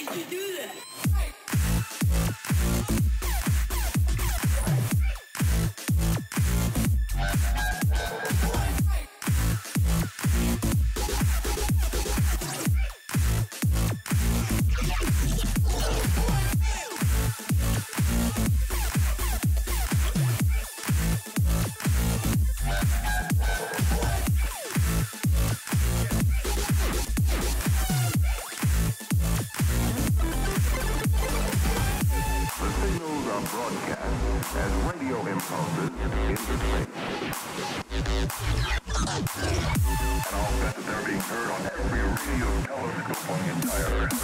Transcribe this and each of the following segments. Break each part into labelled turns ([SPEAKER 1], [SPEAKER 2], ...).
[SPEAKER 1] did you do that?
[SPEAKER 2] Broadcast as radio impulses into space. And I'll bet that they're being heard on every radio telescope on the entire Earth.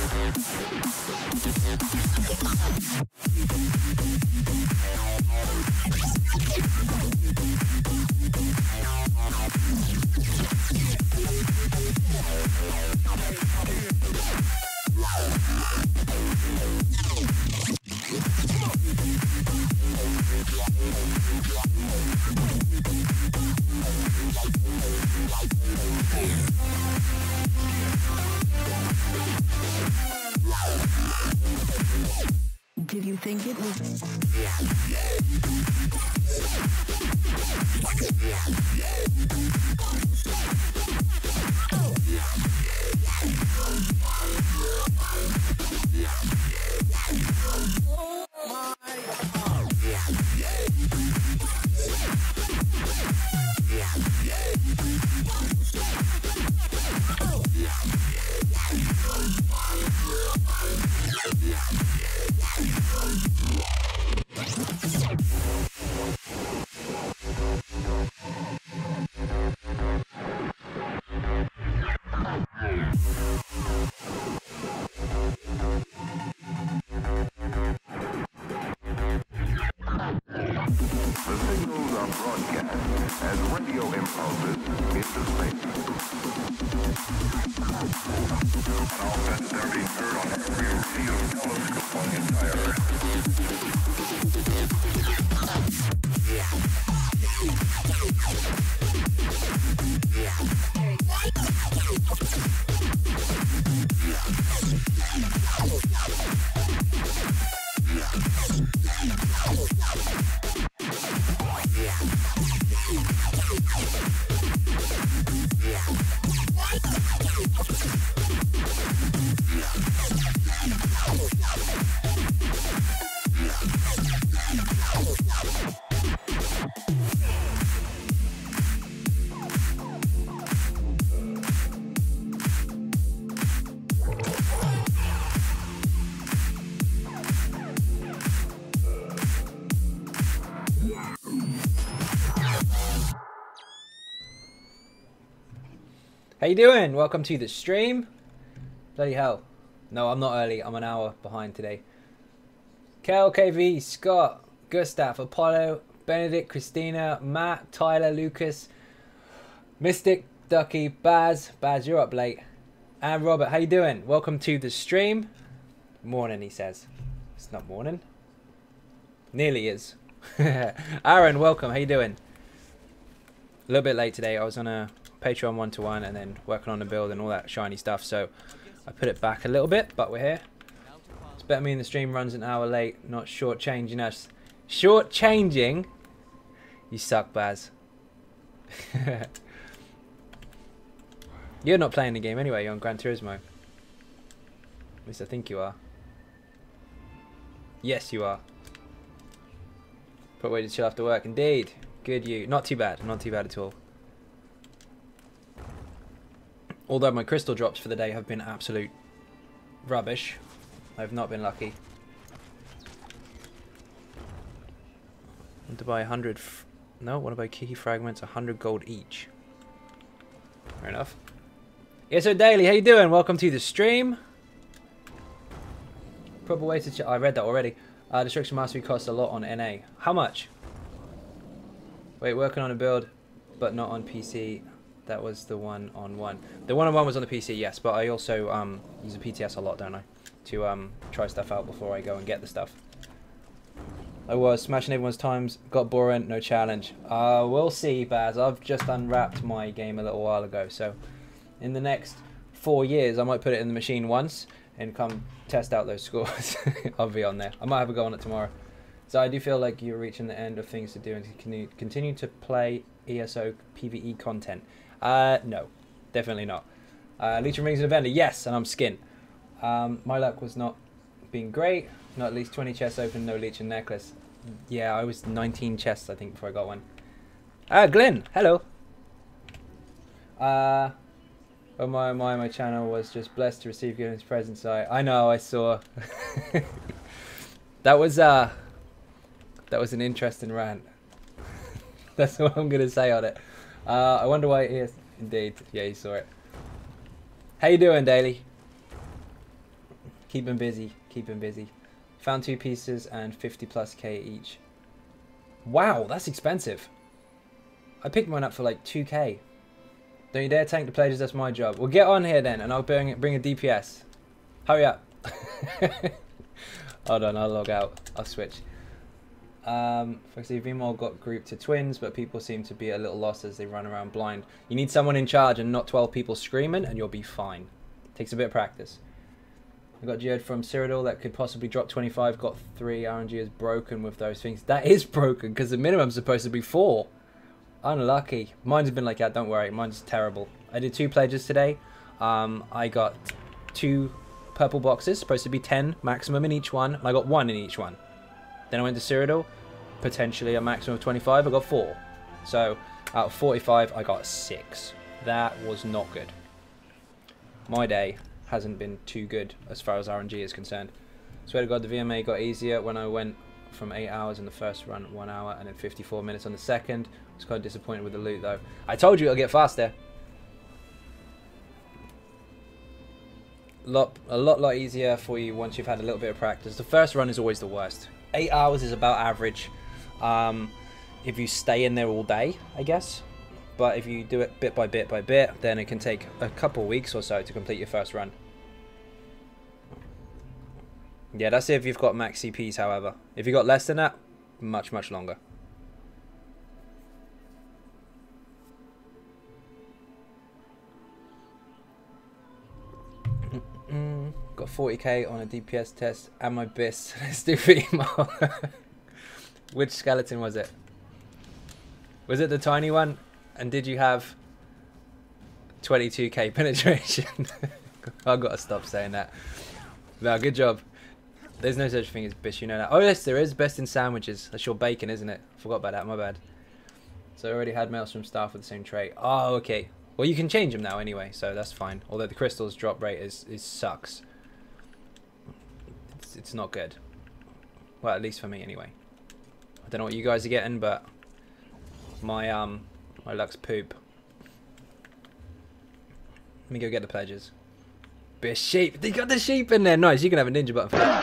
[SPEAKER 1] Did you think it was?
[SPEAKER 3] How you doing? Welcome to the stream. Bloody hell. No, I'm not early. I'm an hour behind today. KLKV, Scott, Gustav, Apollo, Benedict, Christina, Matt, Tyler, Lucas, Mystic, Ducky, Baz. Baz, you're up late. And Robert, how you doing? Welcome to the stream. Morning, he says. It's not morning. Nearly is. Aaron, welcome. How you doing? A little bit late today. I was on a Patreon 1-to-1 and then working on the build and all that shiny stuff, so I put it back a little bit, but we're here. It's better mean the stream runs an hour late, not shortchanging us. Shortchanging? You suck, Baz. You're not playing the game anyway, you're on Gran Turismo. At least I think you are. Yes, you are. Put away to chill after work, indeed. Good you. Not too bad, not too bad at all. Although my crystal drops for the day have been absolute rubbish. I've not been lucky. Want to buy 100... No, want to buy key fragments, 100 gold each. Fair enough. Yes, so Daily, how you doing? Welcome to the stream. Proper way to... I read that already. Destruction Mastery costs a lot on NA. How much? Wait, working on a build, but not on PC. That was the one-on-one. The one-on-one was on the PC, yes, but I also use a PTS a lot, don't I? To try stuff out before I go and get the stuff. I was smashing everyone's times, got boring, no challenge. We'll see, Baz. I've just unwrapped my game a little while ago, so in the next 4 years I might put it in the machine once, and come test out those scores. I'll be on there. I might have a go on it tomorrow. So I do feel like you're reaching the end of things to do and can continue to play ESO PVE content. No, definitely not. Legion Rings and Vendor, yes, and I'm skin. My luck was not being great. Not at least 20 chests open, no Legion necklace. Yeah, I was 19 chests, I think, before I got one. Glenn, hello. Oh my channel was just blessed to receive goodness presents. I know, I saw. That was an interesting rant. That's what I'm gonna say on it. I wonder why it is. Indeed, yeah, you saw it. How you doing, Daily? Keeping busy, keeping busy. Found 2 pieces and 50+K each. Wow, that's expensive. I picked mine up for like 2K. Don't you dare tank the pledges, that's my job. Well, get on here then, and I'll bring a DPS. Hurry up. Hold on, I'll log out. I'll switch. For example, VMall got grouped to twins, but people seem to be a little lost as they run around blind. You need someone in charge and not 12 people screaming, and you'll be fine. Takes a bit of practice. I got Geode from Cyrodiil that could possibly drop 25. Got 3. RNG is broken with those things. That is broken because the minimum's supposed to be 4. Unlucky. Mine's been like that. Don't worry. Mine's terrible. I did 2 pledges today. I got 2 purple boxes. Supposed to be 10 maximum in each one. And I got 1 in each one. Then I went to Cyrodiil. Potentially a maximum of 25. I got 4. So out of 45, I got 6. That was not good. My day hasn't been too good as far as RNG is concerned. Swear to God, the VMA got easier when I went from 8 hours in the first run, 1 hour, and then 54 minutes on the second. I was quite disappointed with the loot though. I told you it'll get faster. A lot easier for you once you've had a little bit of practice. The first run is always the worst. 8 hours is about average if you stay in there all day, I guess. But if you do it bit by bit by bit, then it can take a couple weeks or so to complete your first run. Yeah, that's if you've got max CPs, however. If you've got less than that, much longer. Got 40k on a DPS test and my BIS. Let's do 3 more. Which skeleton was it? Was it the tiny one? And did you have 22k penetration? I've got to stop saying that. No, good job. There's no such thing as BIS, you know that. Oh yes, there is. Best in sandwiches. That's your bacon, isn't it? Forgot about that, my bad. So I already had mails from staff with the same trait. Oh, okay. Well, you can change them now anyway, so that's fine. Although the crystals drop rate is sucks. It's not good. Well, at least for me anyway. I don't know what you guys are getting, but my my luck's poop. Let me go get the pledges. Bit of sheep. They got the sheep in there. Nice. You can have a ninja button for that.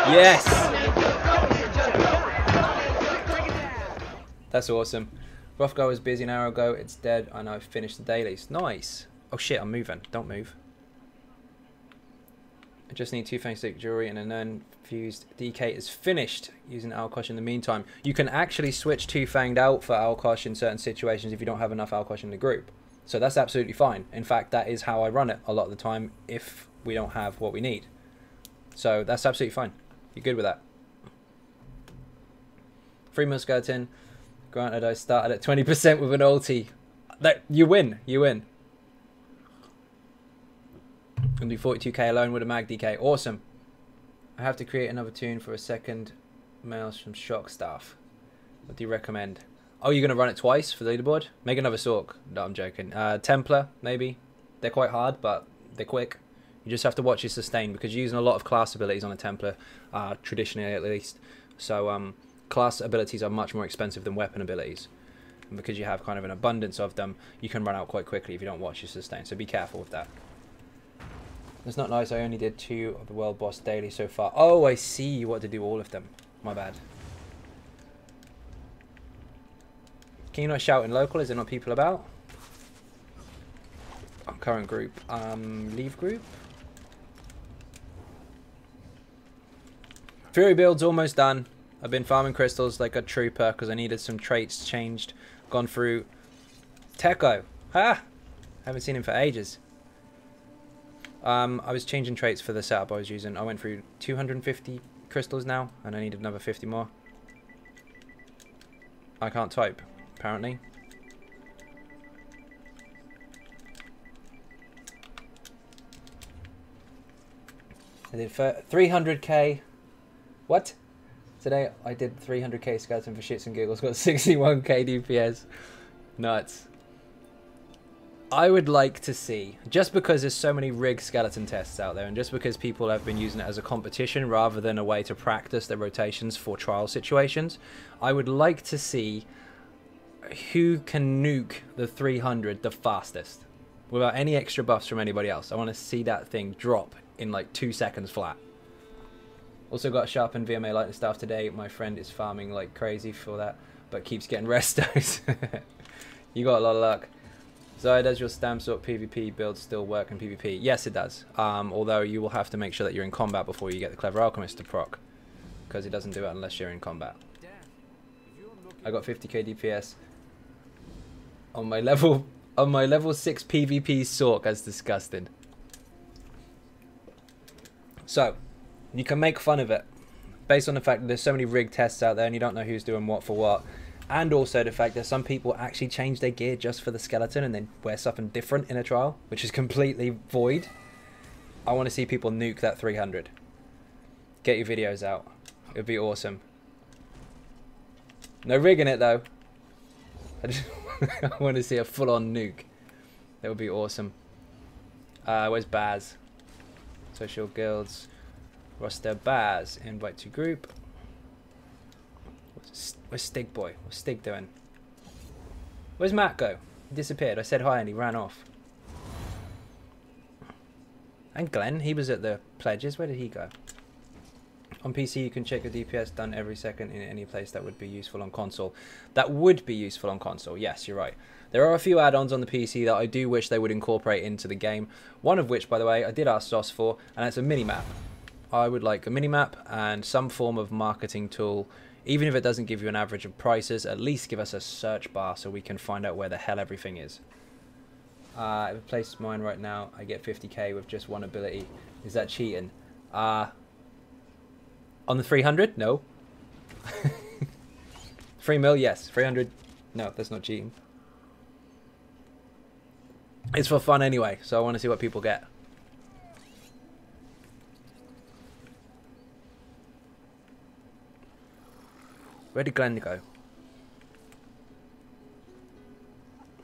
[SPEAKER 3] Yes. That's awesome. Rough Go was busy an hour ago. It's dead. I know. I've finished the dailies. Nice. Oh shit. I'm moving. Don't move. I just need 2 fang stick jewelry and an unfused DK is finished using Alkosh in the meantime. You can actually switch 2 fanged out for Alkosh in certain situations if you don't have enough Alkosh in the group. So that's absolutely fine. In fact, that is how I run it a lot of the time if we don't have what we need. So that's absolutely fine. You're good with that. 3 mil skeleton. Granted, I started at 20% with an ulti. You win. You win. Gonna do 42k alone with a mag DK. Awesome. I have to create another tune for a second mails from Shock Staff. What do you recommend? Oh, you're going to run it twice for the leaderboard? Make another Sork. No, I'm joking. Templar, maybe. They're quite hard, but they're quick. You just have to watch your sustain because you're using a lot of class abilities on a Templar, traditionally at least. So class abilities are much more expensive than weapon abilities. And because you have kind of an abundance of them, you can run out quite quickly if you don't watch your sustain. So be careful with that. It's not nice. I only did 2 of the World Boss daily so far. Oh, I see. You want to do all of them. My bad. Can you not shout in local? Is there not people about? Current group. Leave group. Fury build's almost done. I've been farming crystals like a trooper because I needed some traits changed. Gone through Techo. Ah! Haven't seen him for ages. I was changing traits for the setup I was using. I went through 250 crystals now, and I need another 50 more. I can't type, apparently. I did 300k. What? Today I did 300k skeleton for shits and giggles. Got 61k DPS. Nuts. I would like to see, just because there's so many rigged skeleton tests out there, and just because people have been using it as a competition rather than a way to practice their rotations for trial situations, I would like to see who can nuke the 300 the fastest without any extra buffs from anybody else. I want to see that thing drop in like 2 seconds flat. Also got a sharpened VMA lightning staff today. My friend is farming like crazy for that, but keeps getting restos. You got a lot of luck. So does your stamp sort PvP build still work in PvP? Yes, it does. Although you will have to make sure that you're in combat before you get the Clever Alchemist to proc, because it doesn't do it unless you're in combat. I got 50k DPS on my level 6 PvP Sork. That's disgusting. So you can make fun of it based on the fact that there's so many rigged tests out there and you don't know who's doing what for what. And also the fact that some people actually change their gear just for the skeleton and then wear something different in a trial, which is completely void. I want to see people nuke that 300. Get your videos out. It would be awesome. No rigging it though. I want to see a full-on nuke. That would be awesome. Where's Baz? Social guilds. Roster Baz. Invite to group. Where's Stig boy? What's Stig doing? Where's Matt go? He disappeared. I said hi and he ran off. And Glenn, he was at the pledges. Where did he go? On PC you can check your DPS done every second in any place. That would be useful on console. That would be useful on console. Yes, you're right. There are a few add-ons on the PC that I do wish they would incorporate into the game. One of which, by the way, I did ask Sauce for, and it's a mini-map. I would like a mini-map and some form of marketing tool. Even if it doesn't give you an average of prices, at least give us a search bar so we can find out where the hell everything is. If I place mine right now, I get 50k with just one ability. Is that cheating? On the 300? No. 3 mil? Yes. 300? No, that's not cheating. It's for fun anyway, so I want to see what people get. Where did Glenn go?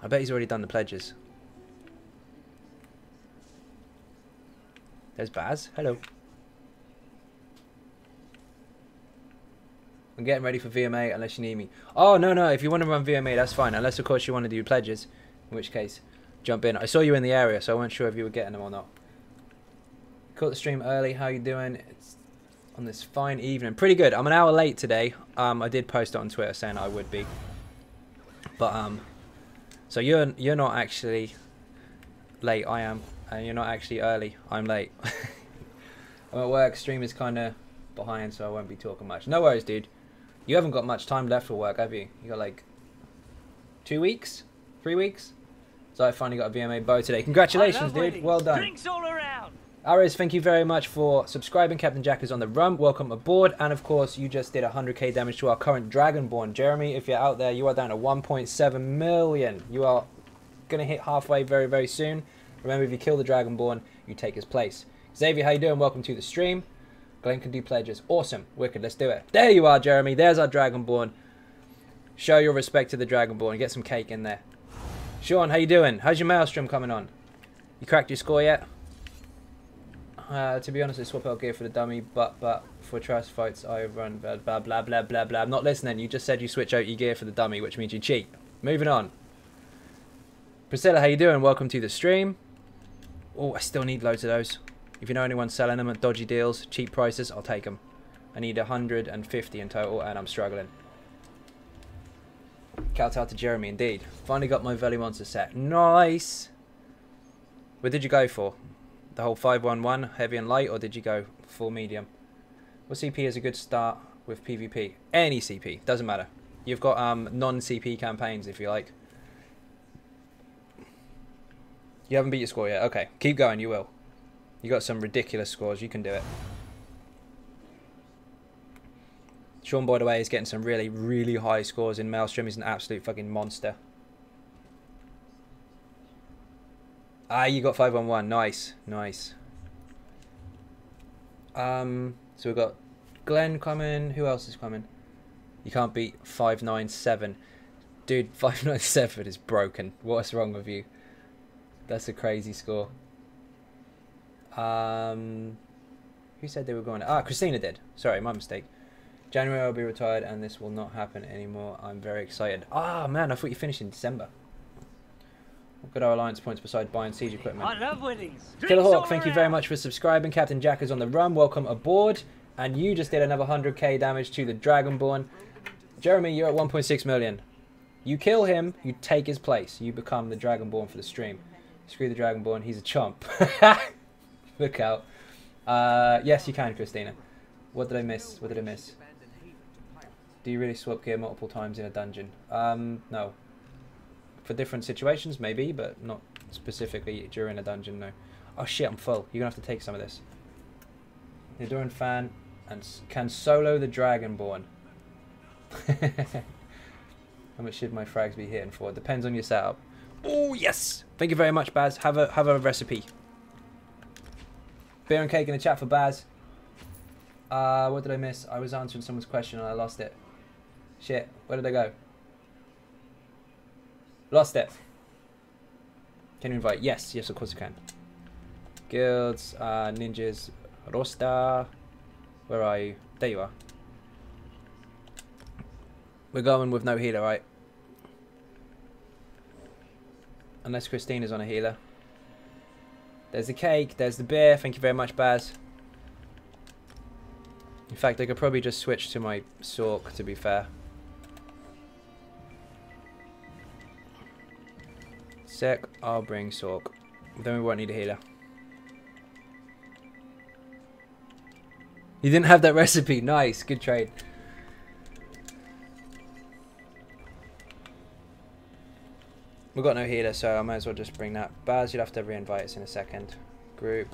[SPEAKER 3] I bet he's already done the pledges. There's Baz. Hello. I'm getting ready for VMA unless you need me. Oh, no, no. If you want to run VMA, that's fine. Unless, of course, you want to do pledges. In which case, jump in. I saw you in the area, so I wasn't sure if you were getting them or not. Caught the stream early. How you doing? It's on this fine evening. Pretty good. I'm an hour late today. I did post it on Twitter saying I would be. But, so you're not actually late. I am. And you're not actually early. I'm late. I'm at work. Stream is kind of behind, so I won't be talking much. No worries, dude. You haven't got much time left for work, have you? You got like 2 weeks? 3 weeks? So I finally got a VMA bow today. Congratulations, dude. Well done.
[SPEAKER 4] Drinks all around.
[SPEAKER 3] Aris, thank you very much for subscribing. Captain Jack is on the run. Welcome aboard. And of course, you just did 100k damage to our current Dragonborn. Jeremy, if you're out there, you are down to 1.7 million. You are going to hit halfway very, very soon. Remember, if you kill the Dragonborn, you take his place. Xavier, how you doing? Welcome to the stream. Glenn can do pledges. Awesome. Wicked. Let's do it. There you are, Jeremy. There's our Dragonborn. Show your respect to the Dragonborn. Get some cake in there. Sean, how you doing? How's your Maelstrom coming on? You cracked your score yet? To be honest, I swap out gear for the dummy, but for trust fights, I run blah, blah, blah, blah, blah, blah. I'm not listening. You just said you switch out your gear for the dummy, which means you cheat. Moving on. Priscilla, how you doing? Welcome to the stream. Oh, I still need loads of those. If you know anyone selling them at dodgy deals, cheap prices, I'll take them. I need 150 in total, and I'm struggling. Shout out to Jeremy, indeed. Finally got my Valley Monster set. Nice! What did you go for? The whole 511, heavy and light, or did you go full medium? What CP is a good start with PvP? Any CP, doesn't matter. You've got non-CP campaigns, if you like. You haven't beat your score yet? Okay, keep going, you will. You got some ridiculous scores. You can do it. Sean, by the way, is getting some really, really high scores in Maelstrom. He's an absolute fucking monster. Ah, you got 5-on-1. Nice, nice. So we've got Glenn coming. Who else is coming? You can't beat 597. Dude, 597 is broken. What's wrong with you? That's a crazy score. Who said they were going? Ah, Christina did. Sorry, my mistake. January I'll be retired and this will not happen anymore. I'm very excited. Ah, man, I thought you finished in December. What good are alliance points besides buying siege equipment?
[SPEAKER 4] I love winnings.
[SPEAKER 3] Killer Hawk, thank you very much for subscribing. Captain Jack is on the run. Welcome aboard. And you just did another 100k damage to the Dragonborn. Jeremy, you're at 1.6 million. You kill him, you take his place. You become the Dragonborn for the stream. Screw the Dragonborn, he's a chump. Look out. Yes, you can, Christina. What did I miss? What did I miss? Do you really swap gear multiple times in a dungeon? No. For different situations, maybe, but not specifically during a dungeon, no. Oh shit, I'm full. You're gonna have to take some of this. The Enduring fan and can solo the Dragonborn. How much should my frags be hitting for? Depends on your setup. Oh yes! Thank you very much, Baz. Have a recipe. Beer and cake in the chat for Baz. What did I miss? I was answering someone's question and I lost it. Shit, where did I go? Lost it. Can you invite? Yes, yes, of course I can. Guilds, ninjas, Rosta. Where are you? There you are. We're going with no healer, right? Unless Christina's on a healer. There's the cake, there's the beer. Thank you very much, Baz. In fact, I could probably just switch to my Sork, to be fair. Sec, I'll bring Sork. Then we won't need a healer. You didn't have that recipe. Nice, good trade. We've got no healer, so I might as well just bring that. Baz, you'll have to re-invite us in a second. Group.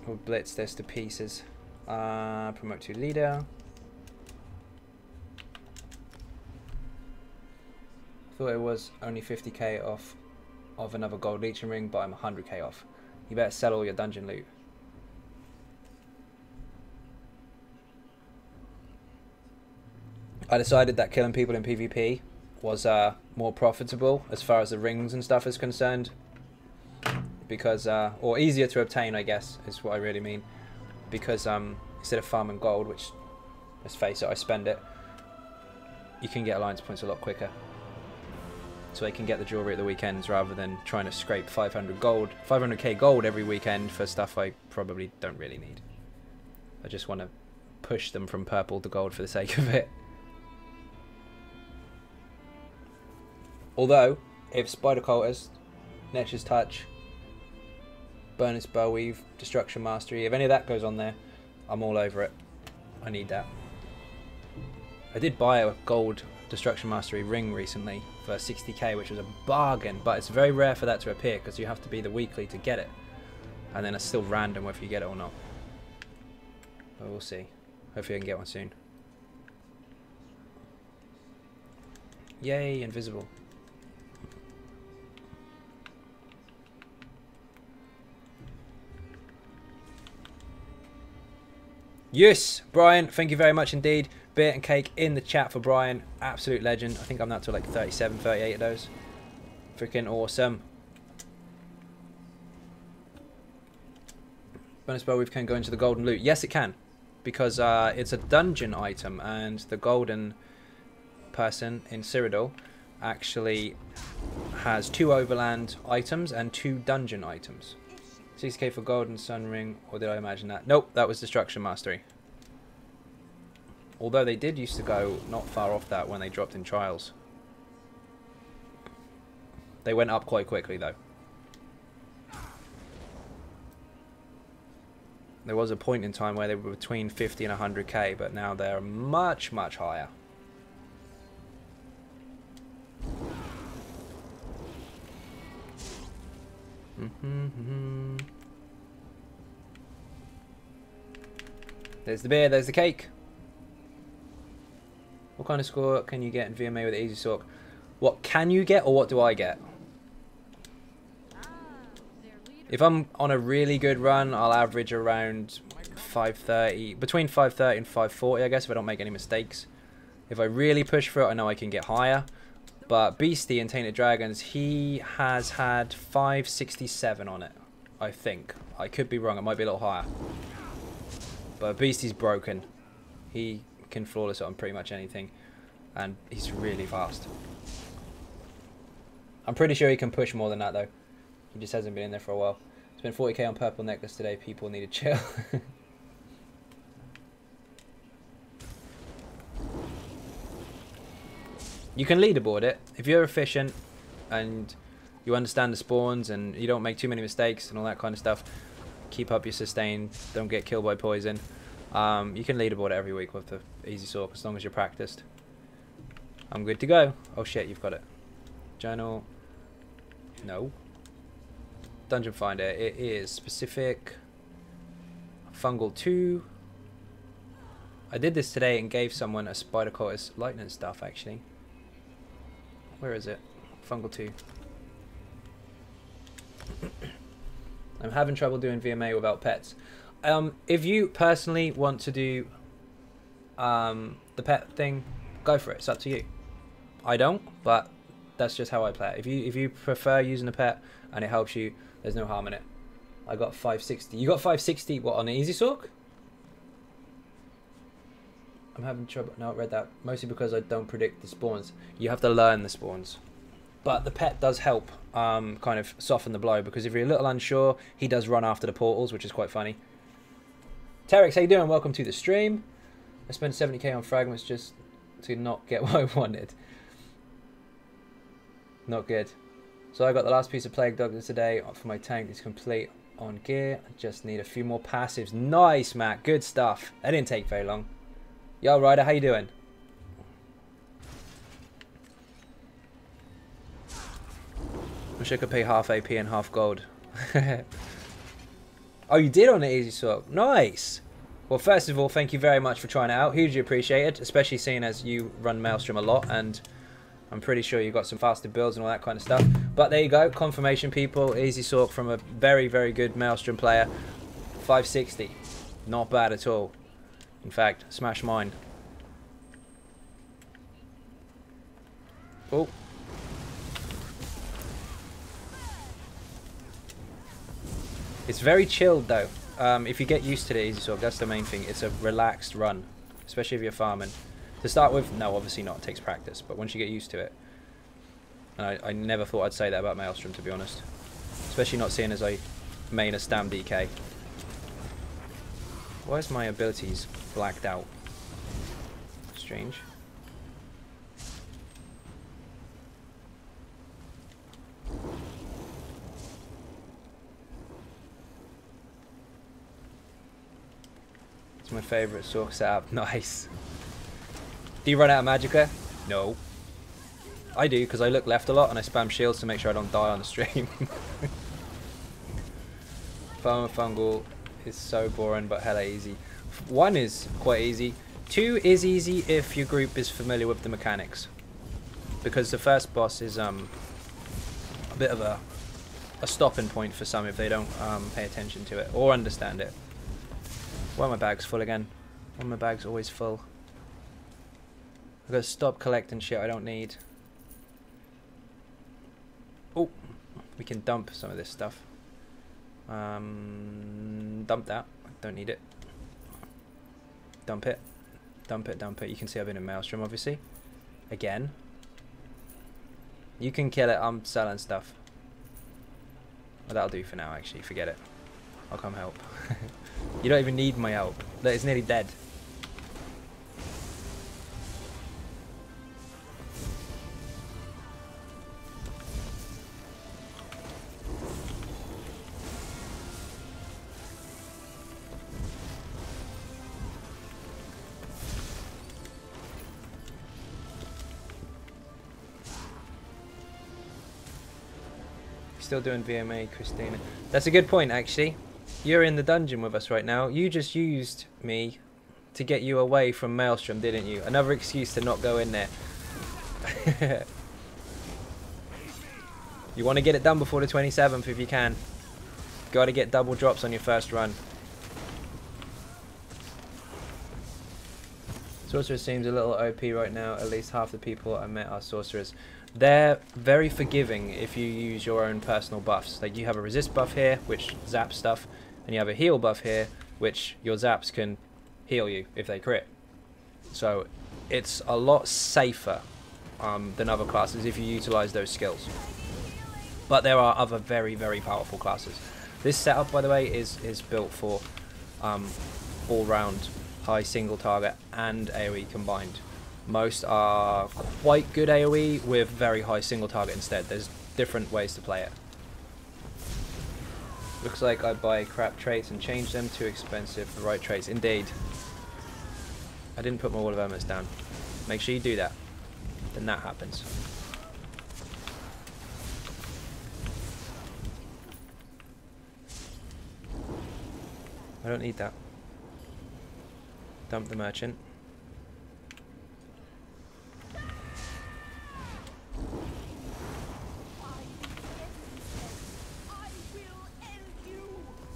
[SPEAKER 3] We'll blitz this to pieces. Promote to leader. Thought it was only 50k off of another gold leeching ring, but I'm 100k off. You better sell all your dungeon loot. I decided that killing people in PvP was more profitable as far as the rings and stuff is concerned, because or easier to obtain, I guess, is what I really mean, because instead of farming gold, which, let's face it, I spend it, you can get alliance points a lot quicker, so I can get the jewelry at the weekends rather than trying to scrape 500k gold every weekend for stuff I probably don't really need. I just want to push them from purple to gold for the sake of it. Although, if Spider Cultist, Netch's Touch, Bonus Bow Weave, Destruction Mastery, if any of that goes on there, I'm all over it. I need that. I did buy a gold Destruction Mastery ring recently for 60k, which was a bargain, but it's very rare for that to appear because you have to be the weekly to get it. And then it's still random whether you get it or not. But we'll see. Hopefully I can get one soon. Yay, invisible. Yes, Brian, thank you very much indeed. Beer and cake in the chat for Brian. Absolute legend. I think I'm now to like 37, 38 of those. Freaking awesome. Bonus bow weave can go into the golden loot. Yes, it can. Because it's a dungeon item, and the golden person in Cyrodiil actually has 2 overland items and 2 dungeon items. 6k for golden sun ring, or did I imagine that? Nope, that was Destruction Mastery. Although they did used to go not far off that when they dropped in trials. They went up quite quickly though. There was a point in time where they were between 50 and 100k, but now they're much, much higher. There's the beer, there's the cake. What kind of score can you get in VMA with Easy Sork? What can you get, or what do I get? If I'm on a really good run, I'll average around 530, between 530 and 540, I guess, if I don't make any mistakes. If I really push for it, I know I can get higher. But Beastie in Tainted Dragons, he has had 567 on it, I think. I could be wrong, it might be a little higher. But Beastie's broken. He can flawless it on pretty much anything. And he's really fast. I'm pretty sure he can push more than that, though. He just hasn't been in there for a while. Spent 40k on purple necklace today. People need to chill. You can leaderboard it. If you're efficient and you understand the spawns and you don't make too many mistakes and all that kind of stuff, keep up your sustain, don't get killed by poison, you can leaderboard it every week with the Easy Sork as long as you're practiced. I'm good to go. Oh shit, you've got it. Journal. No. Dungeon Finder. It is specific. Fungal 2. I did this today and gave someone a Spider Cultist lightning stuff actually. Where is it? Fungal 2. I'm having trouble doing VMA without pets. If you personally want to do the pet thing, go for it. It's up to you. I don't, but that's just how I play it. If you prefer using a pet and it helps you, there's no harm in it. I got 560. You got 560 what on the Easy Sork? I'm having trouble. No, I read that. Mostly because I don't predict the spawns. You have to learn the spawns. But the pet does help kind of soften the blow, because if you're a little unsure, he does run after the portals, which is quite funny. Terex, how you doing? Welcome to the stream. I spent 70k on fragments just to not get what I wanted. Not good. So I got the last piece of Plague Doctor today for my tank. It's complete on gear. I just need a few more passives. Nice, Matt. Good stuff. That didn't take very long. Yo, Ryder, how you doing? Wish I could pay half AP and half gold. Oh, you did on the Easy Sork. Nice. Well, first of all, thank you very much for trying it out. Hugely appreciated, especially seeing as you run Maelstrom a lot, and I'm pretty sure you got some faster builds and all that kind of stuff. But there you go, confirmation, people. Easy Sork from a very, very good Maelstrom player. 560. Not bad at all. In fact, smash mine. Oh. It's very chilled though. If you get used to the Easy Sork, that's the main thing. It's a relaxed run, especially if you're farming. To start with, no, obviously not. It takes practice, but once you get used to it, and I never thought I'd say that about Maelstrom, to be honest. Especially not seeing as I main a Stam DK. Why is my abilities blacked out? Strange. It's my favourite Sork setup. Nice. Do you run out of magicka? No. I do, because I look left a lot and I spam shields to make sure I don't die on the stream. Farmer Fungal is so boring but hella easy. 1 is quite easy. 2 is easy if your group is familiar with the mechanics, because the first boss is a bit of a stopping point for some if they don't pay attention to it or understand it. Why are my bags full again? Why are my bags always full? I've got to stop collecting shit I don't need. Oh, we can dump some of this stuff. Dump that. Don't need it. Dump it. Dump it, dump it. You can see I've been in Maelstrom, obviously. Again. You can kill it. I'm selling stuff. Well, that'll do for now, actually. Forget it. I'll come help. You don't even need my help. Look, it's nearly dead. Still doing VMA, Christina. That's a good point, actually. You're in the dungeon with us right now. You just used me to get you away from Maelstrom, didn't you? Another excuse to not go in there. You want to get it done before the 27th if you can. Got to get double drops on your first run. Sorcerer seems a little OP right now. At least half the people I met are sorcerers. They're very forgiving if you use your own personal buffs. Like you have a resist buff here, which zaps stuff, and you have a heal buff here, which your zaps can heal you if they crit. So it's a lot safer than other classes if you utilize those skills. But there are other very, very powerful classes. This setup, by the way, is built for all-round high single target and AoE combined. Most are quite good AoE with very high single target instead. There's different ways to play it. Looks like I buy crap traits and change them. Too expensive for the right traits. Indeed. I didn't put my wall of elements down. Make sure you do that. Then that happens. I don't need that. Dump the merchant.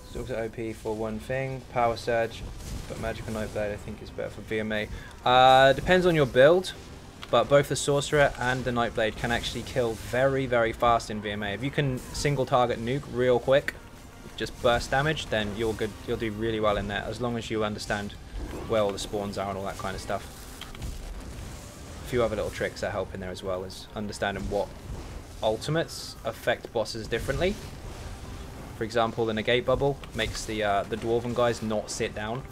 [SPEAKER 3] Stalks are OP for one thing, Power Surge, but Magic and Nightblade I think is better for VMA. Depends on your build, but both the Sorcerer and the Nightblade can actually kill very, very fast in VMA. If you can single target nuke real quick, just burst damage, then you're good. You'll do really well in there, as long as you understand where all the spawns are and all that kind of stuff. A few other little tricks that help in there as well is understanding what ultimates affect bosses differently. For example, the negate bubble makes the dwarven guys not sit down.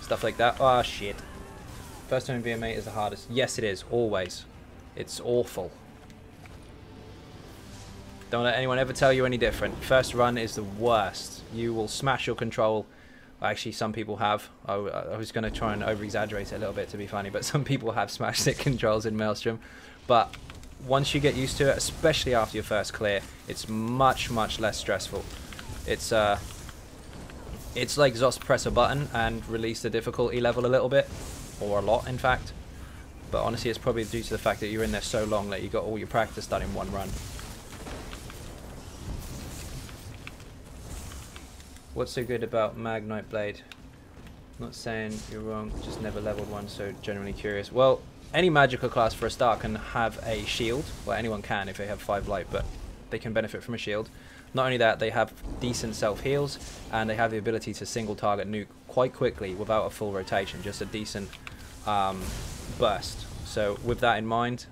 [SPEAKER 3] Stuff like that. Ah, shit. First time in VMA is the hardest. Yes, it is. Always. It's awful. Don't let anyone ever tell you any different. First run is the worst. You will smash your control. Actually, some people have. I was going to try and over-exaggerate it a little bit to be funny, but some people have smashed their controls in Maelstrom. But once you get used to it, especially after your first clear, it's much, much less stressful. It's like just press a button and release the difficulty level a little bit, or a lot, in fact. But honestly, it's probably due to the fact that you're in there so long that you got all your practice done in one run. What's so good about Mag Nightblade? Not saying you're wrong, just never leveled one, so genuinely curious. Well, any magicka class for a start can have a shield. Well, anyone can if they have 5 light, but they can benefit from a shield. Not only that, they have decent self-heals, and they have the ability to single target nuke quite quickly without a full rotation, just a decent burst. So with that in mind,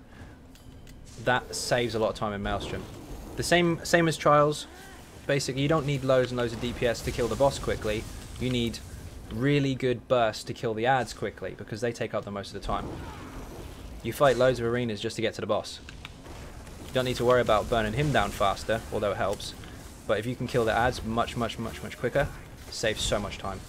[SPEAKER 3] that saves a lot of time in Maelstrom. The same as Trials. Basically, you don't need loads and loads of DPS to kill the boss quickly. You need really good bursts to kill the ads quickly, because they take up the most of the time. You fight loads of arenas just to get to the boss. You don't need to worry about burning him down faster, although it helps. But if you can kill the ads much quicker, it saves so much time.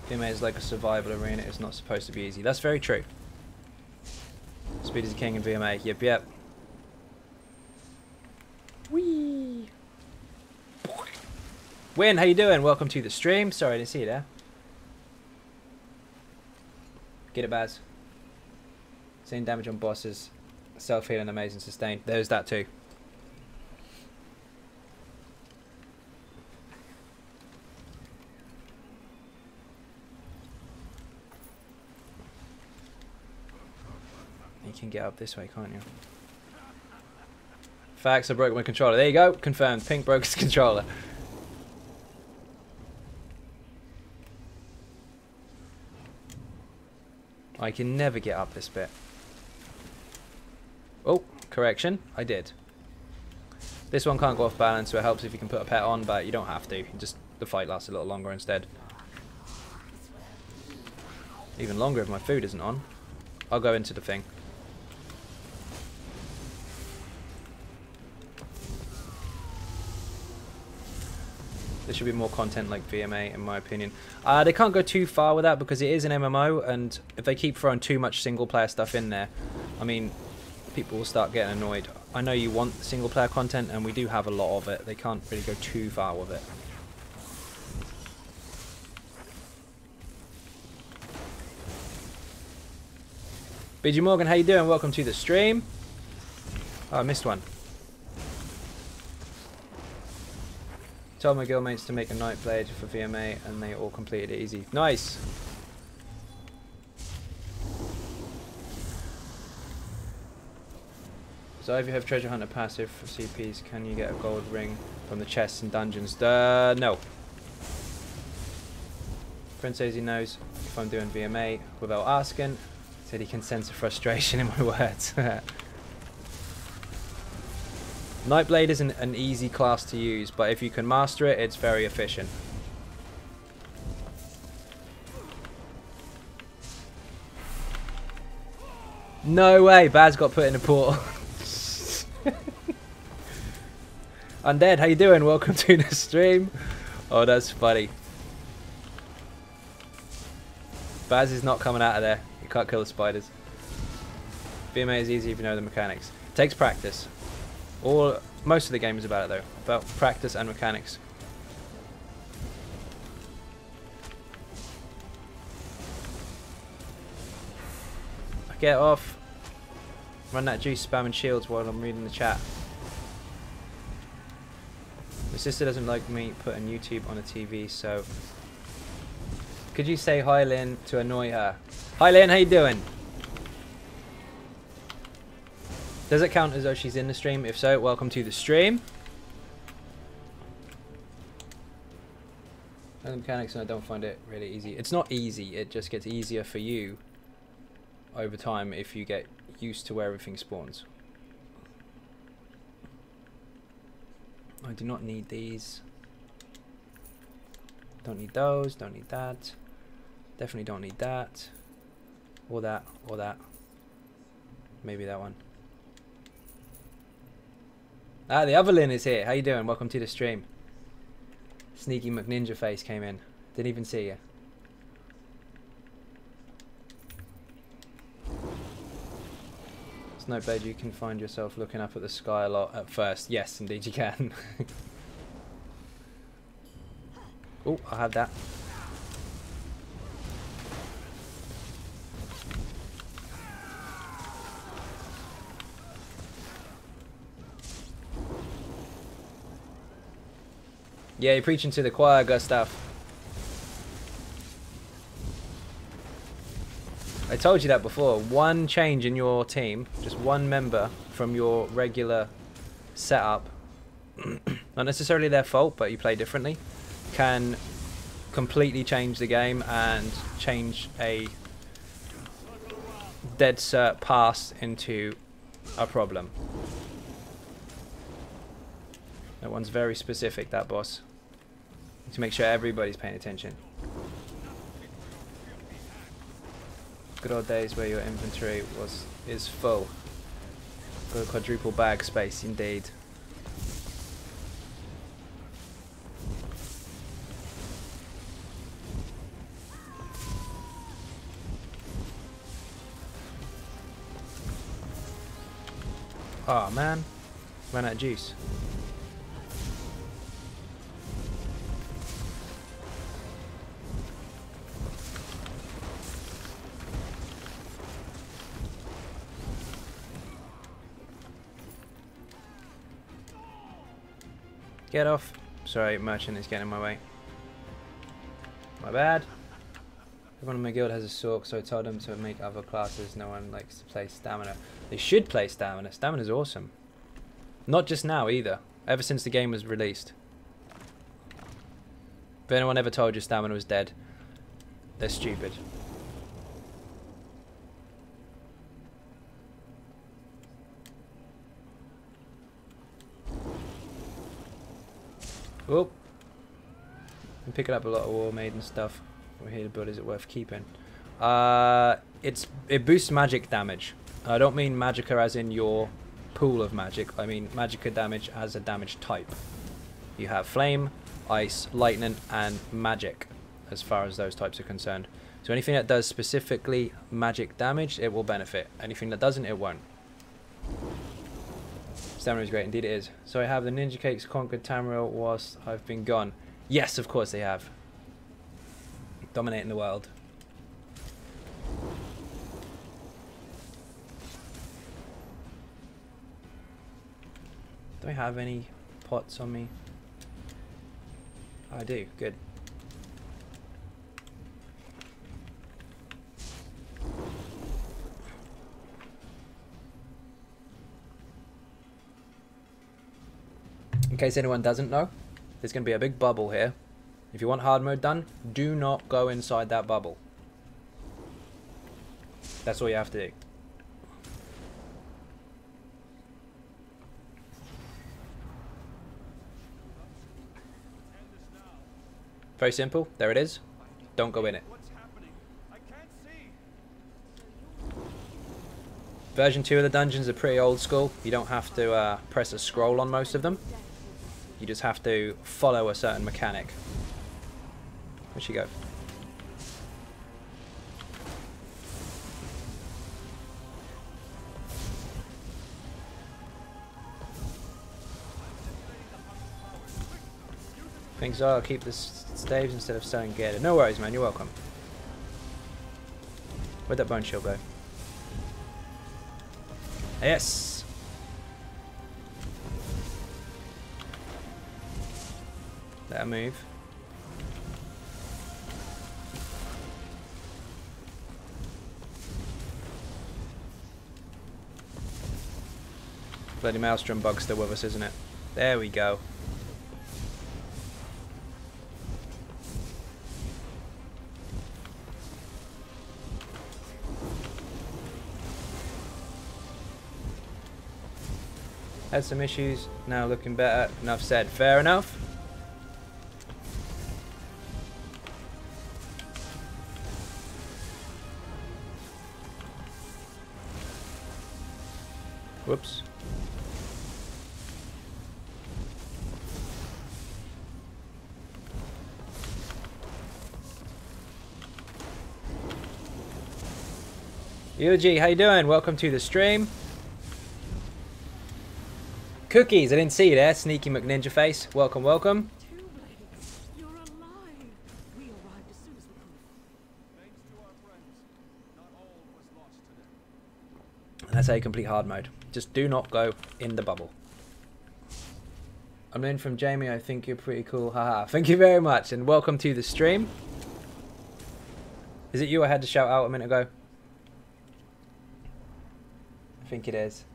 [SPEAKER 3] VMA is like a survival arena. It's not supposed to be easy. That's very true. Speed is a king in VMA. Yep, yep. Whee! Win, how you doing? Welcome to the stream. Sorry, I didn't see you there. Get it, Baz. Same damage on bosses. Self-healing, amazing sustain. There's that too. You can get up this way, can't you? Facts, I broke my controller. There you go. Confirmed. Pink broke his controller. I can never get up this bit. Oh, correction. I did. This one can't go off balance, so it helps if you can put a pet on, but you don't have to. Just the fight lasts a little longer instead. Even longer if my food isn't on. I'll go into the thing. There should be more content like VMA, in my opinion. They can't go too far with that because it is an MMO, and if they keep throwing too much single-player stuff in there, I mean, people will start getting annoyed. I know you want single-player content, and we do have a lot of it. They can't really go too far with it. BG Morgan, how you doing? Welcome to the stream. Oh, I missed one. Told my guildmates to make a Nightblade for VMA and they all completed it easy. Nice! So if you have Treasure Hunter passive for CPs, can you get a gold ring from the chests and dungeons? No. Friend says he knows if I'm doing VMA without asking. Said he can sense the frustration in my words. Nightblade isn't an easy class to use, but if you can master it, it's very efficient. No way, Baz got put in a portal. Undead, how you doing? Welcome to the stream. Oh, that's funny. Baz is not coming out of there. You can't kill the spiders. VMA is easy if you know the mechanics. It takes practice. Most of the game is about it though. About practice and mechanics. Get off. Run that juice spamming shields while I'm reading the chat. My sister doesn't like me putting YouTube on the TV, so could you say hi Lynn to annoy her? Hi Lynn, how you doing? Does it count as though she's in the stream? If so, welcome to the stream. And the mechanics, and I don't find it really easy. It's not easy, it just gets easier for you over time if you get used to where everything spawns. I do not need these. Don't need those, don't need that. Definitely don't need that. Or that, or that. Maybe that one. Ah, the other Lynn is here. How you doing? Welcome to the stream. Sneaky McNinja face came in. Didn't even see you. Snowblade, you can find yourself looking up at the sky a lot at first. Yes, indeed you can. Oh, I have that. Yeah, you're preaching to the choir, Gustav. I told you that before. One change in your team, just one member from your regular setup, not necessarily their fault, but you play differently, can completely change the game and change a dead cert pass into a problem. That one's very specific, that boss. To make sure everybody's paying attention. Good old days where your inventory is full. Got a quadruple bag space, indeed. Oh man, ran out of juice. Get off. Sorry, merchant is getting in my way. My bad. Everyone in my guild has a sork, so I told them to make other classes. No one likes to play stamina. They should play stamina. Stamina's awesome. Not just now either. Ever since the game was released. If anyone ever told you stamina was dead, they're stupid. Oh, I'm picking up a lot of War Maiden stuff. We're here to build. Is it worth keeping? It boosts magic damage. I don't mean magicka as in your pool of magic. I mean magicka damage as a damage type. You have flame, ice, lightning, and magic, as far as those types are concerned. So anything that does specifically magic damage, it will benefit. Anything that doesn't, it won't. Stamina is great, indeed it is. So I have the Ninja Cakes conquered Tamriel whilst I've been gone. Yes, of course they have. Dominating the world. Do I have any pots on me? I do, good. In case anyone doesn't know, there's going to be a big bubble here. If you want hard mode done, do not go inside that bubble. That's all you have to do. Very simple. There it is. Don't go in it. Version 2 of the dungeons are pretty old school. You don't have to press a scroll on most of them. You just have to follow a certain mechanic. Where'd she go? Thanks, I'll keep the staves instead of selling gear. No worries, man. You're welcome. Where'd that bone shield go? Yes! Let her move. Bloody maelstrom bug's still with us, isn't it? There we go. Had some issues, now looking better. Enough said. Fair enough. Whoops. Eulogy, how you doing? Welcome to the stream. Cookies, I didn't see you there, Sneaky McNinja Face. Welcome, welcome.
[SPEAKER 4] You're alive. We arrived as soon as we could.
[SPEAKER 5] Thanks to our friends, not all was lost today.
[SPEAKER 3] That's how you complete hard mode. Just do not go in the bubble. I'm in from Jamie. I think you're pretty cool. Haha. Thank you very much, and welcome to the stream. Is it you I had to shout out a minute ago? I think it is.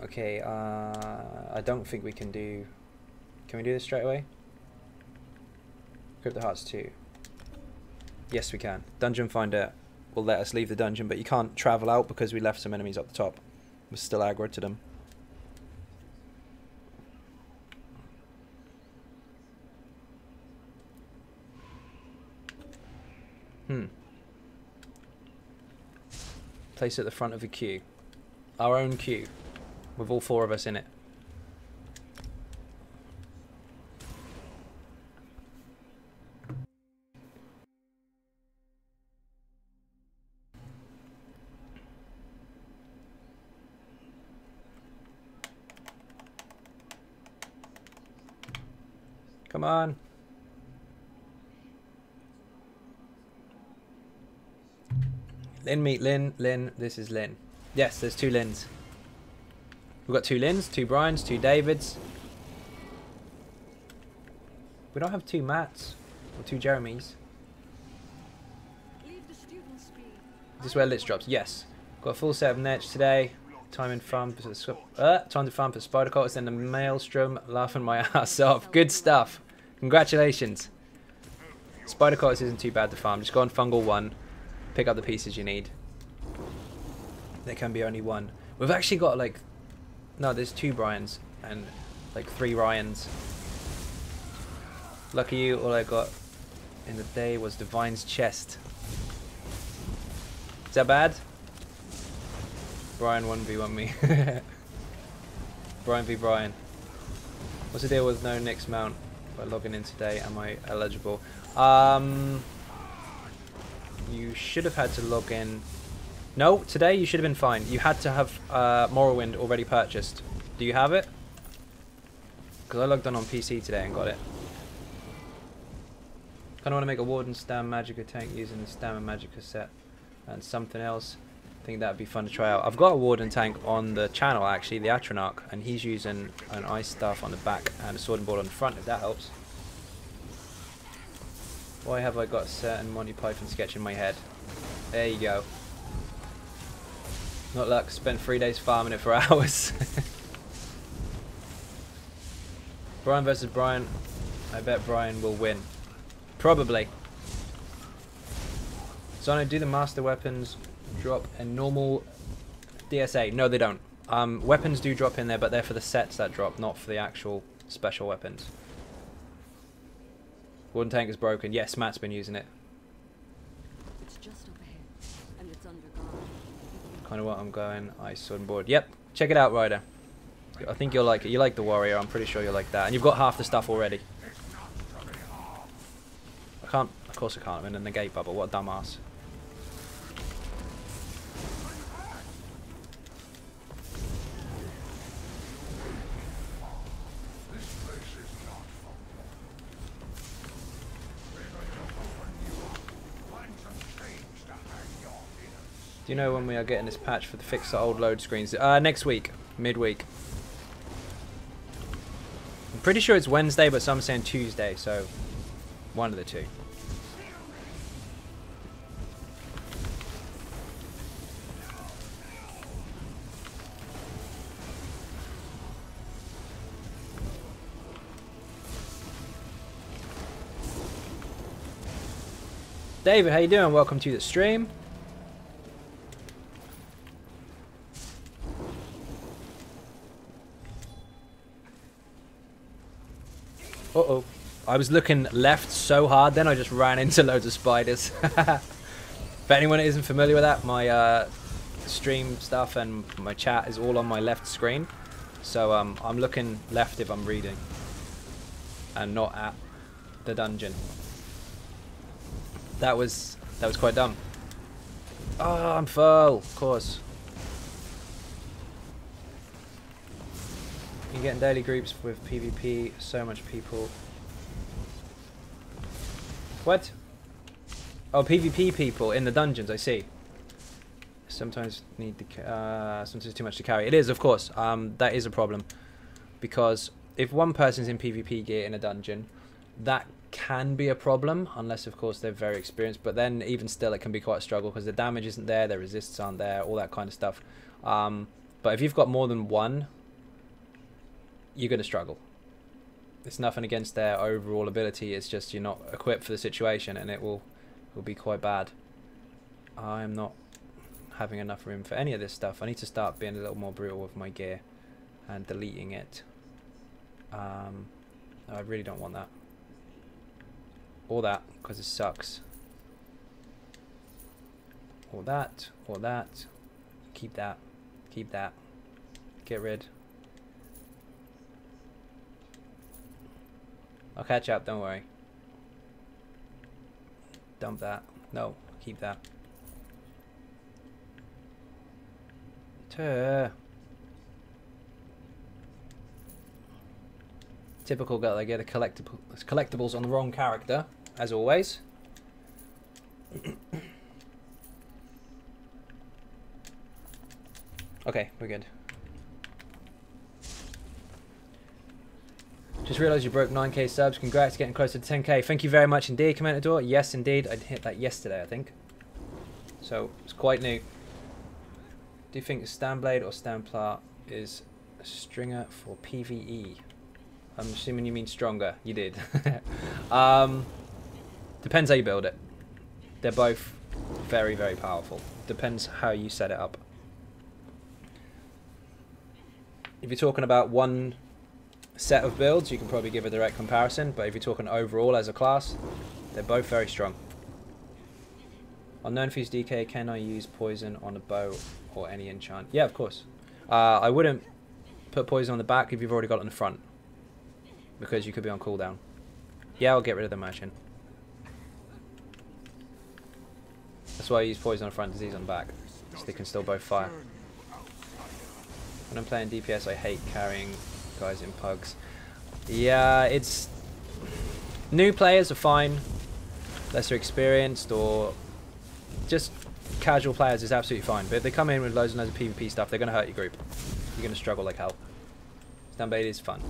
[SPEAKER 3] Okay, I don't think we can do... Can we do this straight away? Crypto Hearts 2. Yes, we can. Dungeon Finder will let us leave the dungeon, but you can't travel out because we left some enemies up the top. We're still aggro to them. Place it at the front of the queue. Our own queue. With all 4 of us in it. Come on. Lynn, meet Lynn. Lynn, this is Lynn. Yes, there's 2 Lynns. We've got 2 Lynns, 2 Brians, 2 Davids. We don't have 2 Matts or 2 Jeremys.
[SPEAKER 4] Leave the students be.
[SPEAKER 3] Is this where Litz drops? Yes. Got a full set of nets today. Time to farm for spider cultists and the maelstrom. Laughing my ass off. Good stuff. Congratulations. Spider cultists isn't too bad to farm. Just go on fungal 1. Pick up the pieces you need. There can be only 1. We've actually got like... No, there's 2 Brians and like 3 Ryans. Lucky you, all I got in the day was Divine's chest. Is that bad? Brian 1v1 me. Brian v Brian. What's the deal with no Nick's mount? By logging in today, am I eligible? You should have had to log in. No, today you should have been fine. You had to have Morrowind already purchased. Do you have it? Because I logged on PC today and got it. Kind of want to make a Warden Stam Magicka tank using the Stam and Magicka set and something else. I think that'd be fun to try out. I've got a Warden tank on the channel actually, the Atronach, and he's using an ice staff on the back and a sword and board on the front, if that helps. Why have I got a certain Monty Python sketch in my head? There you go. Not luck, spent 3 days farming it for hours. Brian versus Brian. I bet Brian will win. Probably. Xynode, do the master weapons drop a normal DSA? No, they don't. Weapons do drop in there, but they're for the sets that drop, not for the actual special weapons. Warden tank is broken. Yes, Matt's been using it.
[SPEAKER 4] It's just overhead, and it's under guard.
[SPEAKER 3] Kind of what I'm going. Ice sword and board. Yep, check it out, Ryder. I think you'll like it. You like the warrior. I'm pretty sure you'll like that. And you've got half the stuff already. I can't. Of course I can't. I'm in a negate bubble. What a dumbass. Do you know when we are getting this patch for the fix the old load screens? Next week, midweek. I'm pretty sure it's Wednesday, but some saying Tuesday, so one of the two. David, how you doing? Welcome to the stream. Uh-oh. I was looking left so hard, then I just ran into loads of spiders. For anyone that isn't familiar with that, my stream stuff and my chat is all on my left screen. So I'm looking left if I'm reading. And not at the dungeon. That was quite dumb. Oh, I'm full, of course. You get in daily groups with PvP, so much people. What? Oh, PvP people in the dungeons, I see. Sometimes need to, sometimes too much to carry. It is, of course. That is a problem. Because if one person's in PvP gear in a dungeon, that can be a problem, unless of course they're very experienced. But then even still, it can be quite a struggle because the damage isn't there, the resists aren't there, all that kind of stuff. But if you've got more than one, you're going to struggle. It's nothing against their overall ability, it's just you're not equipped for the situation and it will be quite bad. I'm not having enough room for any of this stuff. I need to start being a little more brutal with my gear and deleting it. I really don't want that. Or that, because it sucks. Or that, or that. Keep that. Keep that. Get rid. I'll catch up, don't worry. Dump that. No, keep that. Typical guy, they get the collectibles on the wrong character, as always. Okay, we're good. Just realised you broke 9k subs. Congrats, getting closer to 10k. Thank you very much indeed, Commentador. Yes, indeed. I hit that yesterday, I think. So, it's quite new. Do you think Stanblade or Stanplar is a stringer for PVE? I'm assuming you mean stronger. You did. Depends how you build it. They're both very, very powerful. Depends how you set it up. If you're talking about one set of builds, you can probably give a direct comparison, but if you're talking overall as a class, they're both very strong. On known fuse DK, can I use poison on a bow or any enchant? Yeah, of course. I wouldn't put poison on the back if you've already got it on the front, because you could be on cooldown. Yeah, I'll get rid of the merchant. That's why I use poison on the front, disease on the back, so they can still both fire. When I'm playing DPS, I hate carrying guys in pugs. Yeah, it's... New players are fine, lesser experienced, or just casual players is absolutely fine. But if they come in with loads and loads of PvP stuff, they're going to hurt your group. You're going to struggle like hell. Stanblade is fun.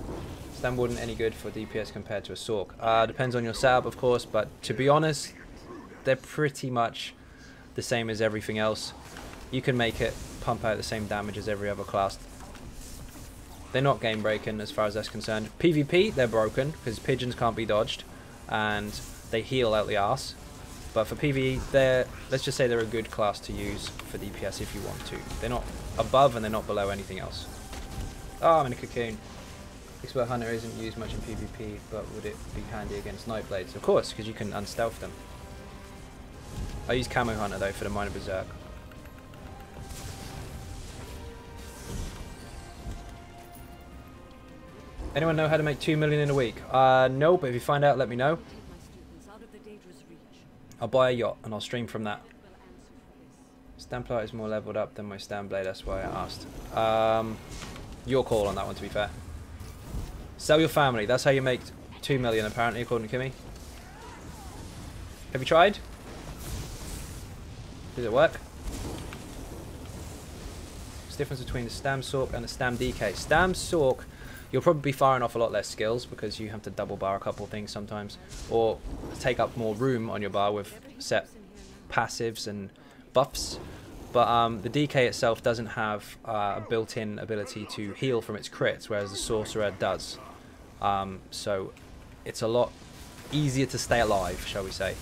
[SPEAKER 3] Stam wasn't any good for DPS compared to a Sork. Depends on your setup, of course, but to be honest, they're pretty much the same as everything else. You can make it pump out the same damage as every other class. They're not game breaking as far as that's concerned. PvP, they're broken because pigeons can't be dodged and they heal out the arse. But for PvE, let's just say they're a good class to use for DPS if you want to. They're not above and they're not below anything else. Oh, I'm in a cocoon. Expert Hunter isn't used much in PvP, but would it be handy against Night Blades? Of course, because you can unstealth them. I use Camo Hunter though for the Minor Berserk. Anyone know how to make 2 million in a week? No, but if you find out, let me know. I'll buy a yacht and I'll stream from that. Stamplight is more leveled up than my Stanblade, that's why I asked. Your call on that one, to be fair. Sell your family, that's how you make 2 million apparently, according to Kimmy. Have you tried? Does it work? What's the difference between the Stam Sork and the Stam DK? Stam Sork, you'll probably be firing off a lot less skills because you have to double bar a couple of things sometimes, or take up more room on your bar with set passives and buffs. But the DK itself doesn't have a built-in ability to heal from its crits, whereas the Sorcerer does. So it's a lot easier to stay alive, shall we say.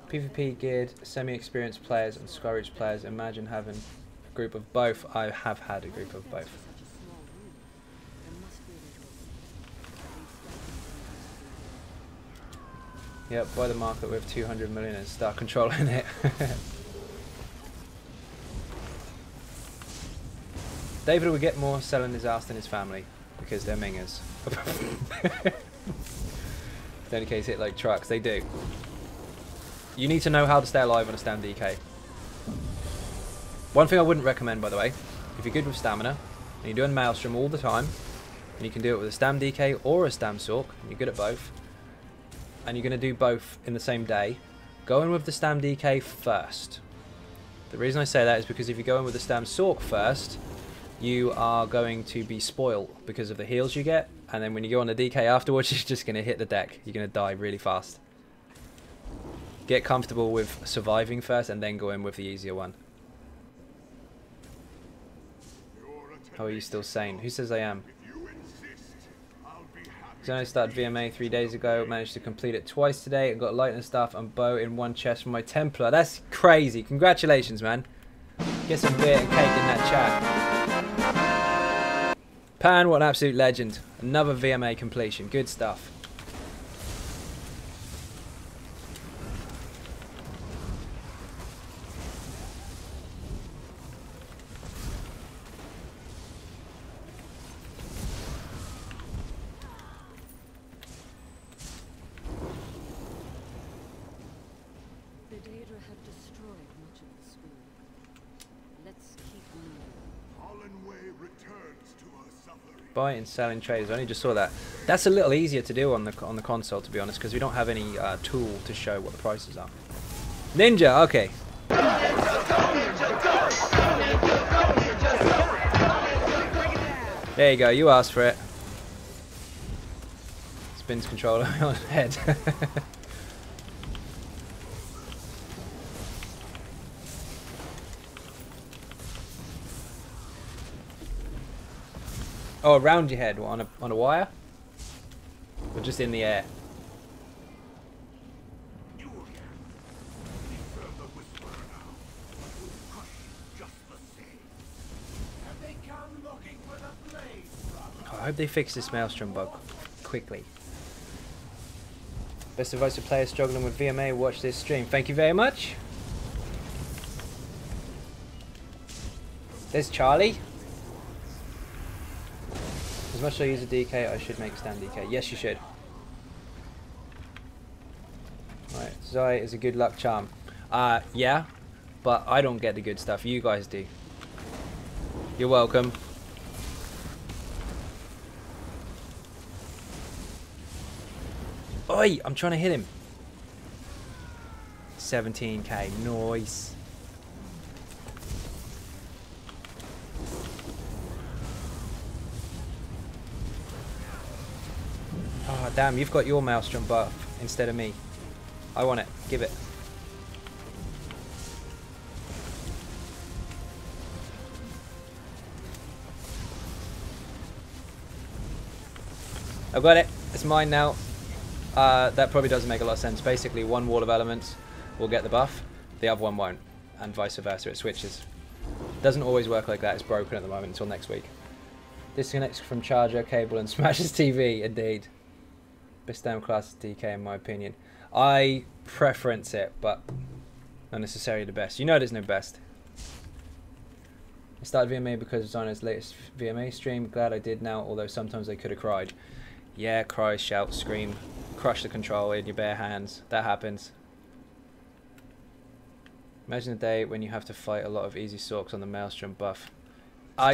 [SPEAKER 3] PvP geared, semi-experienced players and Scourge players. Imagine having a group of both. I have had a group of both. Yep, buy the market with 200 million and start controlling it. David will get more selling his ass than his family because they're mingers. Don't in case hit like trucks, they do. You need to know how to stay alive on a Stam DK. One thing I wouldn't recommend, by the way, if you're good with stamina and you're doing Maelstrom all the time, and you can do it with a Stam DK or a Stam Sork, and you're good at both, and you're going to do both in the same day, go in with the Stam DK first. The reason I say that is because if you go in with the Stam Sork first, you are going to be spoiled because of the heals you get, and then when you go on the DK afterwards, you're just going to hit the deck. You're going to die really fast. Get comfortable with surviving first and then go in with the easier one. How are you still sane? Who says I am? Xynode started VMA 3 days ago, managed to complete it twice today, and got lightning staff and bow in one chest from my Templar. That's crazy. Congratulations, man. Get some beer and cake in that chat. Pan, what an absolute legend. Another VMA completion. Good stuff. Buy and sell in traders. I only just saw that. That's a little easier to do on the console, to be honest, because we don't have any tool to show what the prices are. Ninja, okay. There you go. You asked for it. Spins controller on head. Oh, around your head, what, on a wire? Or just in the air? Oh, I hope they fix this Maelstrom bug quickly. Best advice to players struggling with VMA, watch this stream. Thank you very much. There's Charlie. As much as I use a DK, I should make Stam DK. Yes, you should. Right, Zai is a good luck charm. Yeah, but I don't get the good stuff. You guys do. You're welcome. Oi! I'm trying to hit him. 17k. Nice. Oh, damn. You've got your Maelstrom buff instead of me. I want it. Give it. I've got it. It's mine now. That probably doesn't make a lot of sense. Basically, one wall of elements will get the buff, the other one won't, and vice versa. It switches. Doesn't always work like that. It's broken at the moment until next week. Disconnects from charger, cable, and smashes TV. Indeed. Best damn class DK in my opinion. I preference it, but not necessarily the best. You know there's no best. I started VMA because of Xynode's latest VMA stream. Glad I did now, although sometimes I could have cried. Yeah, cry, shout, scream, crush the controller in your bare hands. That happens. Imagine a day when you have to fight a lot of easy sorks on the Maelstrom buff.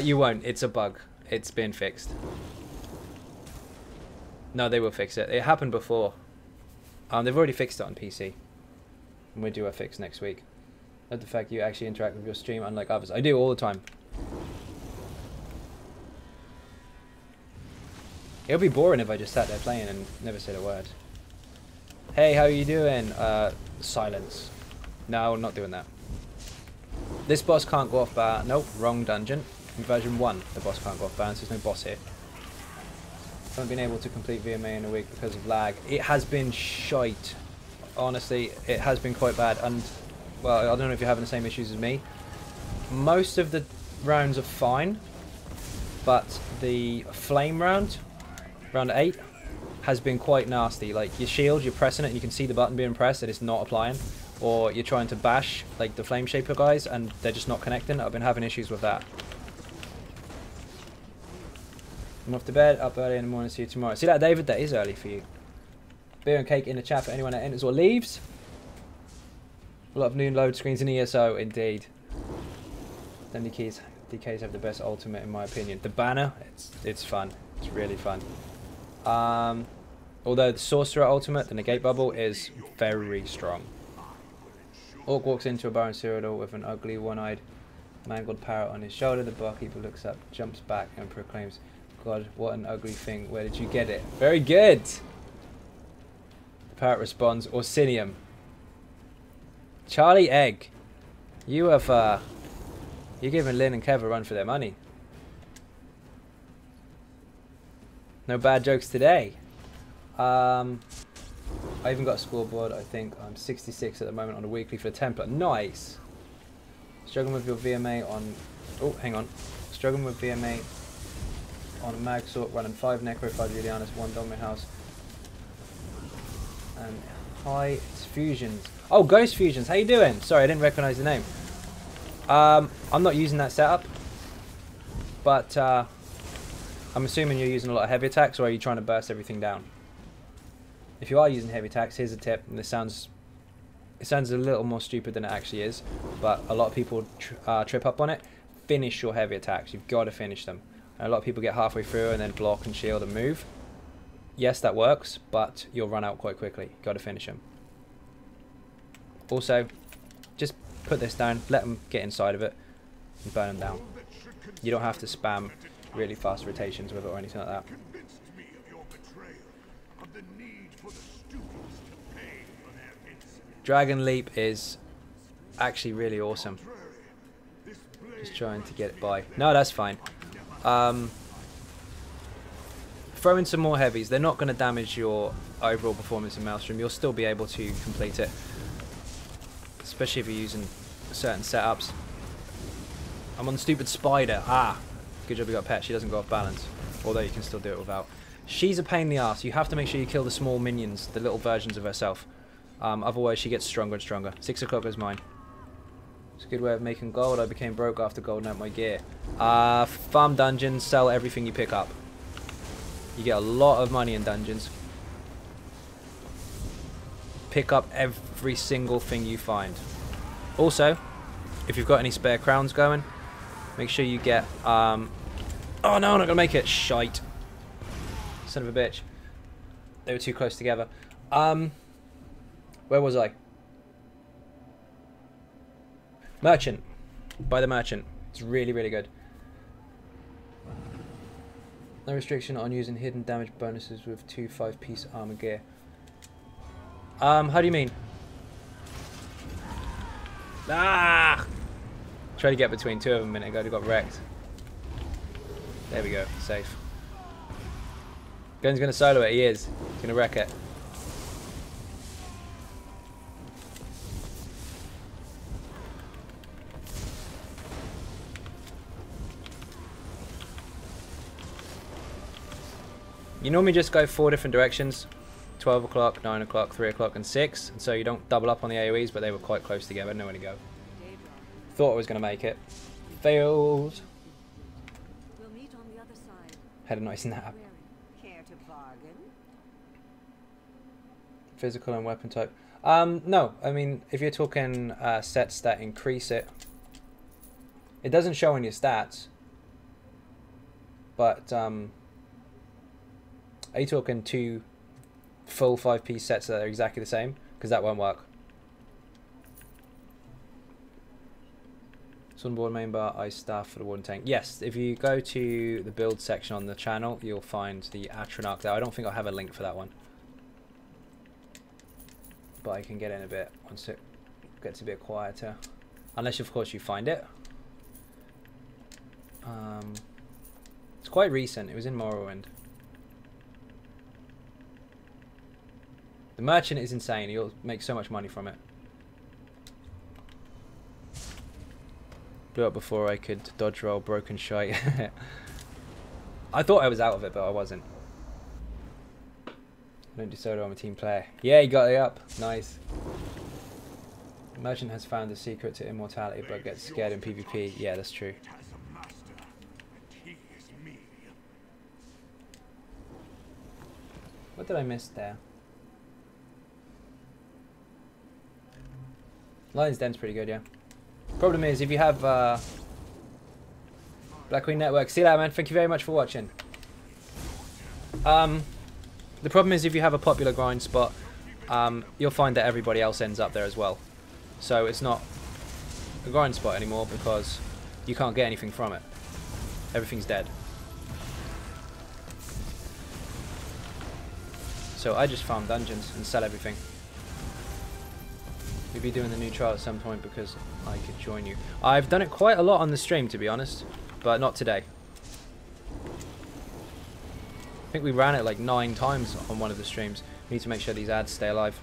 [SPEAKER 3] You won't. It's a bug. It's been fixed. No, they will fix it. It happened before. They've already fixed it on PC. And we'll do a fix next week. Love the fact you actually interact with your stream unlike others. I do all the time. It would be boring if I just sat there playing and never said a word. Hey, how are you doing? Silence. No, I'm not doing that. This boss can't go off balance. Nope, wrong dungeon. In version 1, the boss can't go off balance. There's no boss here. I haven't been able to complete VMA in a week because of lag. It has been shite. Honestly, it has been quite bad. And, well, I don't know if you're having the same issues as me. Most of the rounds are fine. But the flame round, round 8, has been quite nasty. Like, your shield, you're pressing it and you can see the button being pressed and it's not applying. Or you're trying to bash, like, the flame shaper guys and they're just not connecting. I've been having issues with that. I'm off to bed, up early in the morning, see you tomorrow. See that, David? That is early for you. Beer and cake in the chat for anyone that enters or leaves. A lot of new load screens in ESO, indeed. Then DKs have the best ultimate in my opinion. The banner, it's fun. It's really fun. Although the sorcerer ultimate, the negate bubble, is very strong. Orc walks into a Baron Cyrodiil with an ugly one-eyed mangled parrot on his shoulder. The barkeeper looks up, jumps back and proclaims, God, what an ugly thing. Where did you get it? Very good. The parrot responds, Orsinium. Charlie Egg. You have, you're giving Lynn and Kev a run for their money. No bad jokes today. I even got a scoreboard. I think I'm 66 at the moment on a weekly for the Templar. Nice. Struggling with your VMA on... Oh, hang on. Struggling with VMA on a mag sort, running 5 Necro, 5 Julianus, 1 Dominant House. And hi, it's Fusions. Oh, Ghost Fusions. How you doing? Sorry, I didn't recognize the name. I'm not using that setup. But I'm assuming you're using a lot of heavy attacks, or are you trying to burst everything down? If you are using heavy attacks, here's a tip, and it sounds a little more stupid than it actually is, but a lot of people trip up on it. Finish your heavy attacks. You've got to finish them. And a lot of people get halfway through and then block and shield and move. Yes, that works, but you'll run out quite quickly. Got to finish them. Also, just put this down, let them get inside of it, and burn them down. You don't have to spam really fast rotations with it or anything like that. Dragon Leap is actually really awesome. Just trying to get it by. No, that's fine. Throw in some more heavies. They're not going to damage your overall performance in Maelstrom. You'll still be able to complete it. Especially if you're using certain setups. I'm on the stupid spider. Ah, good job you got pet. She doesn't go off balance. Although you can still do it without. She's a pain in the ass. You have to make sure you kill the small minions, the little versions of herself. Otherwise she gets stronger and stronger. 6 o'clock is mine. It's a good way of making gold. I became broke after golding out my gear. Farm dungeons, sell everything you pick up. You get a lot of money in dungeons. Pick up every single thing you find. Also, if you've got any spare crowns going, make sure you get... oh no, I'm not going to make it. Shite. Son of a bitch. They were too close together. Where was I? Merchant. Buy the merchant. It's really, really good. No restriction on using hidden damage bonuses with 2 5-piece armor gear. How do you mean? Ah! Try to get between two of them a minute ago, they got wrecked. There we go, safe. Gun's gonna solo it, he is. He's gonna wreck it. You normally just go 4 different directions. 12 o'clock, 9 o'clock, 3 o'clock and 6. And so you don't double up on the AoEs, but they were quite close together. I didn't know where to go. Thought I was going to make it. Failed.
[SPEAKER 4] We'll meet on the other side.
[SPEAKER 3] Had a nice nap.
[SPEAKER 4] Care to bargain?
[SPEAKER 3] Physical and weapon type. No, I mean, if you're talking sets that increase it, it doesn't show on your stats. But, are you talking 2 full 5-piece sets that are exactly the same? Because that won't work. Sunboard main bar, ice staff for the wooden tank. Yes, if you go to the build section on the channel, you'll find the Atronach there. I don't think I'll have a link for that one. But I can get in a bit once it gets a bit quieter. Unless, of course, you find it. It's quite recent. It was in Morrowind. The merchant is insane. You'll make so much money from it. Blew up before I could dodge roll, broken shite. I thought I was out of it, but I wasn't. I don't do solo, I'm a team player. Yeah, you got it up. Nice. The merchant has found the secret to immortality, but gets scared in PvP. Yeah, that's true. What did I miss there? Lion's Den's pretty good, yeah. Problem is, if you have Black Queen Network, see you later, man. Thank you very much for watching. The problem is, if you have a popular grind spot, you'll find that everybody else ends up there as well. So it's not a grind spot anymore because you can't get anything from it. Everything's dead. So I just farm dungeons and sell everything. We'll be doing the new trial at some point because I could join you. I've done it quite a lot on the stream, to be honest, but not today. I think we ran it like 9 times on one of the streams. We need to make sure these ads stay alive.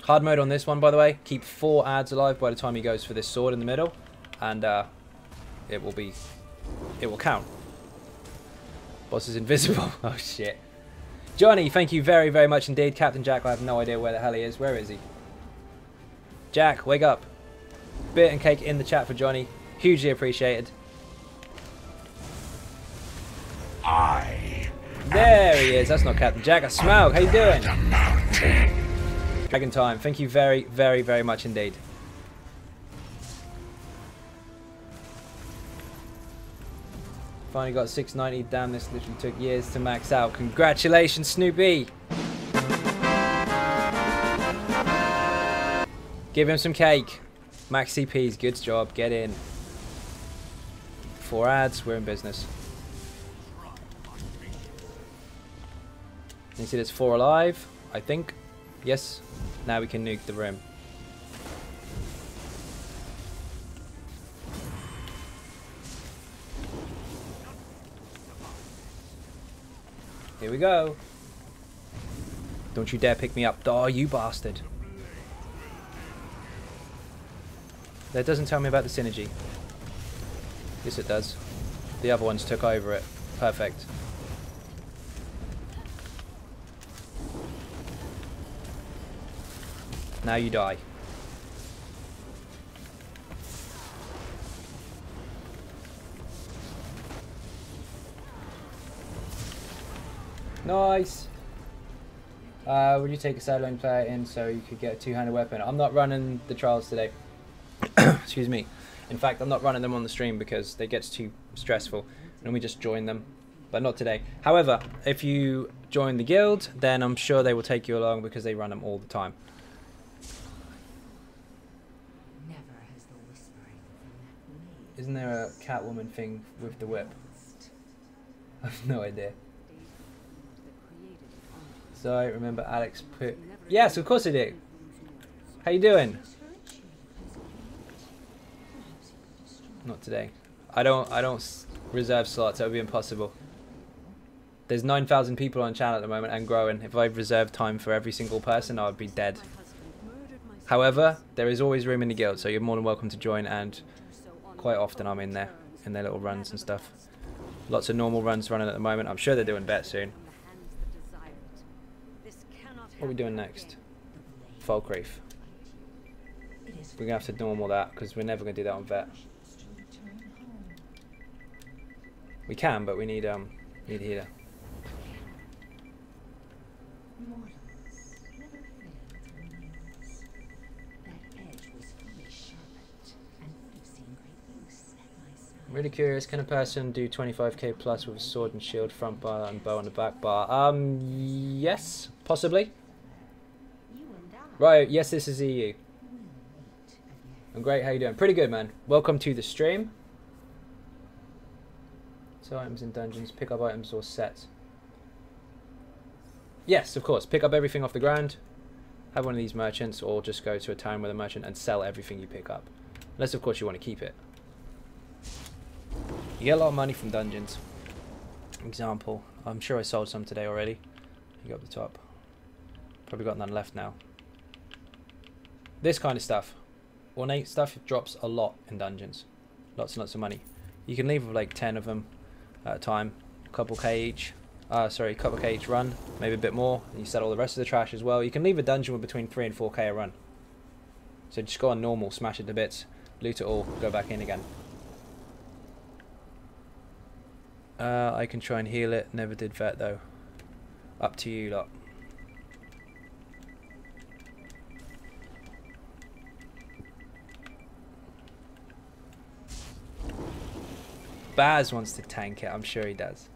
[SPEAKER 3] Hard mode on this one, by the way. Keep 4 ads alive by the time he goes for this sword in the middle, and it will count. Boss is invisible. Oh shit. Johnny, thank you very, very much indeed. Captain Jack, I have no idea where the hell he is. Where is he? Jack, wake up. Beer and cake in the chat for Johnny. Hugely appreciated. There he is. That's not Captain Jack. That's Smaug. How you doing? Dragon time. Thank you very, very, very much indeed. Finally got 690. Damn, this literally took years to max out. Congratulations, Snoopy. Give him some cake. Max CPs. Good job. Get in. 4 ads. We're in business. You see there's 4 alive, I think. Yes. Now we can nuke the room. Here we go. Don't you dare pick me up. Oh, you bastard. That doesn't tell me about the synergy. Yes, it does. The other ones took over it. Perfect. Now you die. Nice. Would you take a sideline player in so you could get a 2-handed weapon? I'm not running the trials today. Excuse me. In fact, I'm not running them on the stream because it gets too stressful. And we just join them. but not today. However, if you join the guild, then I'm sure they will take you along because they run them all the time. Isn't there a Catwoman thing with the whip? I have no idea. So I remember Alex put... Yes, of course I do. How you doing? Not today. I don't reserve slots. That would be impossible. There's 9,000 people on channel at the moment and growing. If I reserved time for every single person, I would be dead. However, there is always room in the guild, so you're more than welcome to join, and quite often I'm in there, in their little runs and stuff. Lots of normal runs running at the moment. I'm sure they're doing bet soon. What are we doing next? Folk Reef. We're going to have to normal that, because we're never going to do that on vet. We can, but we need a healer. I'm really curious, can a person do 25k plus with a sword and shield front bar and bow on the back bar? Yes, possibly. Right, yes, this is EU. I'm great, how you doing? Pretty good, man. Welcome to the stream. So items in dungeons, pick up items or sets. Yes, of course, pick up everything off the ground, have one of these merchants, or just go to a town with a merchant and sell everything you pick up. Unless, of course, you want to keep it. You get a lot of money from dungeons. Example, I'm sure I sold some today already. You go up the top. Probably got none left now. This kind of stuff. Ornate stuff drops a lot in dungeons. Lots and lots of money. You can leave with like 10 of them at a time. Couple K each. Couple K each run. Maybe a bit more. And you sell all the rest of the trash as well. You can leave a dungeon with between 3 and 4k a run. So just go on normal, smash it to bits, loot it all, go back in again. I can try and heal it. Never did vet though. Up to you lot. Baz wants to tank it. I'm sure he does.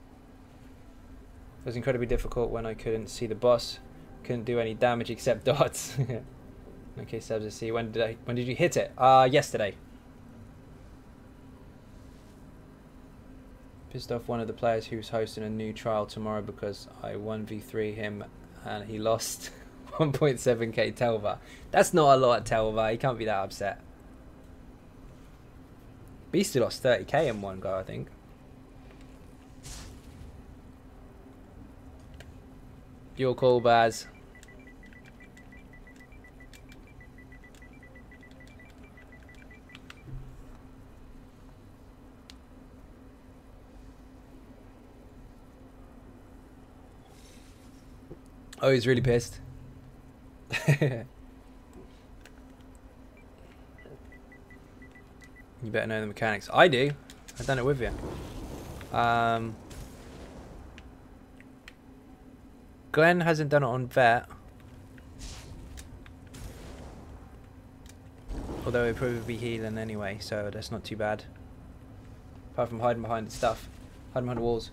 [SPEAKER 3] It was incredibly difficult when I couldn't see the boss. Couldn't do any damage except dots. Okay, Sebs, I see. When did you hit it? Yesterday. Pissed off one of the players who's hosting a new trial tomorrow because I 1v3 him and he lost 1.7k Telva. That's not a lot at Telva. He can't be that upset. Beastie lost 30k in one go, I think. Your call, Baz. Oh, he's really pissed. You better know the mechanics. I do. I've done it with you. Glenn hasn't done it on vet. Although he'll probably be healing anyway, so that's not too bad. Apart from hiding behind the stuff. Hiding behind the walls.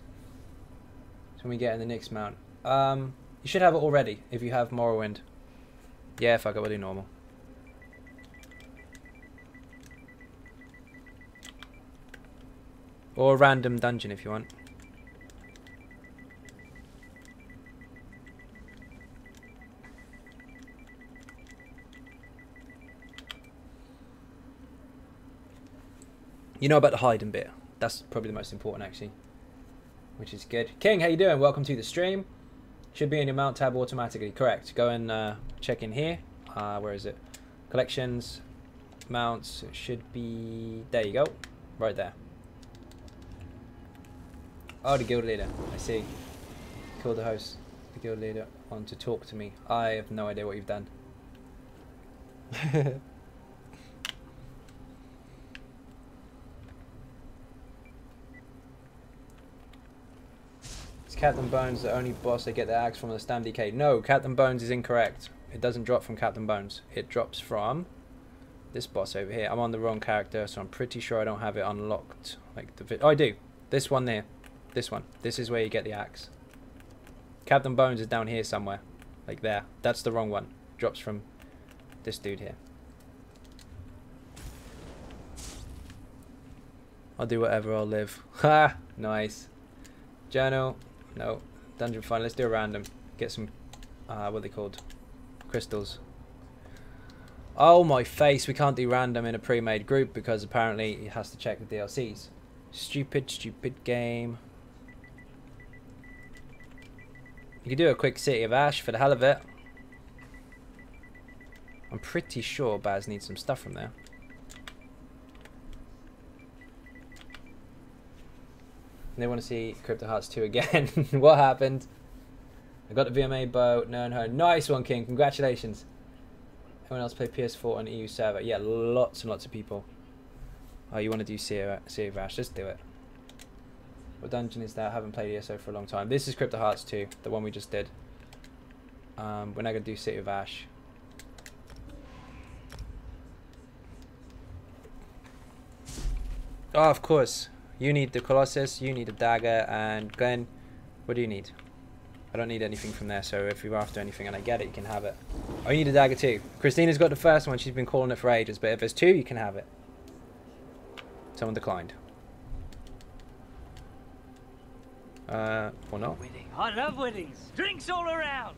[SPEAKER 3] So when we get in the next mount. You should have it already if you have Morrowind. Yeah, fuck it, we'll do normal. Or a random dungeon if you want. You know about the hiding bit. That's probably the most important actually. Which is good. King, how you doing? Welcome to the stream. Should be in your mount tab automatically. Correct. Go and check in here. Where is it? Collections. Mounts. It should be... There you go. Right there. Oh, the guild leader. I see. Call the host. The guild leader on to talk to me. I have no idea what you've done. Is Captain Bones the only boss they get their axe from the Stam DK? No, Captain Bones is incorrect. It doesn't drop from Captain Bones. It drops from this boss over here. I'm on the wrong character, so I'm pretty sure I don't have it unlocked. Like the oh, I do. This one there. This one. This is where you get the axe. Captain Bones is down here somewhere. Like there. That's the wrong one. Drops from this dude here. I'll do whatever, I'll live. Ha! Nice. Journal. No. Dungeon fun. Let's do a random. Get some, what are they called? Crystals. Oh my face, we can't do random in a pre-made group because apparently it has to check the DLCs. Stupid, stupid game. You could do a quick City of Ash for the hell of it. I'm pretty sure Baz needs some stuff from there. They want to see Crypto Hearts 2 again. What happened? I got the VMA bow. No, no. Nice one, King. Congratulations. Anyone else play PS4 on EU server? Yeah, lots and lots of people. Oh, you want to do Sea of Ash? Just do it. What dungeon is that? I haven't played ESO for a long time. This is Crypto Hearts 2, the one we just did. We're not going to do City of Ash. Oh, of course. You need the Colossus, you need a dagger, and Glenn, what do you need? I don't need anything from there, so if you're after anything and I get it, you can have it. Oh, you need a dagger too. Christina's got the first one, she's been calling it for ages, but if there's two, you can have it. Someone declined. Or not.
[SPEAKER 6] Winning. I love winnings. Drinks all around.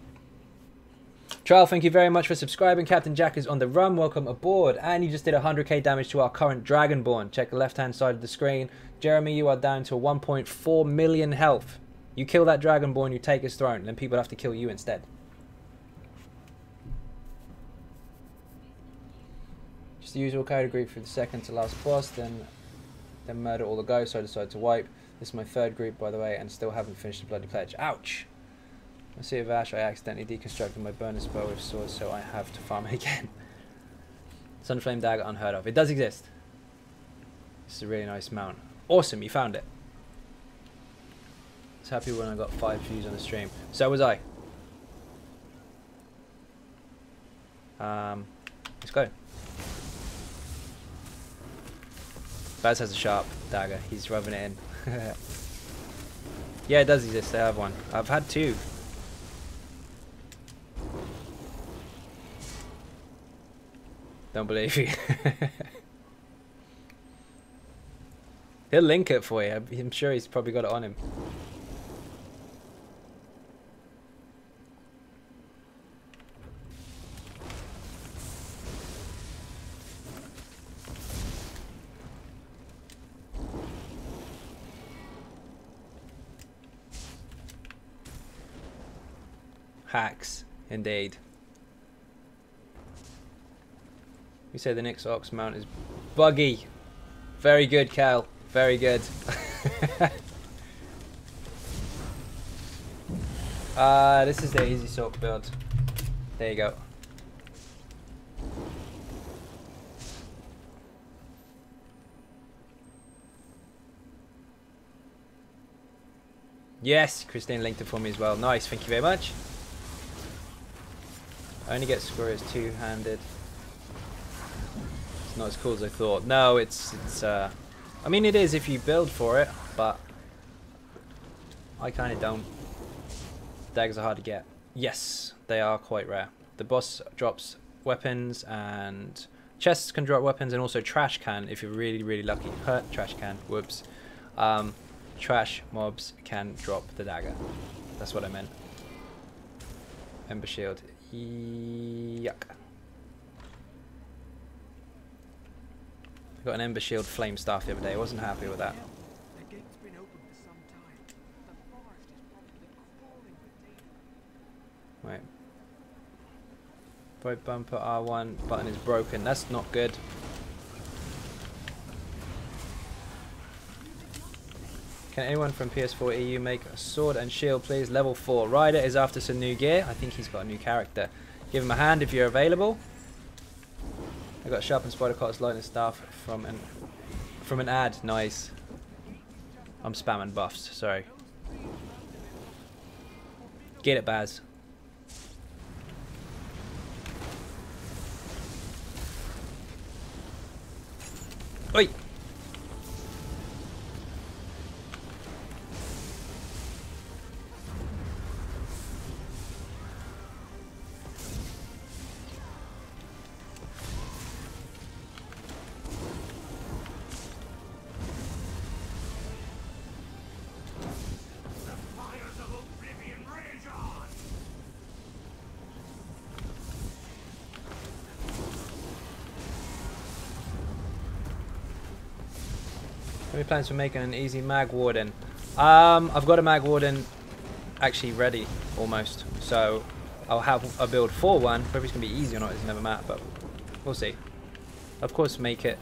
[SPEAKER 3] Trial, thank you very much for subscribing. Captain Jack is on the run. Welcome aboard. And you just did 100k damage to our current Dragonborn. Check the left-hand side of the screen. Jeremy, you are down to 1.4 million health. You kill that Dragonborn, you take his throne. Then people have to kill you instead. Just the usual category for the second to last boss. Then murder all the ghosts, so I decided to wipe. This is my third group, by the way, and still haven't finished the Bloody Pledge. Ouch! I see of Ash, I accidentally deconstructed my bonus bow with swords, so I have to farm it again. Sunflame dagger, unheard of. It does exist. This is a really nice mount. Awesome, you found it. I was happy when I got 5 views on the stream. So was I. Let's go. Baz has a sharp dagger. He's rubbing it in. Yeah, it does exist. I have one. I've had 2. Don't believe you. He'll link it for you. I'm sure he's probably got it on him. Hacks, indeed. You say the Nyx Ox mount is buggy. Very good, Cal. Very good. This is the easy sock build. There you go. Yes, Christine linked it for me as well. Nice, thank you very much. I only get squares two-handed. It's not as cool as I thought. No, it's I mean it is if you build for it, but I kind of don't. Daggers are hard to get. Yes, they are quite rare. The boss drops weapons and chests can drop weapons, and also trash can if you're really, really lucky. Trash can, whoops. Trash mobs can drop the dagger. That's what I meant. Ember shield. Yuck. I got an Ember Shield flame staff the other day. I wasn't happy with that.
[SPEAKER 5] The gate's been open for some time. The forest is probably crawling with danger.
[SPEAKER 3] Right. Right bumper R1 button is broken. That's not good. Can anyone from PS4 EU make a sword and shield, please? Level 4. Ryder is after some new gear. I think he's got a new character. Give him a hand if you're available. I got sharpened spider cutlass lightning staff from an ad. Nice. I'm spamming buffs. Sorry. Get it, Baz. Oi. Any plans for making an easy mag warden? I've got a mag warden actually ready almost, so I'll have a build for one. Whether it's gonna be easy or not is another matter, but we'll see. Of course, make it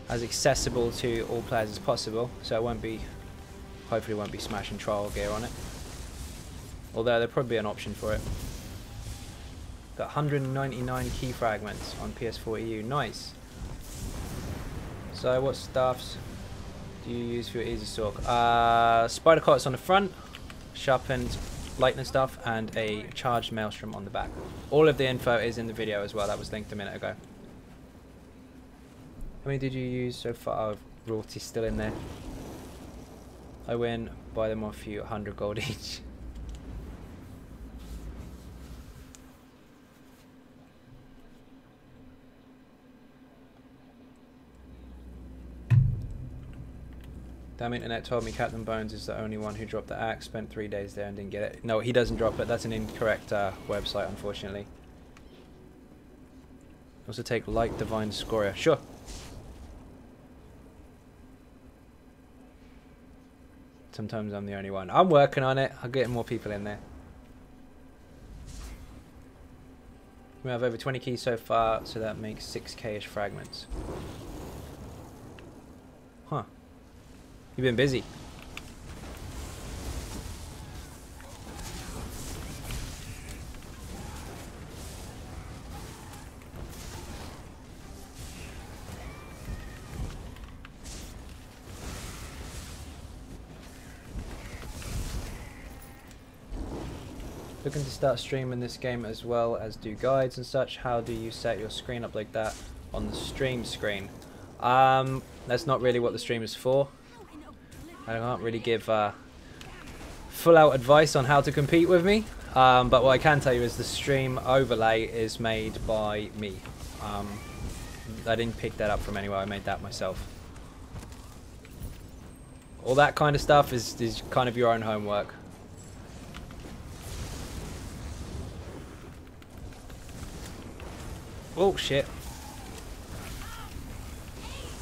[SPEAKER 3] as accessible to all players as possible, so it won't be, hopefully, won't be smashing trial gear on it. Although there'll probably be an option for it. Got 199 key fragments on PS4 EU. Nice. So what stuffs do you use for your easy stalk? Spider cots on the front, sharpened lightning stuff, and a charged maelstrom on the back. All of the info is in the video as well. That was linked a minute ago. How many did you use so far? Oh, royalty's still in there. I win. Buy them off you. 100 gold each. Damn internet told me Captain Bones is the only one who dropped the axe, spent 3 days there and didn't get it. No, he doesn't drop it. That's an incorrect website, unfortunately. Also take Light Divine Scoria. Sure. Sometimes I'm the only one. I'm working on it. I'll get more people in there. We have over 20 keys so far, so that makes 6k-ish fragments. Huh. You've been busy. Looking to start streaming this game as well as do guides and such. How do you set your screen up like that on the stream screen? That's not really what the stream is for. I can't really give full out advice on how to compete with me, but what I can tell you is the stream overlay is made by me. I didn't pick that up from anywhere. I made that myself. All that kind of stuff is kind of your own homework. Oh shit.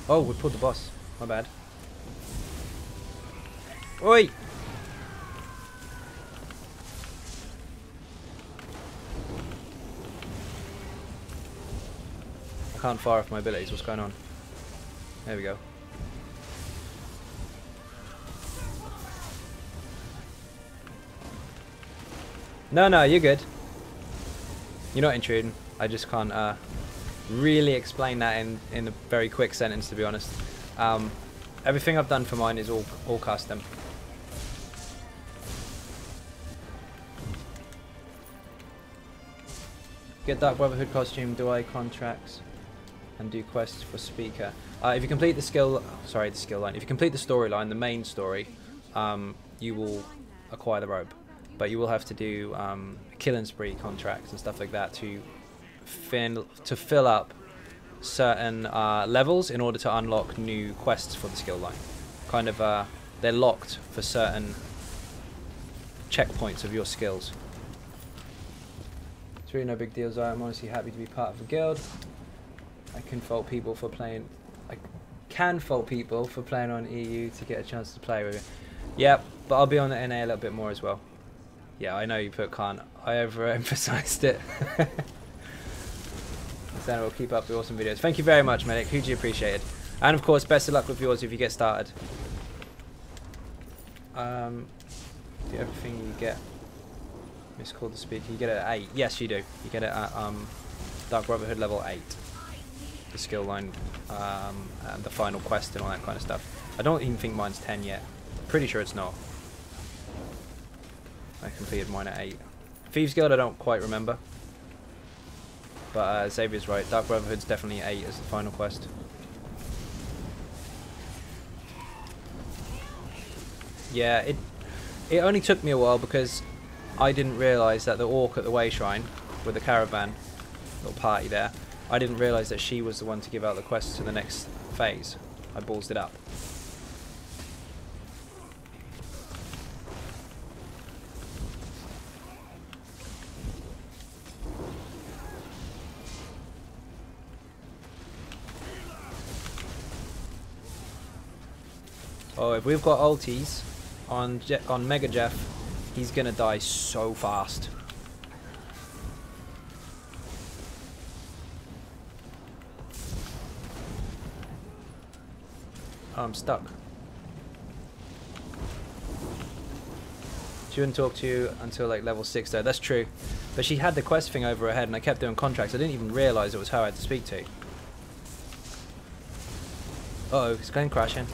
[SPEAKER 3] Oh, we pulled the boss. My bad. Oi! I can't fire off my abilities. What's going on? There we go. No, you're good. You're not intruding. I just can't really explain that in a very quick sentence, to be honest. Everything I've done for mine is all custom. Get Dark Brotherhood costume, do I contracts, and do quests for speaker. If you complete the skill line. If you complete the storyline, the main story, you will acquire the robe. But you will have to do kill and spree contracts and stuff like that to fill up certain levels in order to unlock new quests for the skill line. Kind of, they're locked for certain checkpoints of your skills. It's really no big deal, Zara. I'm honestly happy to be part of the guild. I can fault people for playing on EU to get a chance to play with it. Yeah, but I'll be on the NA a little bit more as well. Yeah, I know you put can't. I overemphasized it. Then we'll keep up the awesome videos. Thank you very much, Medic. Hugely appreciated. And of course, best of luck with yours if you get started. Do everything you get. Miscalled to speak. You get it at 8. Yes, you do. You get it at Dark Brotherhood level 8. The skill line, and the final quest and all that kind of stuff. I don't even think mine's 10 yet. Pretty sure it's not. I completed mine at 8. Thieves Guild, I don't quite remember. But Xavier's right. Dark Brotherhood's definitely 8 as the final quest. Yeah, it only took me a while because I didn't realise that the orc at the Way Shrine with the caravan, little party there, I didn't realise that she was the one to give out the quest to the next phase. I ballsed it up. Oh, if we've got ultis on Mega Jeff, he's gonna die so fast. Oh, I'm stuck. She wouldn't talk to you until like level 6 though. That's true. But she had the quest thing over her head and I kept doing contracts. I didn't even realise it was her I had to speak to. Uh oh, it's Glenn crashing.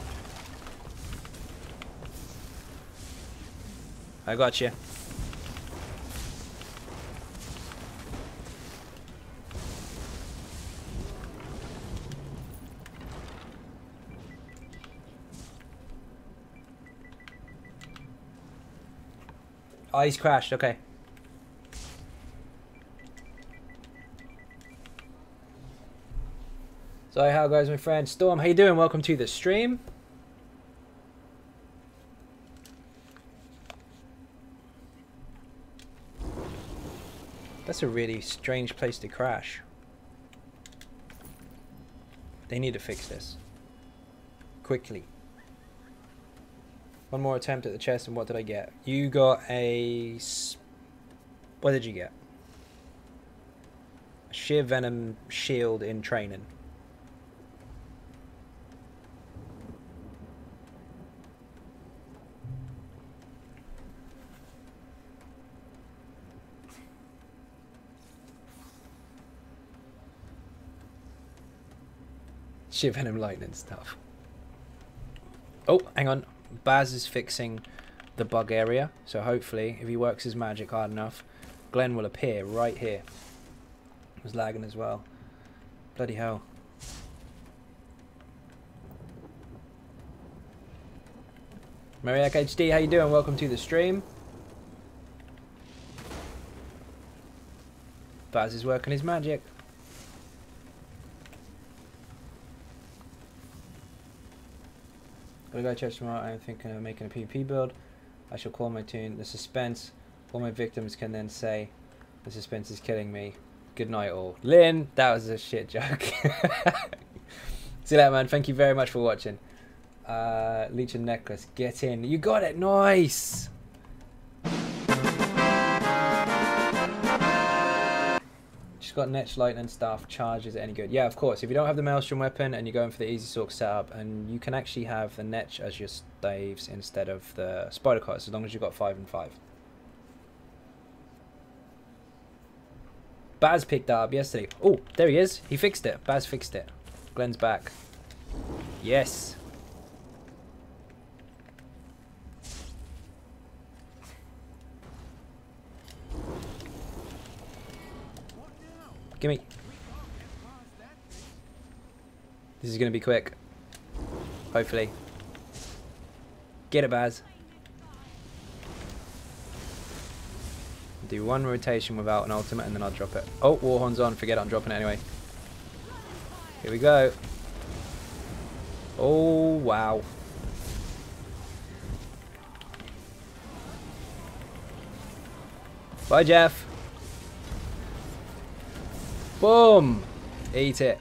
[SPEAKER 3] I got you. Oh, he's crashed. Okay. So how goes my friend Storm? How you doing? Welcome to the stream. That's a really strange place to crash. They need to fix this. Quickly. One more attempt at the chest and what did I get? You got a... What did you get? A sheer venom shield in training. Sheer venom lightning stuff. Oh, hang on. Baz is fixing the bug area, so hopefully if he works his magic hard enough, Glenn will appear right here. It was lagging as well. Bloody hell. Mariak HD, how you doing? Welcome to the stream. Baz is working his magic. Gotta go church tomorrow. I'm thinking of making a PvP build. I shall call my tune The Suspense. All my victims can then say, the suspense is killing me. Good night all. Lynn, that was a shit joke. See you later, man. Thank you very much for watching. Leech and necklace. Get in. You got it. Nice. She's got Netch lightning staff. Charges any good? Yeah, of course. If you don't have the Maelstrom weapon and you're going for the easy sork setup, and you can actually have the Netch as your staves instead of the spider cards, as long as you've got 5 and 5. Baz picked that up yesterday. Oh, there he is. He fixed it. Baz fixed it. Glenn's back. Yes. Gimme. This is going to be quick. Hopefully. Get it, Baz. Do one rotation without an ultimate and then I'll drop it. Oh, Warhorn's on. Forget it, I'm dropping it anyway. Here we go. Oh, wow. Bye, Jeff. Boom! Eat it.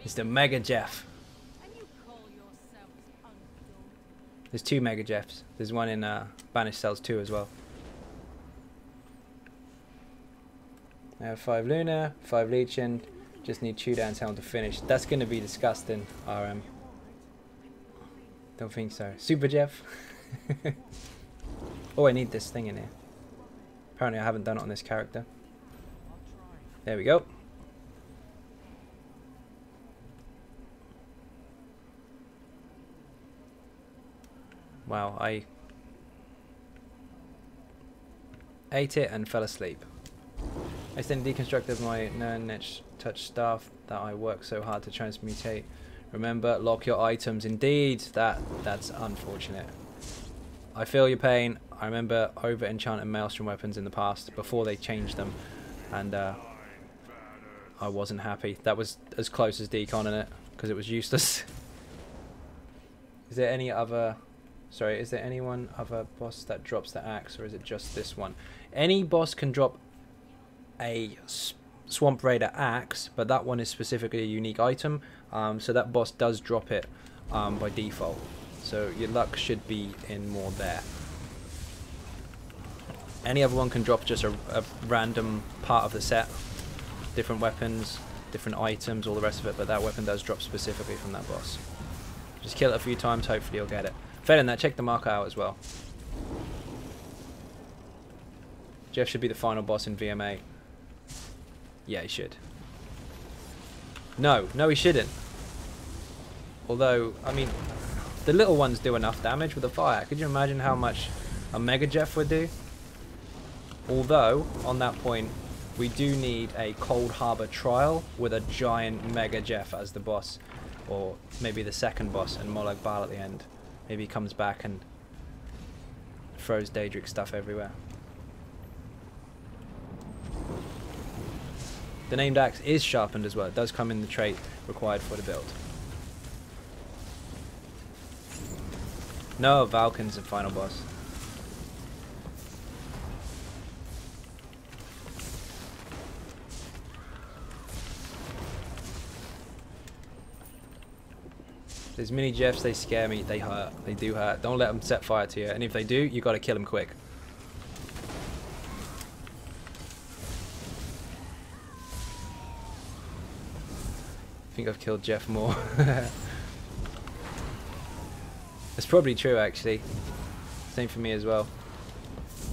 [SPEAKER 3] Mr. Mega Jeff. There's 2 Mega Jeffs. There's one in Banished Cells 2 as well. I have 5 Luna, 5 Legion. Just need Chew Down Town to finish. That's going to be disgusting, RM. Don't think so. Super Jeff. Oh, I need this thing in here. Apparently I haven't done it on this character. There we go. Wow, I ate it and fell asleep. I then deconstructed my Netch touch staff that I worked so hard to transmutate. Remember, lock your items. Indeed, that's unfortunate. I feel your pain. I remember over enchanted Maelstrom weapons in the past before they changed them, and I wasn't happy. That was as close as decon in it because it was useless. Is there any other? Sorry, is there anyone other boss that drops the axe, or is it just this one? Any boss can drop a Swamp Raider axe, but that one is specifically a unique item, so that boss does drop it by default. So your luck should be in more there. Any other one can drop just a random part of the set, different weapons, different items, all the rest of it, but that weapon does drop specifically from that boss. Just kill it a few times, hopefully you'll get it. Failing that, check the marker out as well. Jeff should be the final boss in VMA. Yeah, he should. No, he shouldn't. Although, I mean, the little ones do enough damage with the fire. Could you imagine how much a Mega Jeff would do? Although, on that point, we do need a Cold Harbor trial with a giant Mega Jeff as the boss. Or maybe the second boss and Molag Bal at the end. Maybe he comes back and throws Daedric stuff everywhere. The named axe is sharpened as well. It does come in the trait required for the build. No, Valken's the final boss. These mini Jeffs, they scare me. They hurt. They do hurt. Don't let them set fire to you. And if they do, you got to kill them quick. I think I've killed Jeff more. It's probably true, actually. Same for me as well.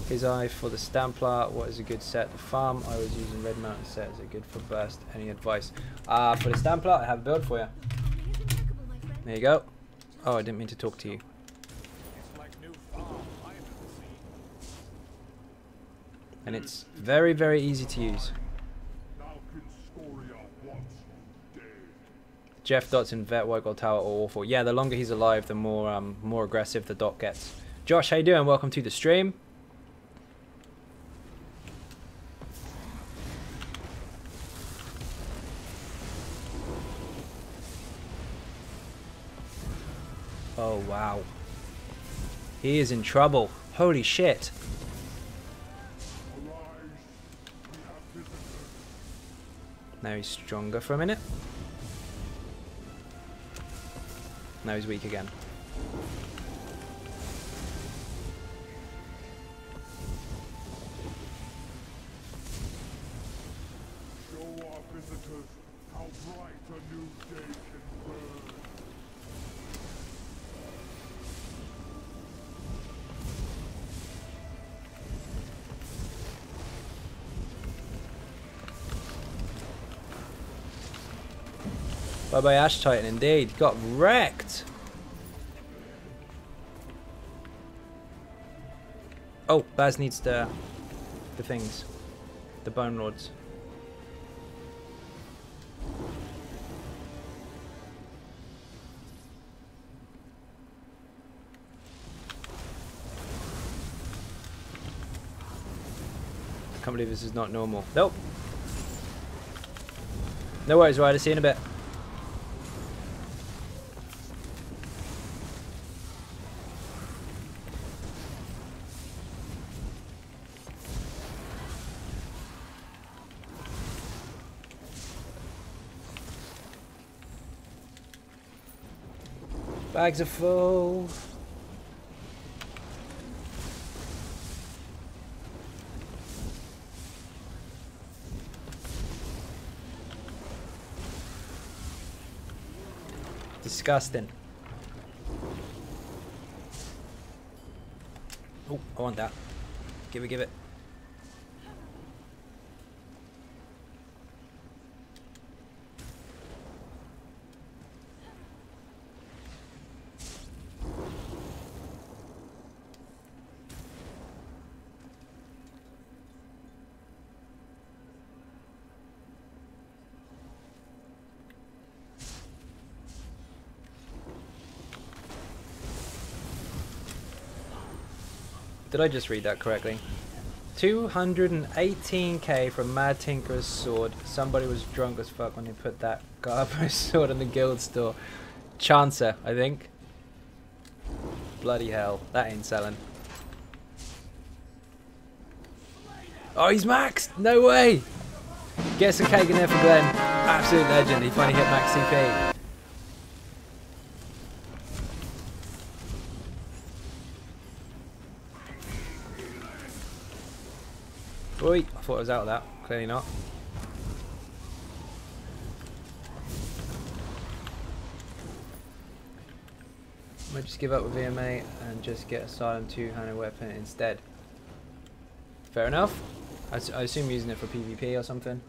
[SPEAKER 3] His eye for the Stamplar. What is a good set to farm? I was using Red Mountain set. Is it good for burst? Any advice? For the Stamplar, I have a build for you. There you go. Oh, I didn't mean to talk to you. And it's very, very easy to use. Jeff Dots in Vet White Gold Tower are awful. Yeah, the longer he's alive, the more aggressive the dot gets. Josh, how you doing? Welcome to the stream. Oh, wow. He is in trouble. Holy shit. Now he's stronger for a minute. Now he's weak again.
[SPEAKER 2] Show our visitors how bright a new day can burn.
[SPEAKER 3] Bye bye Ash Titan, indeed. Got wrecked. Oh, Baz needs the things. The bone rods. I can't believe this is not normal. Nope. No worries, Ryder. See you in a bit. Bags are full. Disgusting. Oh, I want that. Give it. Did I just read that correctly? 218k from Mad Tinker's sword. Somebody was drunk as fuck when he put that garbage sword in the guild store. Chancer, I think. Bloody hell, that ain't selling. Oh, he's maxed! No way! Gets a cake in there for Glenn. Absolute legend. He finally hit max CP. Oi, I thought I was out of that. Clearly not. I might just give up with VMA and just get Asylum 2-handed weapon instead. Fair enough. I assume using it for PvP or something.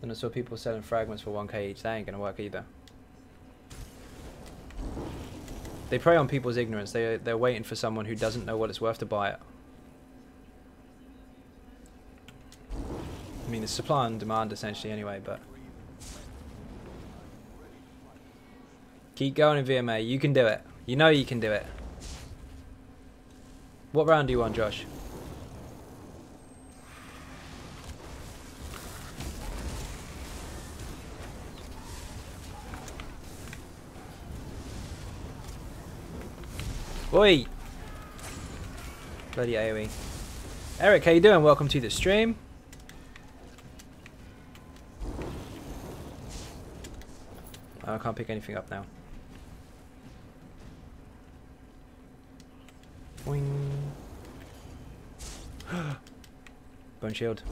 [SPEAKER 3] Then I saw people selling fragments for 1k each. That ain't gonna work either. They prey on people's ignorance. They're waiting for someone who doesn't know what it's worth to buy it. I mean, it's supply and demand essentially anyway, but... Keep going in VMA. You can do it. You know you can do it. What round do you want, Josh? Oi! Bloody AoE. Eric, how you doing? Welcome to the stream. I can't pick anything up now. Boing. Bone shield.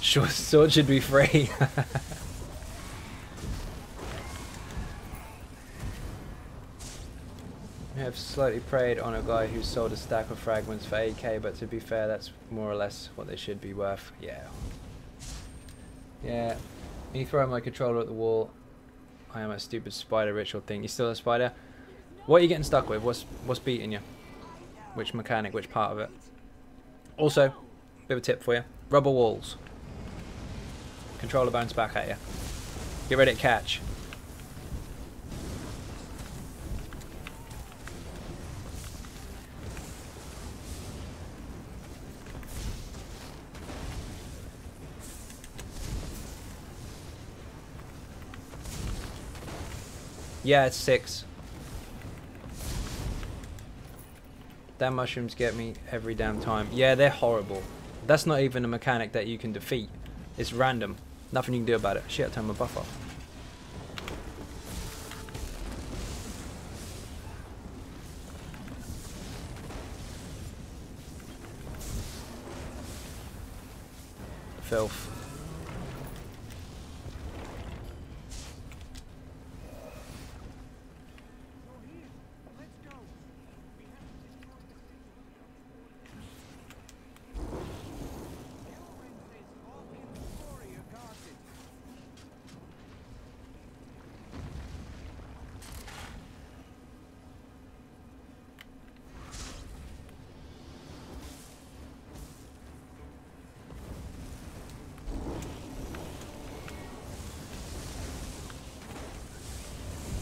[SPEAKER 3] Sure, sword should be free. I have slightly preyed on a guy who sold a stack of fragments for 8k, but to be fair, that's more or less what they should be worth. Yeah. Yeah. Me throwing my controller at the wall. I am a stupid spider ritual thing. You still a spider? What are you getting stuck with? What's beating you? Which mechanic? Which part of it? Also, bit of a tip for you. Rubber walls. Controller bounce back at you. Get ready to catch. Yeah, it's 6. Damn mushrooms get me every damn time. Yeah, they're horrible. That's not even a mechanic that you can defeat. It's random. Nothing you can do about it. Shit, I turned my buff off. Filth.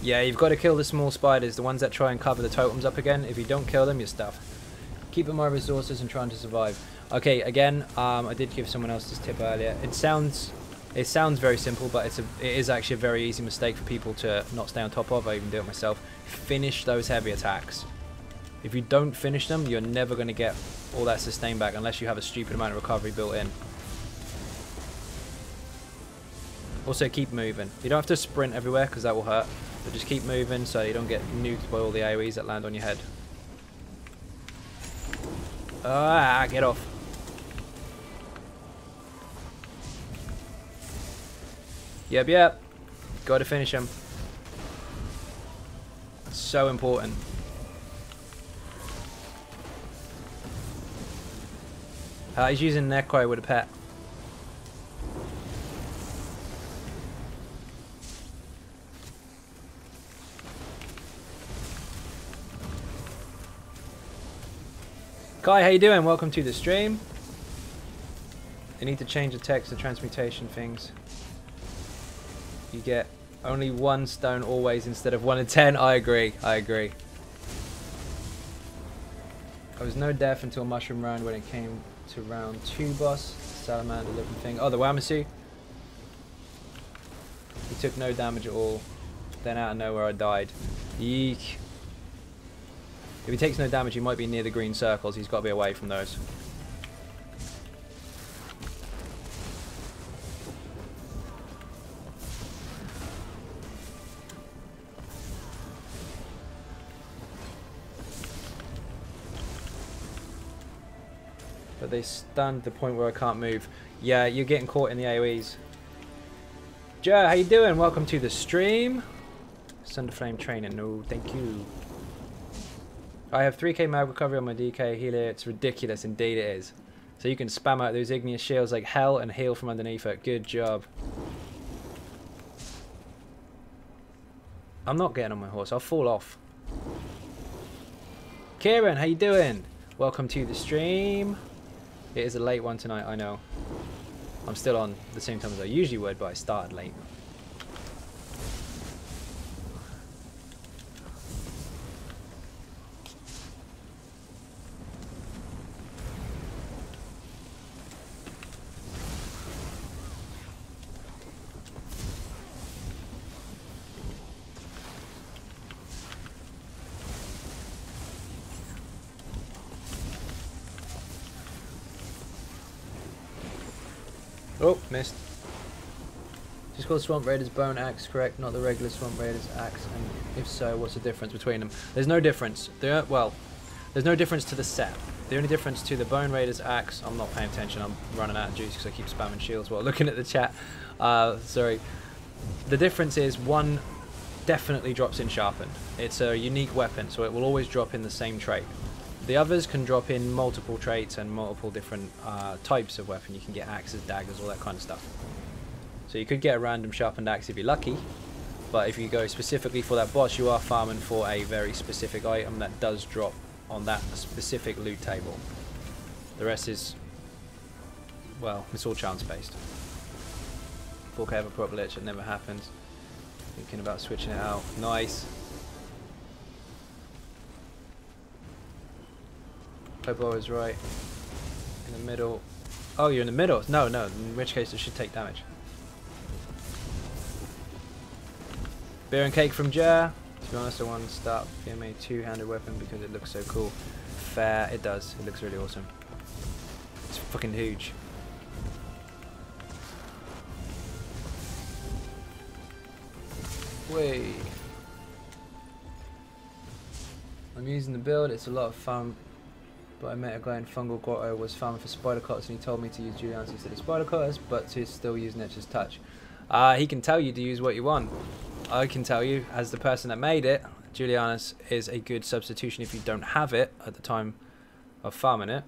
[SPEAKER 3] Yeah, you've got to kill the small spiders, the ones that try and cover the totems up again. If you don't kill them, you're stuffed. Keeping my resources and trying to survive. Okay, again, I did give someone else this tip earlier. It sounds very simple, but it is actually a very easy mistake for people to not stay on top of. I even do it myself. Finish those heavy attacks. If you don't finish them, you're never going to get all that sustain back unless you have a stupid amount of recovery built in. Also, keep moving. You don't have to sprint everywhere because that will hurt. But just keep moving so you don't get nuked by all the AoEs that land on your head. Ah, get off. Yep. Got to finish him. So important. He's using Necro with a pet. Kai, how you doing? Welcome to the stream. You need to change the text and transmutation things. You get only 1 stone always instead of 1 in 10. I agree. I was no death until mushroom round when it came to round 2 boss. Salamander looking thing. Oh, the Wamasu. He took no damage at all. Then out of nowhere I died. Eek. If he takes no damage, he might be near the green circles. He's got to be away from those. But they stunned the point where I can't move. Yeah, you're getting caught in the AoEs. Joe, how you doing? Welcome to the stream. Sunderflame training. No, thank you. I have 3k mag recovery on my DK healer. It's ridiculous. Indeed it is. So you can spam out those igneous shields like hell and heal from underneath it. Good job. I'm not getting on my horse. I'll fall off. Kieran, how you doing? Welcome to the stream. It is a late one tonight, I know. I'm still on the same time as I usually would, but I started late. Oh, missed. Just called Swamp Raiders Bone Axe, correct? Not the regular Swamp Raiders Axe. And if so, what's the difference between them? There's no difference. Well, there's no difference to the set. The only difference to the Bone Raiders Axe, I'm not paying attention. I'm running out of juice because I keep spamming shields while looking at the chat. Sorry. The difference is one definitely drops in sharpened. It's a unique weapon, so it will always drop in the same trait. The others can drop in multiple traits and multiple different types of weapon. You can get axes, daggers, all that kind of stuff. So you could get a random sharpened axe if you're lucky, but if you go specifically for that boss, you are farming for a very specific item that does drop on that specific loot table. The rest is, well, it's all chance based. 4K have a proper glitch, it never happens. Thinking about switching it out. Nice. Hope I was right. In the middle. Oh, you're in the middle. No, no. In which case it should take damage. Beer and cake from Jer. To be honest, I want to start PMA two-handed weapon because it looks so cool. Fair. It does. It looks really awesome. It's fucking huge. Wait. I'm using the build. It's a lot of fun. But I met a guy in Fungal Grotto was farming for spider cotters and he told me to use Julianus instead of spider cotters, but to still use Nature's Touch. He can tell you to use what you want. I can tell you, as the person that made it, Julianus is a good substitution if you don't have it at the time of farming it.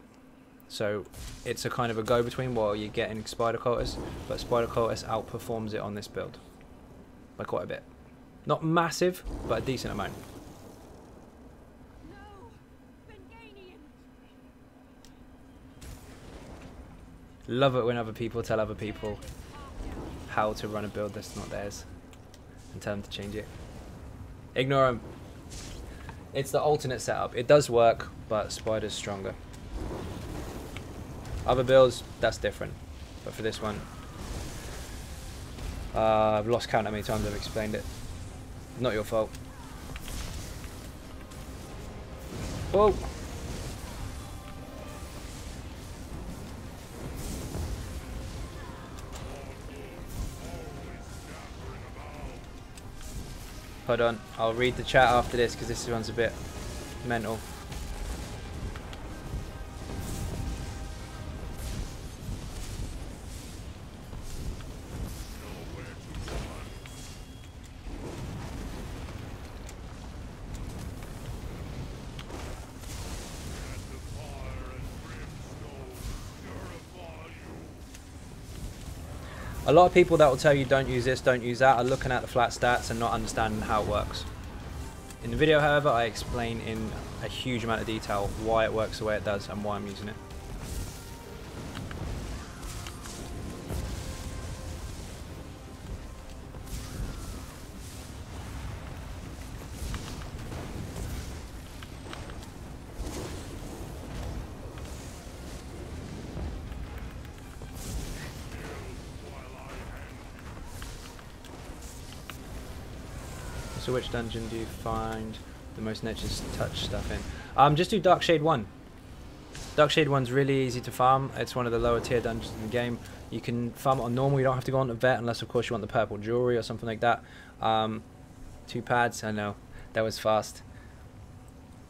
[SPEAKER 3] So it's a kind of a go-between while you're getting spider cotters, but spider cotters outperforms it on this build by quite a bit. Not massive, but a decent amount. Love it when other people tell other people how to run a build that's not theirs and tell them to change it. Ignore them. It's the alternate setup. It does work, but Spider's stronger. Other builds, that's different. But for this one, I've lost count how many times I've explained it. Not your fault. Whoa! Hold on, I'll read the chat after this because this one's a bit mental. A lot of people that will tell you don't use this, don't use that, are looking at the flat stats and not understanding how it works. In the video, however, I explain in a huge amount of detail why it works the way it does and why I'm using it. So which dungeon do you find the most nature's touch stuff in? Just do Darkshade 1. Darkshade 1's really easy to farm. It's one of the lower tier dungeons in the game. You can farm it on normal, you don't have to go on to vet unless of course you want the purple jewelry or something like that. 2 pads, I know, that was fast.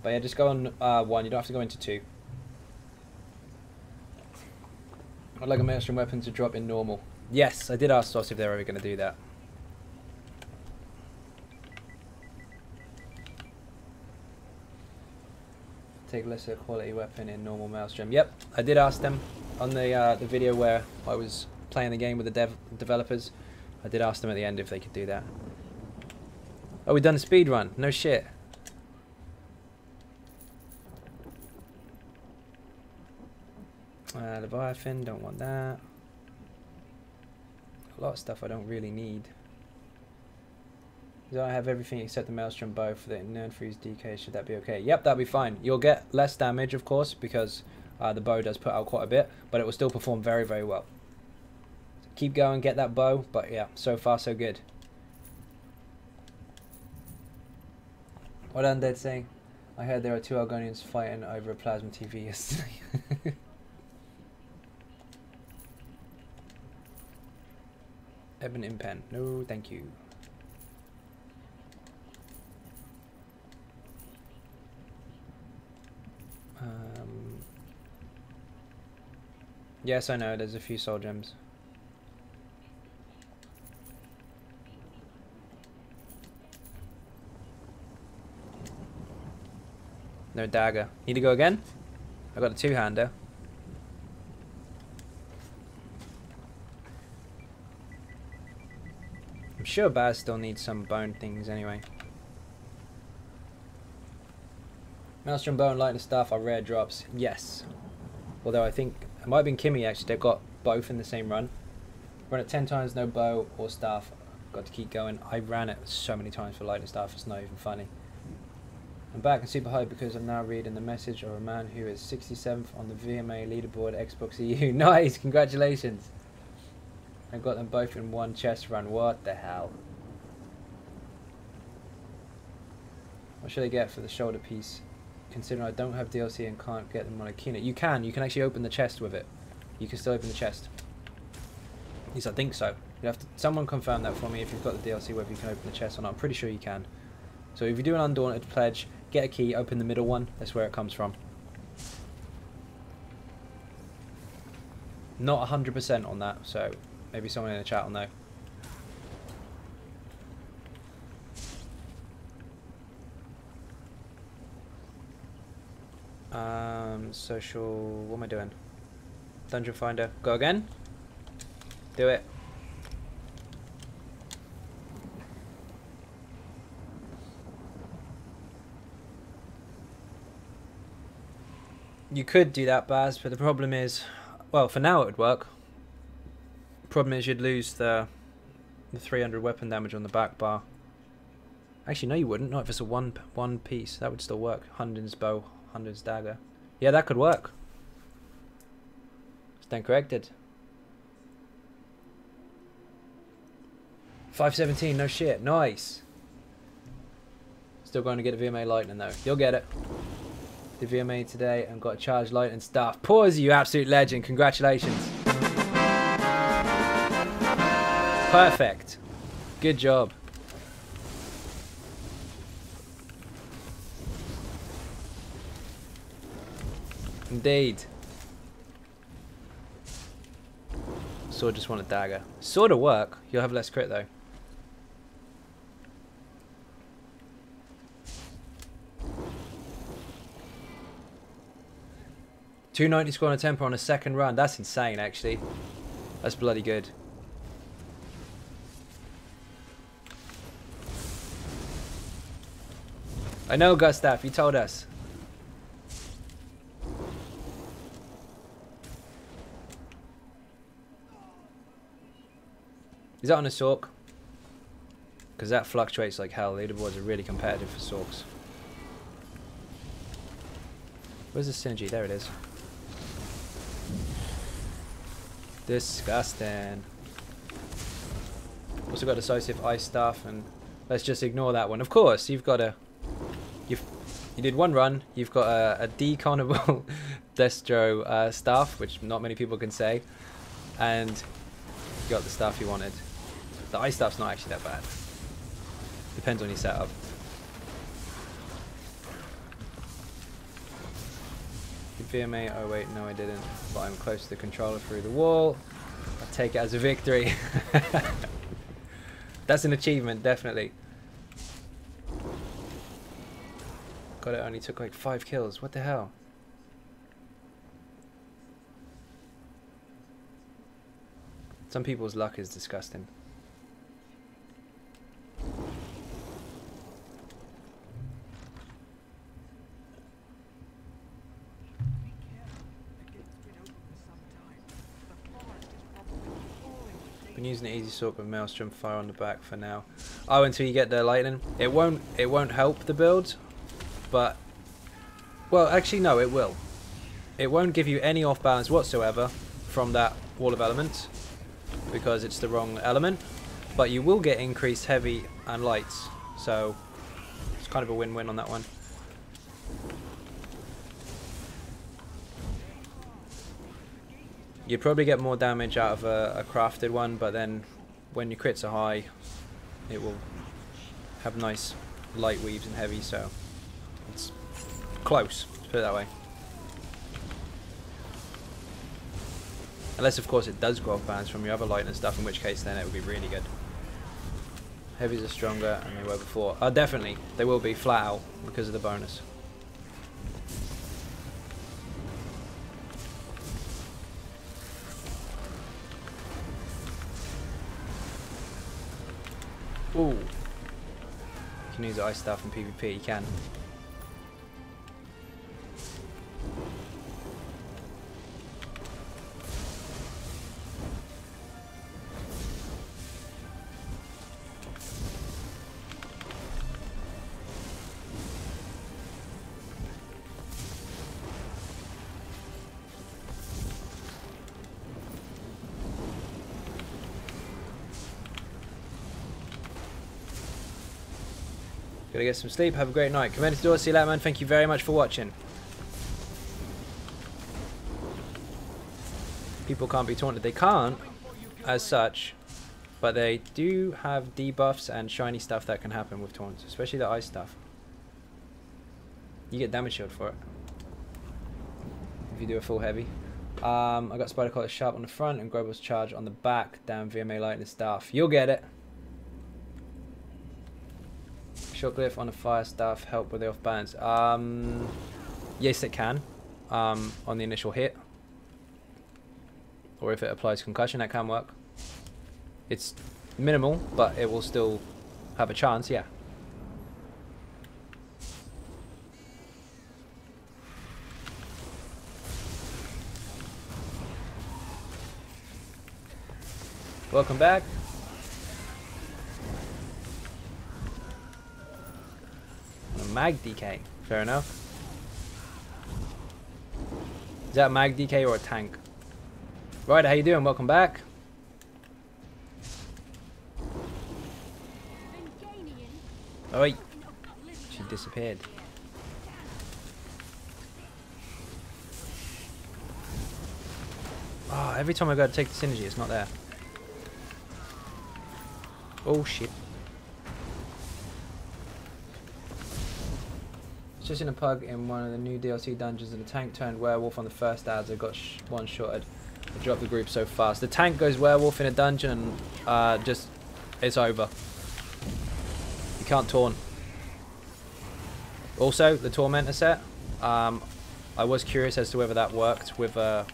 [SPEAKER 3] But yeah, just go on 1, you don't have to go into 2. I'd like a maelstrom weapon to drop in normal. Yes, I did ask Sauce if they were ever going to do that. Take lesser quality weapon in normal maelstrom. Yep, I did ask them on the video where I was playing the game with the developers. I did ask them at the end if they could do that. Oh, we done a speed run. No shit. Leviathan, don't want that. A lot of stuff I don't really need. Do I have everything except the Maelstrom bow for the Nerd Freeze DK? Should that be okay? Yep, that'll be fine. You'll get less damage, of course, because the bow does put out quite a bit, but it will still perform very, very well. So keep going, get that bow, but yeah, so far so good. What Undead saying? I heard there are 2 Argonians fighting over a plasma TV yesterday. Ebon Impen. No, thank you. Yes, I know, there's a few soul gems. No dagger. Need to go again? I got a 2-hander. I'm sure Baz still needs some bone things anyway. Maelstrom bow and lightning staff are rare drops. Yes. Although I think it might have been Kimmy actually. They've got both in the same run. Run it 10 times, no bow or staff. Got to keep going. I ran it so many times for lightning staff. It's not even funny. I'm back and super hyped because I'm now reading the message of a man who is 67th on the VMA leaderboard Xbox EU. Nice, congratulations. I got them both in one chest run. What the hell? What should I get for the shoulder piece? Considering I don't have DLC and can't get them on a Keynote. You can actually open the chest with it. You can still open the chest. At least I think so. You have to, someone confirm that for me if you've got the DLC, whether you can open the chest or not. I'm pretty sure you can. So if you do an Undaunted pledge, get a key, open the middle one. That's where it comes from. Not 100% on that, so maybe someone in the chat will know. Social, what am I doing? Dungeon Finder, go again? Do it. You could do that, Baz, but the problem is, well, for now it would work. Problem is you'd lose the 300 weapon damage on the back bar. Actually, no, you wouldn't. Not if it's a one piece. That would still work. Hundin's bow, Hundin's dagger. Yeah, that could work. Stand corrected. 517, no shit. Nice. Still going to get a VMA lightning though. You'll get it. The VMA today and got a charged lightning staff. Pause, you absolute legend. Congratulations. Perfect. Good job. Indeed. Sword just want a dagger. Sword will work. You'll have less crit though. $290 score on a temper on a second run. That's insane, actually. That's bloody good. I know, Gustav. You told us. Is that on a Sork? Because that fluctuates like hell. Leaderboards are really competitive for Sorks. Where's the synergy? There it is. Disgusting. Also got decisive ice staff and let's just ignore that one. Of course, you've got a... You did one run, you've got a deconable Destro staff, which not many people can say, and you got the stuff you wanted. The ice stuff's not actually that bad. Depends on your setup. VMA, oh wait, no I didn't, but I'm close to the controller through the wall. I take it as a victory. That's an achievement, definitely. God, it only took like 5 kills. What the hell? Some people's luck is disgusting. Been using an easy sort with Maelstrom fire on the back for now. Oh, until you get the lightning. It won't help the build. But, well, actually no, it will. It won't give you any off balance whatsoever from that wall of elements because it's the wrong element, but you will get increased heavy and lights, so it's kind of a win-win on that one. You'd probably get more damage out of a crafted one, but then when your crits are high, it will have nice light weaves and heavy, so it's close, let's put it that way. Unless of course it does go off balance from your other light and stuff, in which case then it would be really good. Heavies are stronger than they were before. Oh, definitely, they will be flat out because of the bonus. Ooh. You can use ice stuff in PvP, you can. Gotta get some sleep. Have a great night. Commander Door, see you later, man. Thank you very much for watching. People can't be taunted. They can't, as such, but they do have debuffs and shiny stuff that can happen with taunts, especially the ice stuff. You get damage shield for it if you do a full heavy. I got Spider Collar Sharp on the front and Grobel's Charge on the back. Damn VMA Lightning Staff. You'll get it. Short Glyph on the fire staff help with the off balance. Yes, it can. On the initial hit, or if it applies concussion, that can work. It's minimal, but it will still have a chance. Yeah. Welcome back. Mag DK, fair enough. Is that a mag DK or a tank? Right, how you doing? Welcome back. Oh wait, she disappeared. Oh, every time I go to take the synergy, it's not there. Oh shit. Just in a pug in one of the new DLC dungeons, and the tank turned werewolf on the first ads. I got one-shotted. I dropped the group so fast. The tank goes werewolf in a dungeon and just it's over. You can't taunt. Also, the Tormentor set. I was curious as to whether that worked with the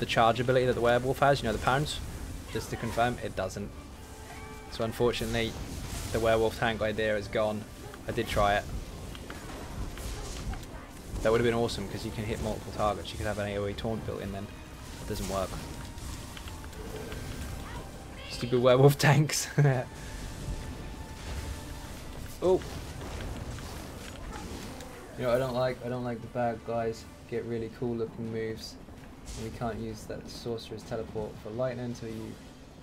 [SPEAKER 3] charge ability that the werewolf has. You know, the pounds. Just to confirm, it doesn't. So unfortunately, the werewolf tank idea is gone. I did try it. That would have been awesome because you can hit multiple targets. You could have an AoE taunt built in then. It doesn't work. Stupid werewolf tanks. Oh. You know what I don't like? I don't like the bad guys get really cool looking moves. And we can't use that sorcerer's teleport for lightning until you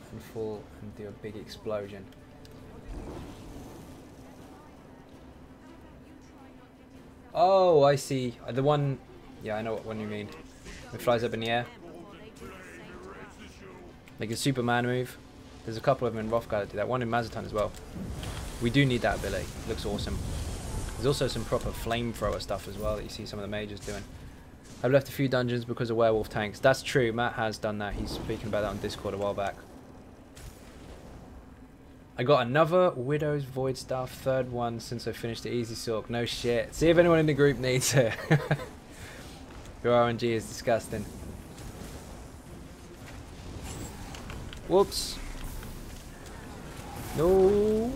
[SPEAKER 3] can fall and do a big explosion. Oh, I see. The one... Yeah, I know what one you mean. It flies up in the air. Like a Superman move. There's a couple of them in Rothgar that do that. One in Mazatan as well. We do need that ability. It looks awesome. There's also some proper flamethrower stuff as well that you see some of the mages doing. I've left a few dungeons because of werewolf tanks. That's true. Matt has done that. He's speaking about that on Discord a while back. I got another Widow's Void Staff, third one since I finished the Easy Sork. No shit. See if anyone in the group needs it. Your RNG is disgusting. Whoops. No.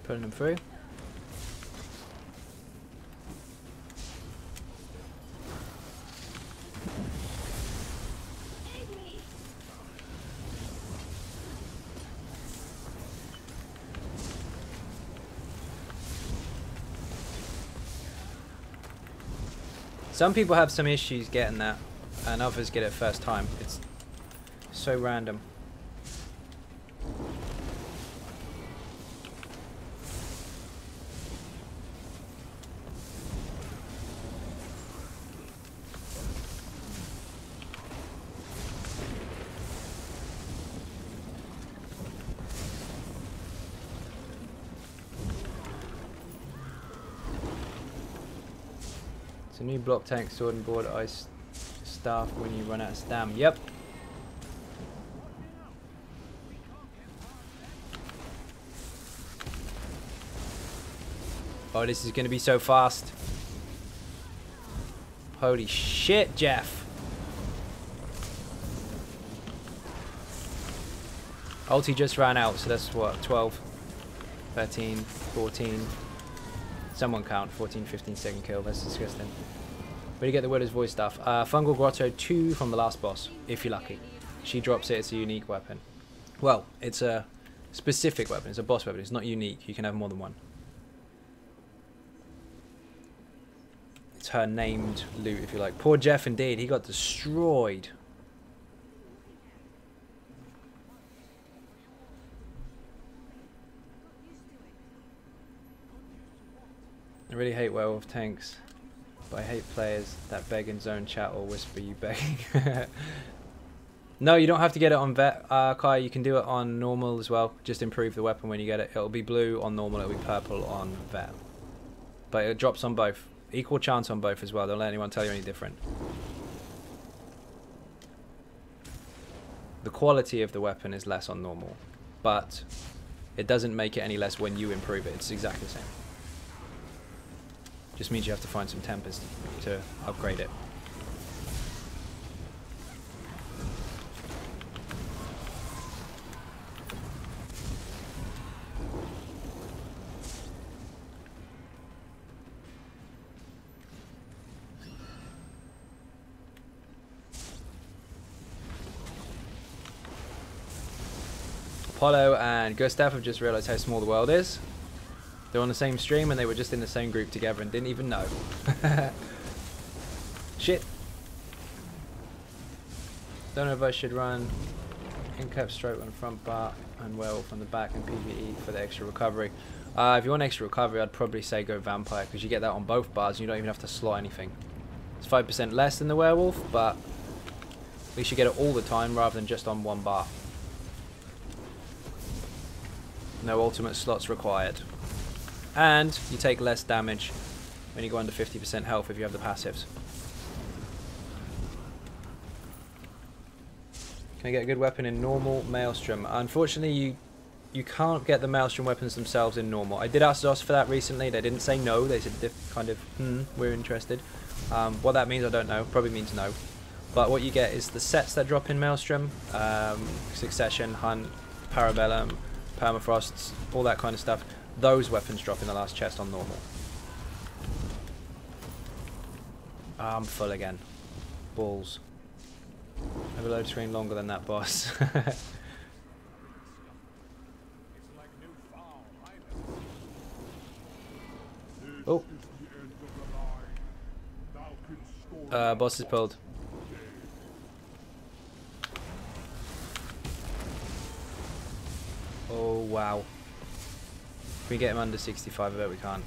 [SPEAKER 3] Putting them through. Some people have some issues getting that, and others get it first time. It's so random. New block tank, sword and board, ice staff when you run out of stam. Yep. Oh, this is going to be so fast. Holy shit, Jeff. Ulti just ran out, so that's what, 12, 13, 14. Someone count, 14, 15 second kill. That's disgusting. Where do you get the Widow's Voice stuff? Fungal Grotto 2 from the last boss, if you're lucky. She drops it, it's a unique weapon. Well, it's a specific weapon, it's a boss weapon, it's not unique, you can have more than one. It's her named loot, if you like. Poor Jeff indeed, he got destroyed. I really hate werewolf tanks, but I hate players that beg in zone chat or whisper you begging. No, you don't have to get it on vet, Kai. You can do it on normal as well. Just improve the weapon when you get it. It'll be blue on normal, it'll be purple on vet. But it drops on both. Equal chance on both as well. Don't let anyone tell you any different. The quality of the weapon is less on normal, but it doesn't make it any less when you improve it. It's exactly the same. Just means you have to find some tempers to upgrade it. Apollo and Gustav have just realized how small the world is. They're on the same stream and they were just in the same group together and didn't even know. Shit. Don't know if I should run in-cap stroke on the front bar and werewolf on the back and PVE for the extra recovery. If you want extra recovery, I'd probably say go vampire because you get that on both bars and you don't even have to slot anything. It's 5% less than the werewolf, but at least you get it all the time rather than just on one bar. No ultimate slots required. And you take less damage when you go under 50% health if you have the passives. Can I get a good weapon in normal Maelstrom? Unfortunately, you can't get the Maelstrom weapons themselves in normal. I did ask Zos for that recently. They didn't say no. They said kind of, we're interested. What that means, I don't know. Probably means no. But what you get is the sets that drop in Maelstrom. Succession, Hunt, Parabellum, Permafrosts, all that kind of stuff. Those weapons drop in the last chest on normal. I'm full again. Balls. I have a load screen longer than that boss. Oh. Boss is pulled. Oh wow. Can we get him under 65? I bet we can't.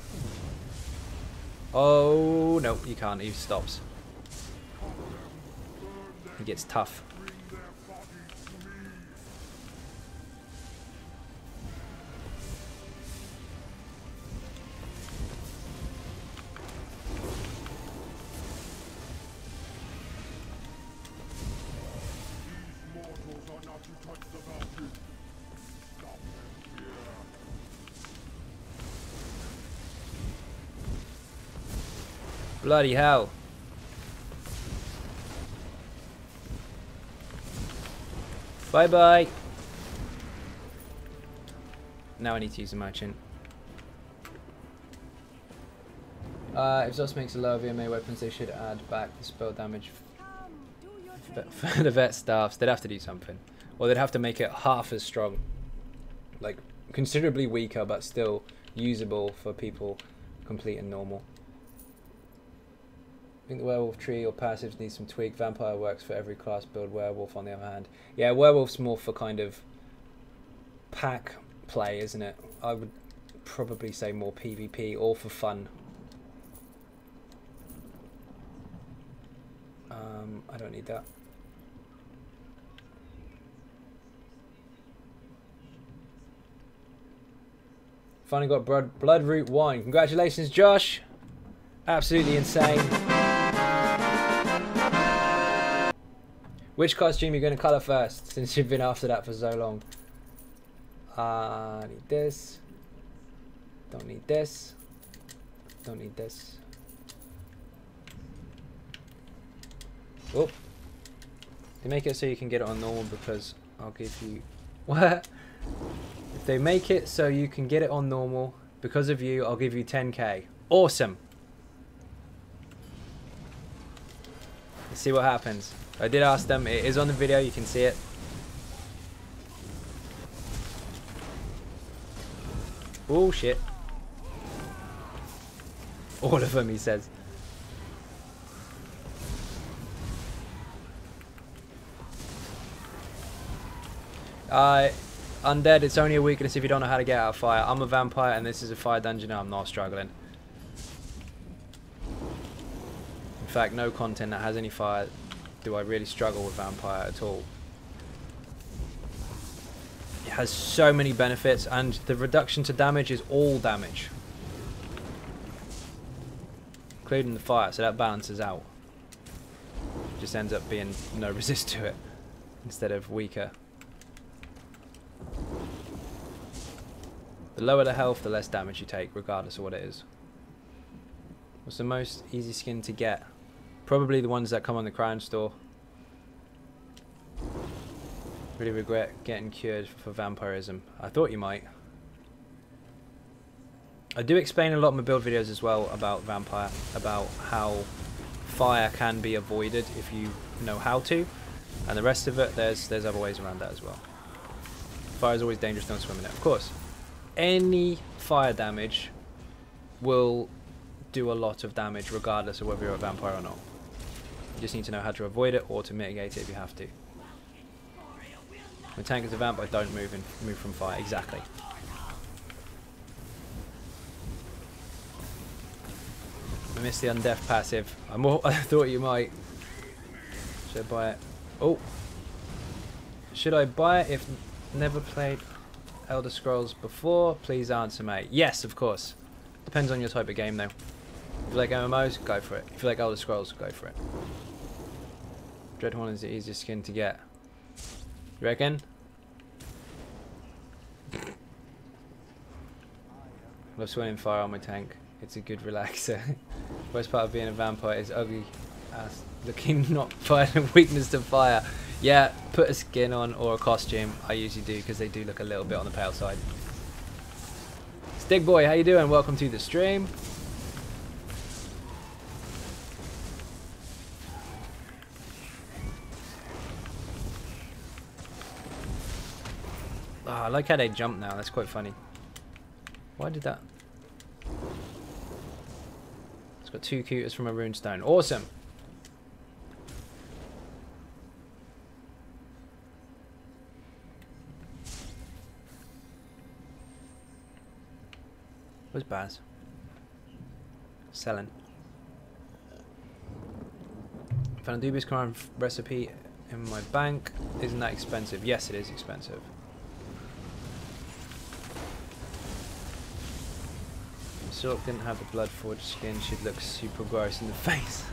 [SPEAKER 3] Oh no, you can't. He stops. He gets tough. Bloody hell. Bye bye. Now I need to use a merchant. If Zos makes a lower VMA weapons, they should add back the spell damage for the vet staffs. They'd have to do something. Or they'd have to make it half as strong. Like, considerably weaker, but still usable for people completing normal. I think the werewolf tree or passives need some tweak. Vampire works for every class build. Werewolf, on the other hand, yeah, werewolf's more for kind of pack play, isn't it? I would probably say more PvP or for fun. I don't need that. Finally got Bloodroot wine. Congratulations, Josh. Absolutely insane. Which costume are you going to colour first, since you've been after that for so long? I need this. Don't need this. Don't need this. Oh. They make it so you can get it on normal because I'll give you... What? If they make it so you can get it on normal, because of you, I'll give you 10k. Awesome. Let's see what happens. I did ask them. It is on the video. You can see it. Oh, shit. All of them, he says. Undead, it's only a weakness if you don't know how to get out of fire. I'm a vampire and this is a fire dungeon. I'm not struggling. In fact, no content that has any fire do I really struggle with vampire at all. It has so many benefits and the reduction to damage is all damage. Including the fire, so that balances out. Just ends up being no resist to it instead of weaker. The lower the health, the less damage you take, regardless of what it is. What's the most easy skin to get? Probably the ones that come on the Crown store. Really regret getting cured for vampirism. I thought you might. I do explain a lot in my build videos as well about vampire, about how fire can be avoided if you know how to, and the rest of it, there's other ways around that as well. Fire is always dangerous, don't swim in it. Of course, any fire damage will do a lot of damage regardless of whether you're a vampire or not. You just need to know how to avoid it or to mitigate it if you have to. When tank is a vampire, don't move from fire. Exactly. I missed the undeaf passive. I thought you might. Should I buy it? Oh. Should I buy it if never played Elder Scrolls before? Please answer, mate. Yes, of course. Depends on your type of game, though. If you like MMOs, go for it. If you like Elder Scrolls, go for it. Dreadhorn is the easiest skin to get. You reckon? Love swimming fire on my tank. It's a good relaxer. Worst part of being a vampire is ugly ass looking, not fighting weakness to fire. Yeah, put a skin on or a costume. I usually do because they do look a little bit on the pale side. Stick boy, how you doing? Welcome to the stream. Oh, I like how they jump now. That's quite funny. Why did that? It's got 2 cuties from a runestone. Awesome. Where's Baz? Selling. Found a dubious crime recipe in my bank. Isn't that expensive? Yes, it is expensive. Silk didn't have the blood forged skin. She'd look super gross in the face.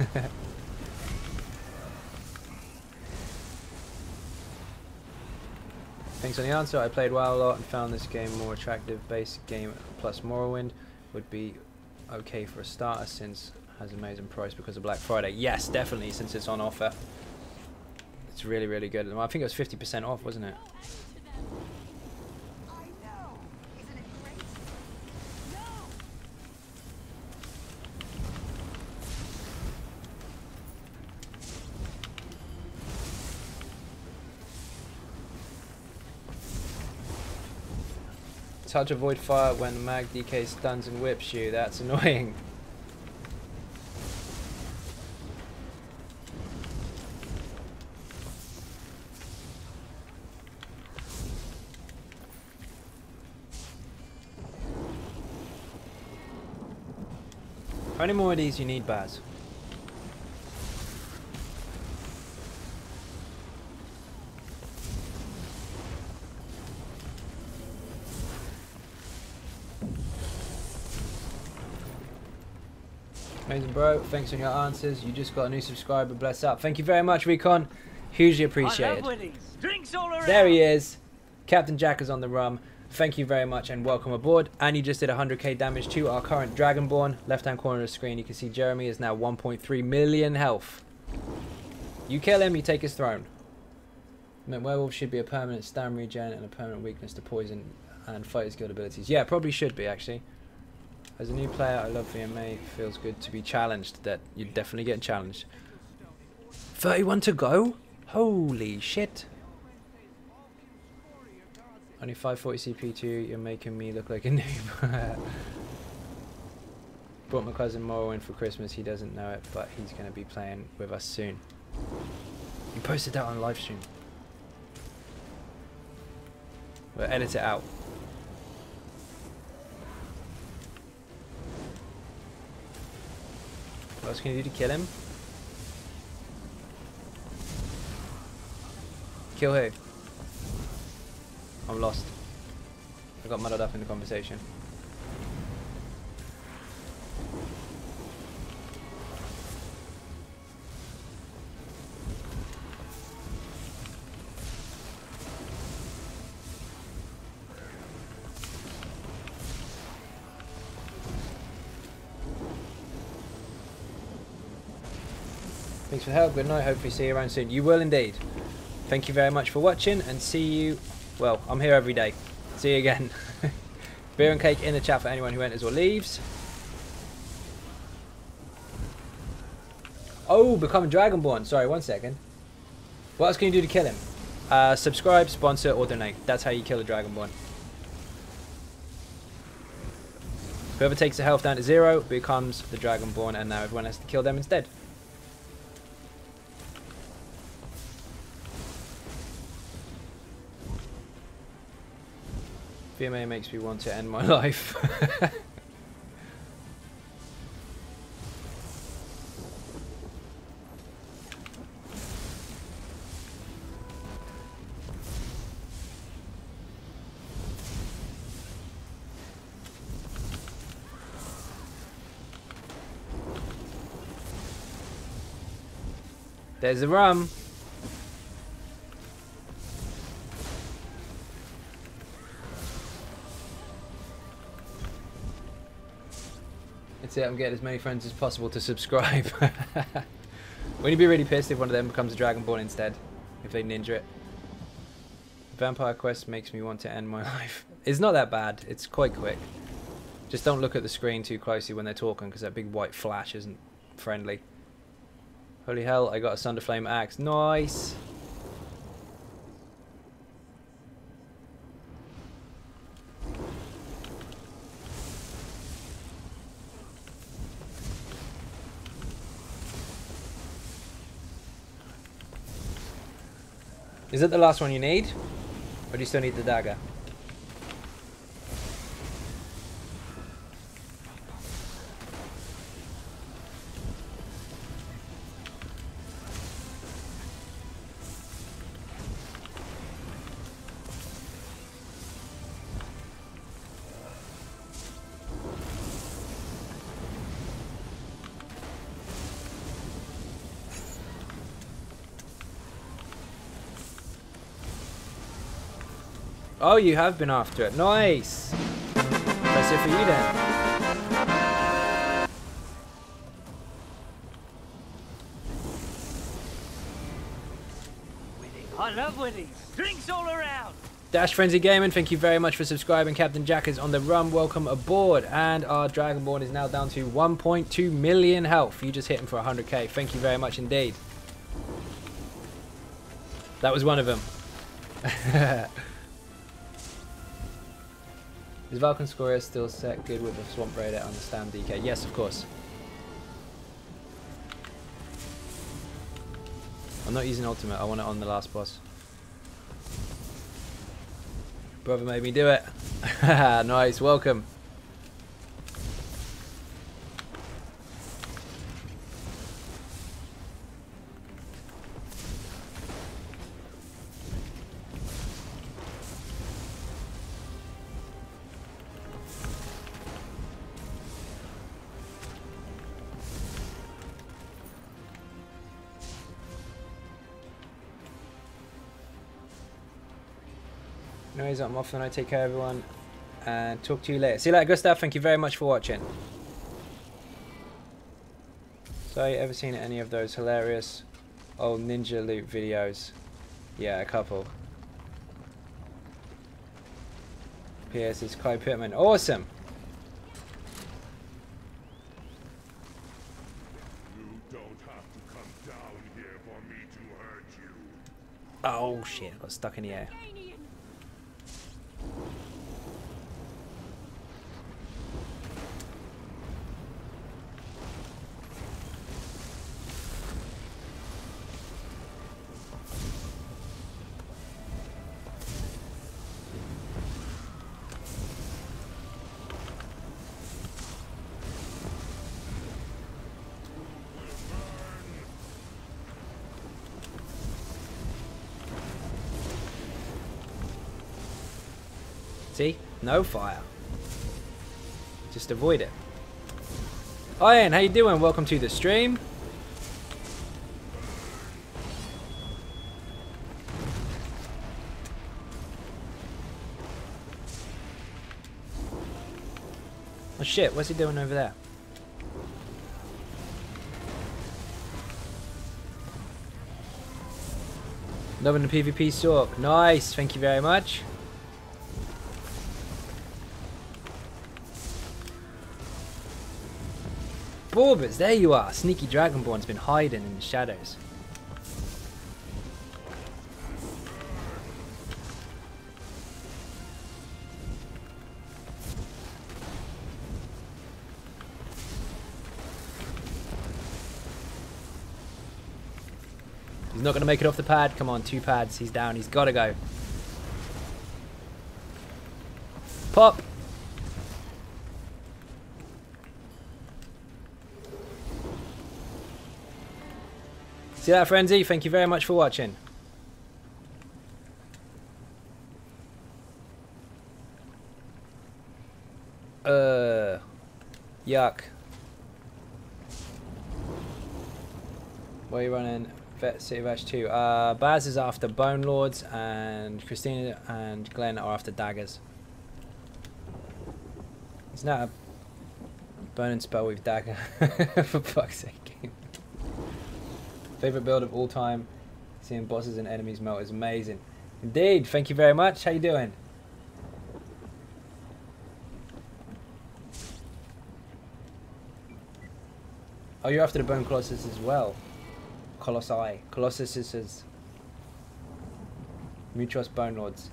[SPEAKER 3] Thanks on the answer. I played WoW a lot and found this game more attractive. Basic game plus Morrowind would be okay for a starter since it has amazing price because of Black Friday. Yes, definitely, since it's on offer. It's really, really good. I think it was 50% off, wasn't it? It's hard to avoid fire when the mag DK stuns and whips you. That's annoying. How many more of these you need, Baz? Amazing, bro. Thanks on your answers. You just got a new subscriber. Bless up. Thank you very much, Recon. Hugely appreciated.
[SPEAKER 6] Drinks all around.
[SPEAKER 3] There he is. Captain Jack is on the rum. Thank you very much and welcome aboard. And you just did 100k damage to our current Dragonborn. Left hand corner of the screen, you can see Jeremy is now 1.3 million health. You kill him, you take his throne. I mean, werewolf should be a permanent stam regen and a permanent weakness to poison and fighter's guild abilities. Yeah, probably should be actually. As a new player, I love VMA. Feels good to be challenged. That you're definitely getting challenged. 31 to go? Holy shit. Only 540 CP2. You're making me look like a noob. Brought my cousin Morrowind for Christmas. He doesn't know it, but he's going to be playing with us soon. You posted that on live stream. We'll edit it out. What else can you do to kill him? Kill who? I'm lost. I got muddled up in the conversation. Thanks for the help. Good night. Hopefully see you around soon. You will indeed. Thank you very much for watching and see you. Well, I'm here every day. See you again. Beer and cake in the chat for anyone who enters or leaves. Oh, become a Dragonborn. Sorry, 1 second. What else can you do to kill him? Subscribe, sponsor, or donate. That's how you kill a Dragonborn. Whoever takes the health down to 0 becomes the Dragonborn, and now everyone has to kill them instead. VMA makes me want to end my life. There's the rum. That's it, I'm getting as many friends as possible to subscribe. Wouldn't you be really pissed if one of them becomes a Dragonborn instead? If they ninja it? Vampire Quest makes me want to end my life. It's not that bad, it's quite quick. Just don't look at the screen too closely when they're talking, because that big white flash isn't friendly. Holy hell, I got a Sunderflame axe. Nice! Is it the last one you need? Or do you still need the dagger? Oh, you have been after it. Nice. That's it for you then.
[SPEAKER 6] Winning. I love winnings. Drinks all around.
[SPEAKER 3] Dash Frenzy Gaming, thank you very much for subscribing. Captain Jack is on the run. Welcome aboard. And our Dragonborn is now down to 1.2 million health. You just hit him for 100k. Thank you very much indeed. That was one of them. Is Vulcan Scoria still set good with the Swamp Raider? I understand, DK. Yes, of course. I'm not using ultimate. I want it on the last boss. Brother made me do it. Nice, welcome. Anyways, I'm off and I take care of everyone and talk to you later. See you later, Gustav. Thank you very much for watching. So, you ever seen any of those hilarious old ninja loot videos? Yeah, a couple. P.S. It's Kai Pittman. Awesome!
[SPEAKER 2] You don't have to come down here for me to hurt you.
[SPEAKER 3] Oh shit, I got stuck in the air. See? No fire. Just avoid it. Ian, how you doing? Welcome to the stream. Oh shit, what's he doing over there? Loving the PvP sork. Nice, thank you very much. Borbers, there you are. Sneaky Dragonborn's been hiding in the shadows. He's not going to make it off the pad. Come on, 2 pads. He's down. He's got to go. Pop. See that, Frenzy? Thank you very much for watching. Yuck. Where are you running? Vet City of Ash 2. Baz is after Bone Lords, and Christina and Glenn are after daggers. It's not a burning spell with dagger. For fuck's sake. Favorite build of all time. Seeing bosses and enemies melt is amazing. Indeed. Thank you very much. How you doing? Oh, you're after the Bone Colossus as well. Colossi. Colossus is Mutros Bone Lords.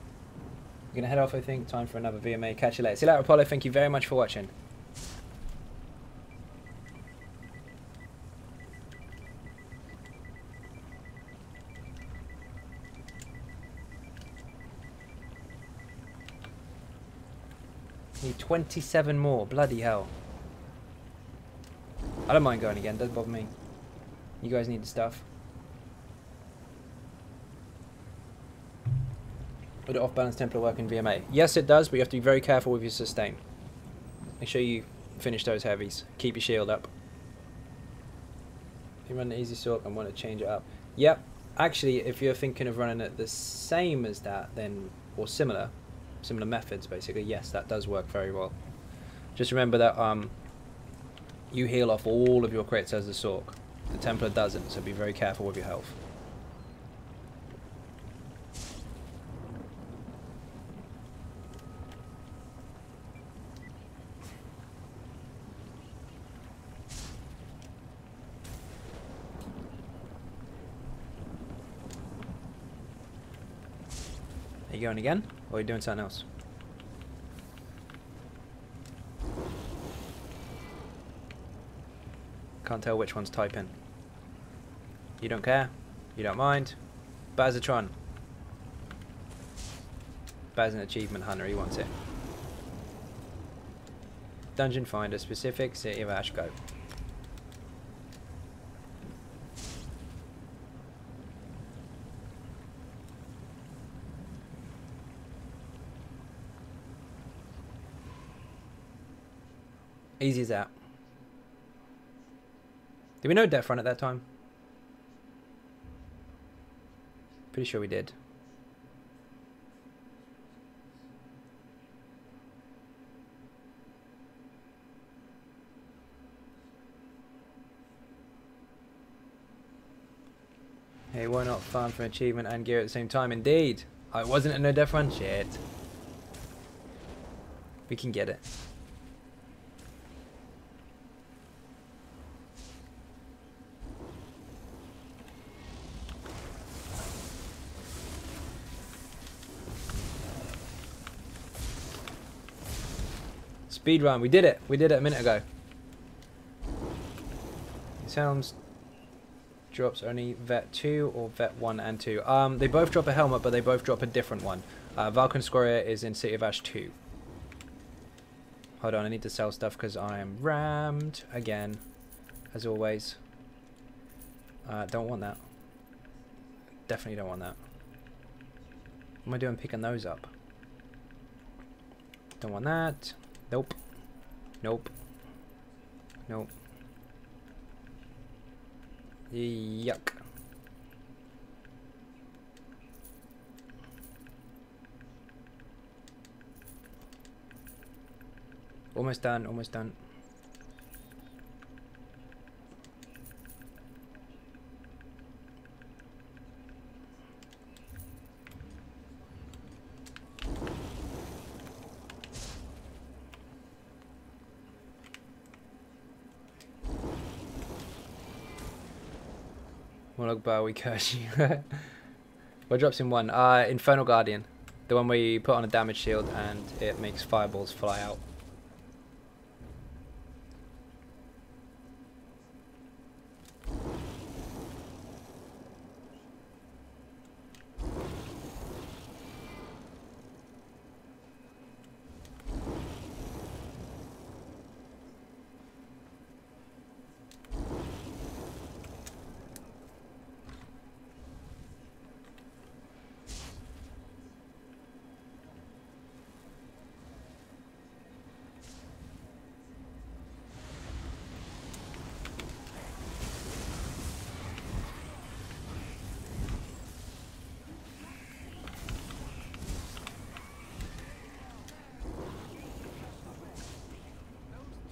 [SPEAKER 3] I'm gonna head off, I think. Time for another VMA. Catch you later. See you later, Apollo. Thank you very much for watching. Need 27 more. Bloody hell. I don't mind going again. Doesn't bother me. You guys need the stuff. Would an off-balance Templar work in VMA? Yes, it does, but you have to be very careful with your sustain. Make sure you finish those heavies. Keep your shield up. If you run an easy sort and want to change it up. Yep. Actually, if you're thinking of running it the same as that, then, or similar methods, basically, yes, that does work very well. Just remember that you heal off all of your crits as a Sork. The Templar doesn't, so be very careful with your health. Are you going again, or are you doing something else? Can't tell which one's typing. You don't care? You don't mind? Bazatron. Baz an achievement hunter, he wants it. Dungeon finder, specific, City of Ash, go. Easy as that. Did we know Death Run at that time? Pretty sure we did. Hey, why not farm for achievement and gear at the same time? Indeed. I wasn't a no Death Run? Shit. We can get it. Speed run, we did it. We did it a minute ago. Sounds drops only Vet 2 or Vet 1 and 2. They both drop a helmet, but they both drop a different one. Vulcan Scoria is in City of Ash 2. Hold on, I need to sell stuff because I am rammed again, as always. Don't want that. Definitely don't want that. What am I doing picking those up? Don't want that. Nope. Nope. Nope. Yuck. Almost done, almost done. Bar, we curse you. What drops in one? Infernal Guardian. The one where you put on a damage shield and it makes fireballs fly out.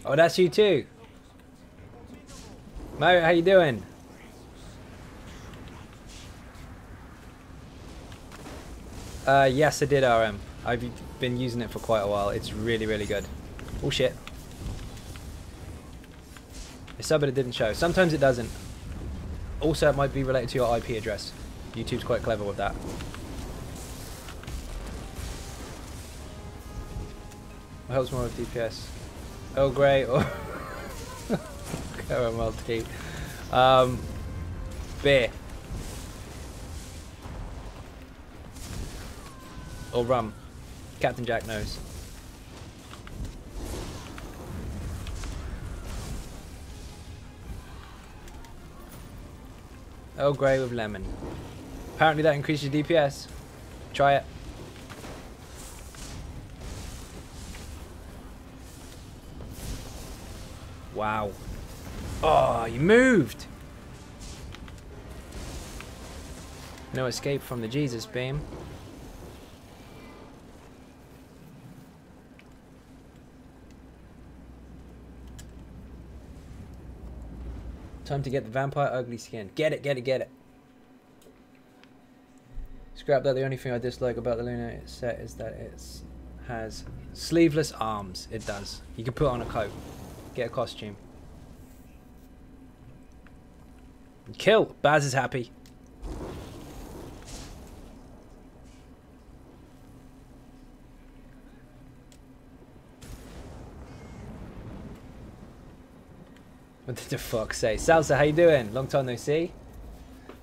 [SPEAKER 3] Oh, that's you too. Mo, how you doing? Yes, I did, RM. I've been using it for quite a while. It's really, really good. Oh shit. It subbed, but it didn't show. Sometimes it doesn't. Also, it might be related to your IP address. YouTube's quite clever with that. What helps more with DPS? Earl Grey or caramel tea. Beer. Or rum. Captain Jack knows. Earl Grey with lemon. Apparently that increases your DPS. Try it. Wow. Oh, you moved! No escape from the Jesus beam. Time to get the vampire ugly skin. Get it, get it, get it. Scrap that. The only thing I dislike about the Luna set is that it has sleeveless arms. It does. You can put on a coat. Get a costume. Kill. Baz is happy. What did the fuck say? Salsa, how you doing? Long time no see.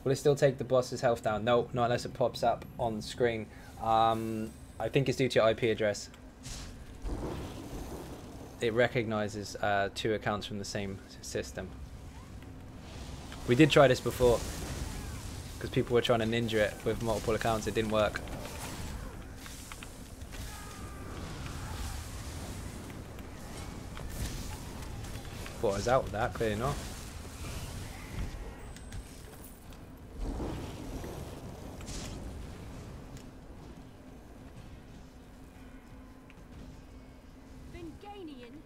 [SPEAKER 3] Will it still take the boss's health down? No, not unless it pops up on the screen. I think it's due to your IP address. It recognizes 2 accounts from the same system. We did try this before because people were trying to ninja it with multiple accounts. It didn't work. Thought I was out with that, clearly not.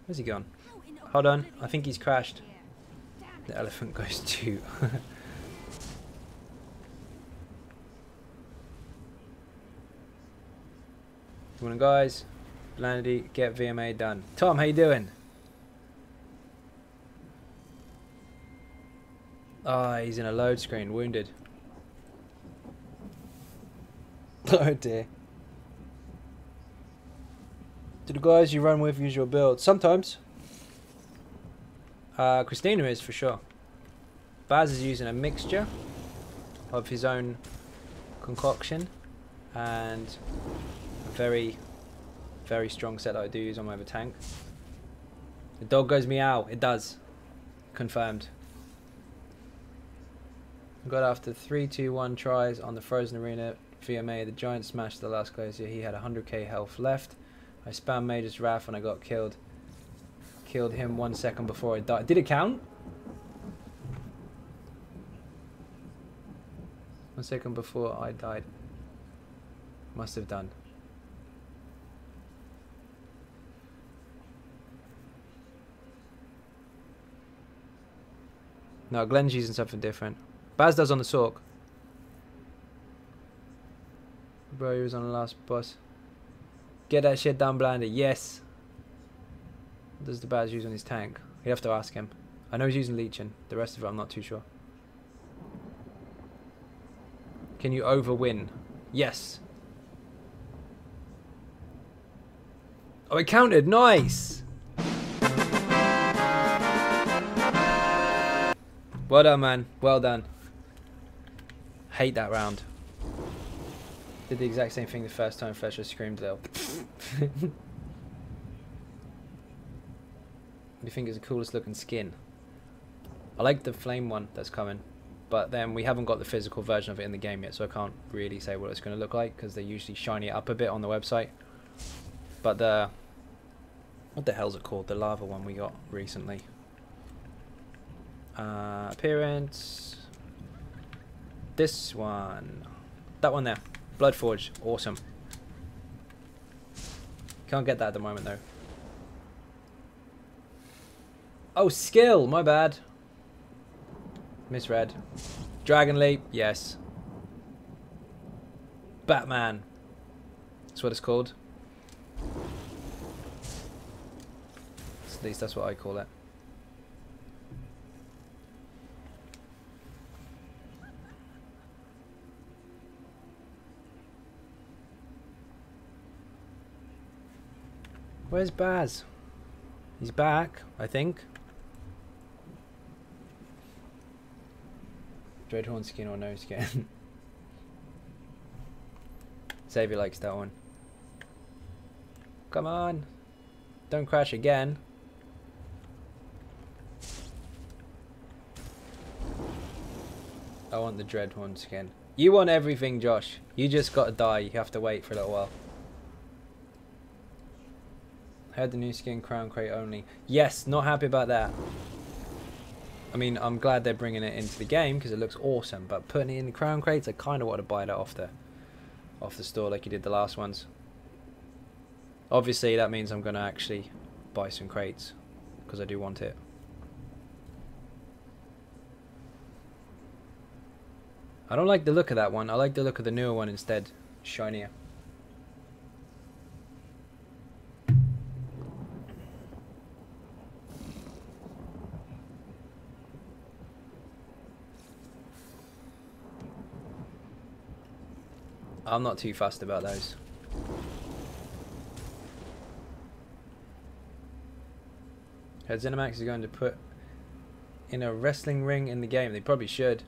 [SPEAKER 3] Where's he gone? Hold on, I think he's crashed. The elephant goes too. Come on, guys. Blandy, get VMA done. Tom, how you doing? Ah, oh, he's in a load screen, wounded. Oh dear. Do the guys you run with use your build? Sometimes. Christina is for sure. Baz is using a mixture of his own concoction and a very, very strong set that I do use on my other tank. The dog goes meow. It does. Confirmed. Got after 3, 2, 1 tries on the Frozen Arena VMA. The giant smashed the last glacier. He had 100k health left. I spammed Mage's Wrath and I got killed. Killed him 1 second before I died. Did it count? 1 second before I died. Must have done. No, Glenn's using something different. Baz does on the Sork. Bro, he was on the last boss. Get that shit done, Blander. Yes. What does the Baz use on his tank? You'd have to ask him. I know he's using leeching. The rest of it I'm not too sure. Can you overwin? Yes. Oh, it counted. Nice. Well done, man. Well done. Hate that round. Did the exact same thing the first time Fletcher screamed Lil. What do you think is the coolest looking skin? I like the flame one that's coming, but then we haven't got the physical version of it in the game yet, so I can't really say what it's going to look like because they usually shiny it up a bit on the website. But the... what the hell's it called? The lava one we got recently. Appearance. This one. That one there. Bloodforge. Awesome. Can't get that at the moment though. Oh, skill. My bad. Misread. Dragon Leap. Yes. Batman. That's what it's called. At least that's what I call it. Where's Baz? He's back, I think. Dreadhorn skin or no skin? Xavier likes that one. Come on. Don't crash again. want the Dreadhorn skin. You want everything, Josh. You just gotta die. You have to wait for a little while. Heard the new skin, crown crate only. Yes, not happy about that. I mean, I'm glad they're bringing it into the game because it looks awesome. But putting it in the crown crates, I kind of want to buy that off the store like you did the last ones. Obviously, that means I'm going to actually buy some crates because I do want it. I don't like the look of that one. I like the look of the newer one instead. Shinier. I'm not too fussed about those. Heard ZeniMax is going to put in a wrestling ring in the game. They probably should.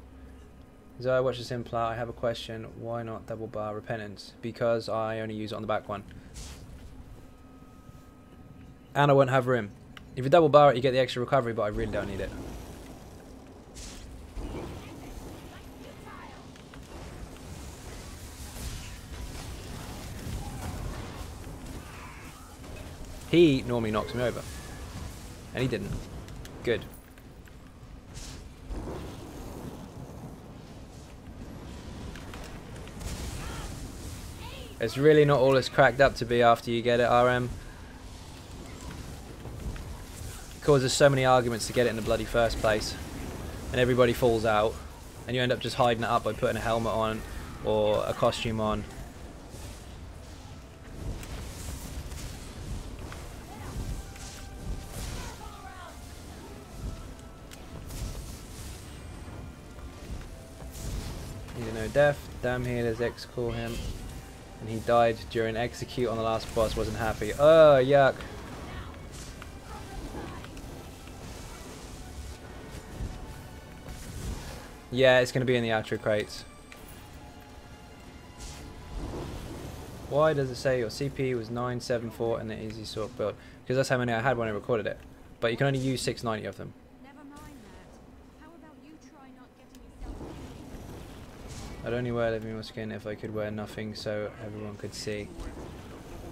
[SPEAKER 3] As I watch this implant, I have a question. Why not double bar repentance? Because I only use it on the back one. And I won't have room. If you double bar it, you get the extra recovery, but I really don't need it. He normally knocks me over. And he didn't. Good. It's really not all it's cracked up to be after you get it, RM. It causes so many arguments to get it in the bloody first place. And everybody falls out. And you end up just hiding it up by putting a helmet on or a costume on. Death, damn healers, X call him, and he died during execute on the last boss. Wasn't happy. Oh yuck. Yeah, it's going to be in the outro crates. Why does it say your CPU was 974 and the easy sort build? Because that's how many I had when I recorded it, but you can only use 690 of them. I'd only wear living more skin if I could wear nothing so everyone could see.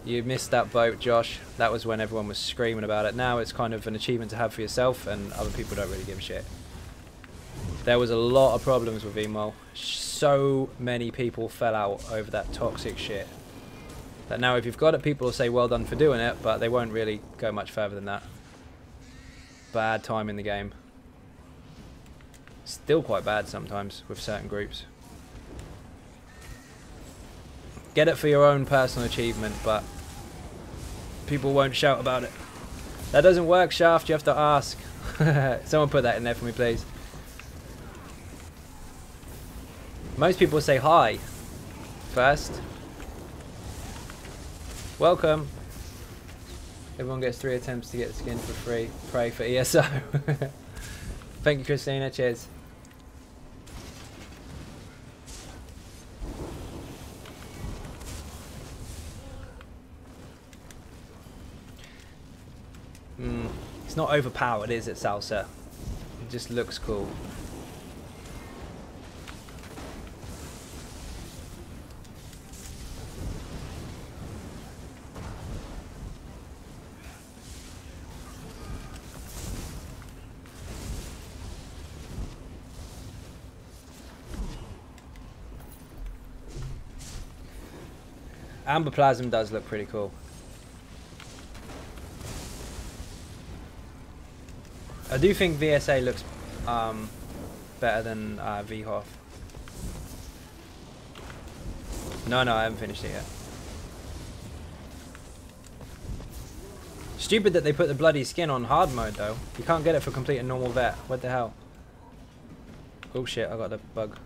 [SPEAKER 3] You missed that boat, Josh. That was when everyone was screaming about it. Now it's kind of an achievement to have for yourself and other people don't really give a shit. There was a lot of problems with emo. So many people fell out over that toxic shit. That now if you've got it, people will say well done for doing it, but they won't really go much further than that. Bad time in the game. Still quite bad sometimes with certain groups. Get it for your own personal achievement, but people won't shout about it. That doesn't work, Shaft. You have to ask. Someone put that in there for me, please. Most people say hi first. Welcome. Everyone gets 3 attempts to get the skin for free. Pray for ESO. Thank you, Christina. Cheers. It's not overpowered, is it, Salsa? It just looks cool. Amber Plasm does look pretty cool. I do think VSA looks better than VHOF. No, I haven't finished it yet. Stupid that they put the bloody skin on hard mode though. You can't get it for complete and normal vet. What the hell? Oh shit, I got the bug.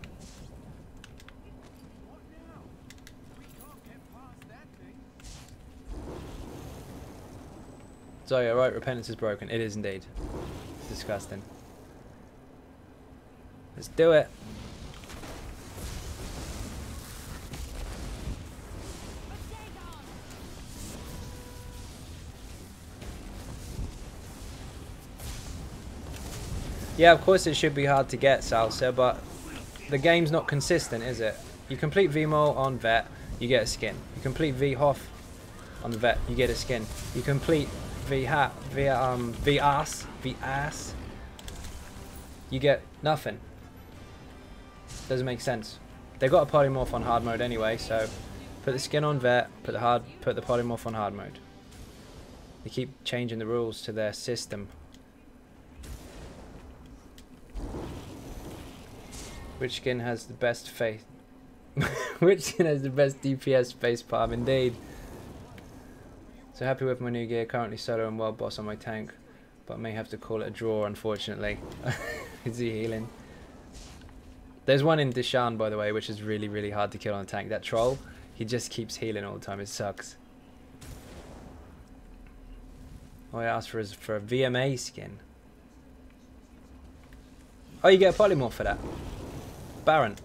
[SPEAKER 3] So you're right, repentance is broken. It is indeed. It's disgusting. Let's do it. Yeah, of course it should be hard to get, Salsa, but the game's not consistent, is it? You complete VMO on Vet, you get a skin. You complete VHOF on the Vet, you get a skin. You complete VAS, you get nothing. Doesn't make sense. They got a polymorph on hard mode anyway, so put the skin on Vet, put the polymorph on hard mode. They keep changing the rules to their system. Which skin has the best face? Which skin has the best DPS face palm? Indeed. So happy with my new gear. Currently solo and world boss on my tank, but may have to call it a draw, unfortunately. Is he healing? There's one in Dishan, by the way, which is really, really hard to kill on a tank. That troll, he just keeps healing all the time. It sucks. Oh, I asked for a VMA skin. Oh, you get a polymorph for that. Baron.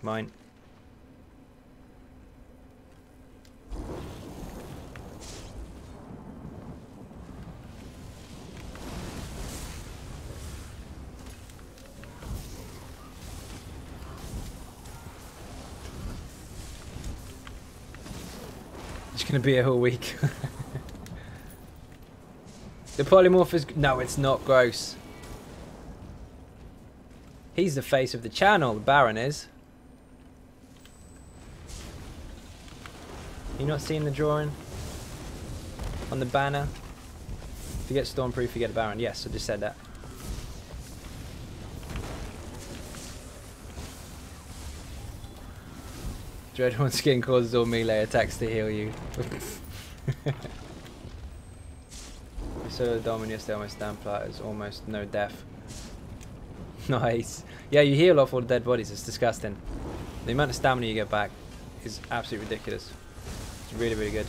[SPEAKER 3] Mine. It's gonna be a whole week. The polymorph is... No, it's not gross. He's the face of the channel, the Baron is. You not seeing the drawing on the banner? If you get Stormproof, you get Baron. Yes, I just said that. Dreadhorn skin causes all melee attacks to heal you. I saw the Domin yesterday on my stand platters, almost no death. Nice. Yeah, you heal off all the dead bodies. It's disgusting. The amount of stamina you get back is absolutely ridiculous. It's really, really good.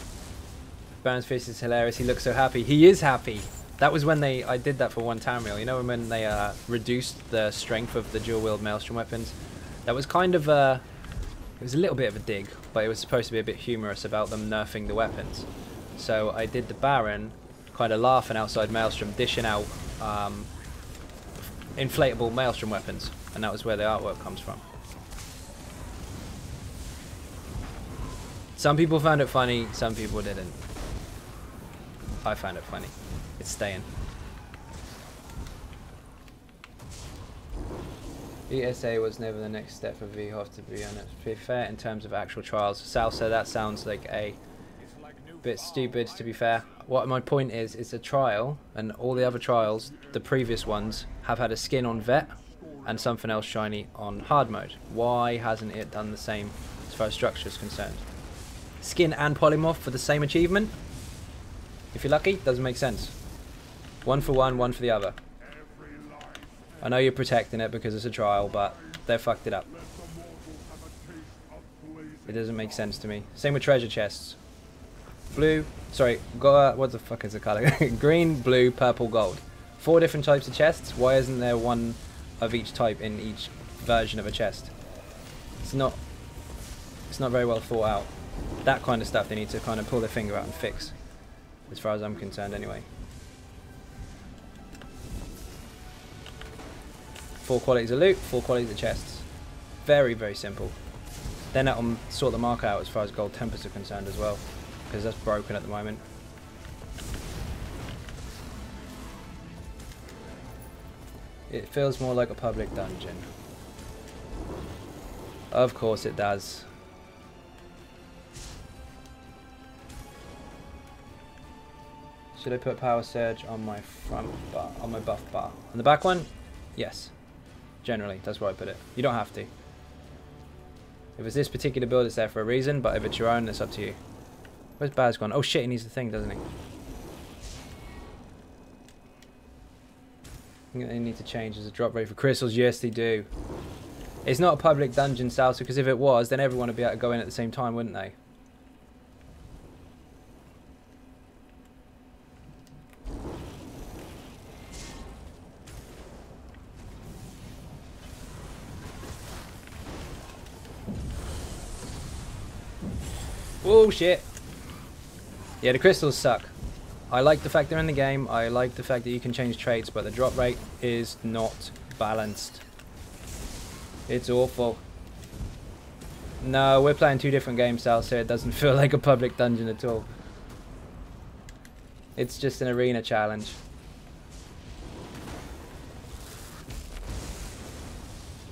[SPEAKER 3] Baron's face is hilarious. He looks so happy. He is happy. That was when I did that for one Tamriel. You know when they reduced the strength of the dual wield Maelstrom weapons? That was kind of it was a little bit of a dig, but it was supposed to be a bit humorous about them nerfing the weapons. So I did the Baron, kind of laughing outside Maelstrom, dishing out inflatable Maelstrom weapons, and that was where the artwork comes from. Some people found it funny, some people didn't. I found it funny. It's staying. ESA was never the next step for VHOF, to be honest. To be fair, in terms of actual trials. Salsa, that sounds like a bit stupid, to be fair. What my point is, it's a trial, and all the other trials, the previous ones, have had a skin on Vet and something else shiny on hard mode. Why hasn't it done the same as far as structure is concerned? Skin and polymorph for the same achievement? If you're lucky, doesn't make sense. One for one, one for the other. I know you're protecting it because it's a trial, but they fucked it up. It doesn't make sense to me. Same with treasure chests. Blue, sorry, what the fuck is the color? Green, blue, purple, gold. 4 different types of chests. Why isn't there one of each type in each version of a chest? It's not very well thought out. That kind of stuff they need to kind of pull their finger out and fix, as far as I'm concerned anyway. 4 qualities of loot, 4 qualities of chests. Very, very simple. Then that'll sort the mark out as far as gold tempers are concerned as well, because that's broken at the moment. It feels more like a public dungeon. Of course it does. Should I put power surge on my front bar, on my buff bar? On the back one? Yes. Generally, that's where I put it. You don't have to. If it's this particular build, it's there for a reason, but if it's your own, it's up to you. Where's Baz gone? Oh shit, he needs the thing, doesn't he? I think they need to change as a drop rate for crystals. Yes, they do. It's not a public dungeon, Salsa, because if it was, then everyone would be able to go in at the same time, wouldn't they? Oh shit. Yeah, the crystals suck. I like the fact they're in the game. I like the fact that you can change traits, but the drop rate is not balanced. It's awful. No, we're playing two different game styles, so it doesn't feel like a public dungeon at all. It's just an arena challenge.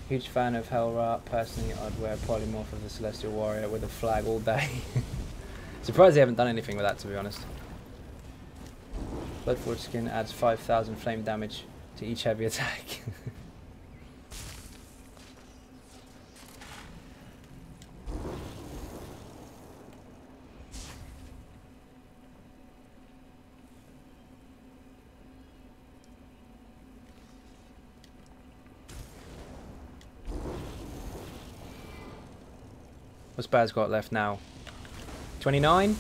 [SPEAKER 3] Huge fan of Hellra. Personally, I'd wear a polymorph of the Celestial Warrior with a flag all day. Surprised they haven't done anything with that, to be honest. Bloodforged skin adds 5,000 flame damage to each heavy attack. What's Baz got left now? 29?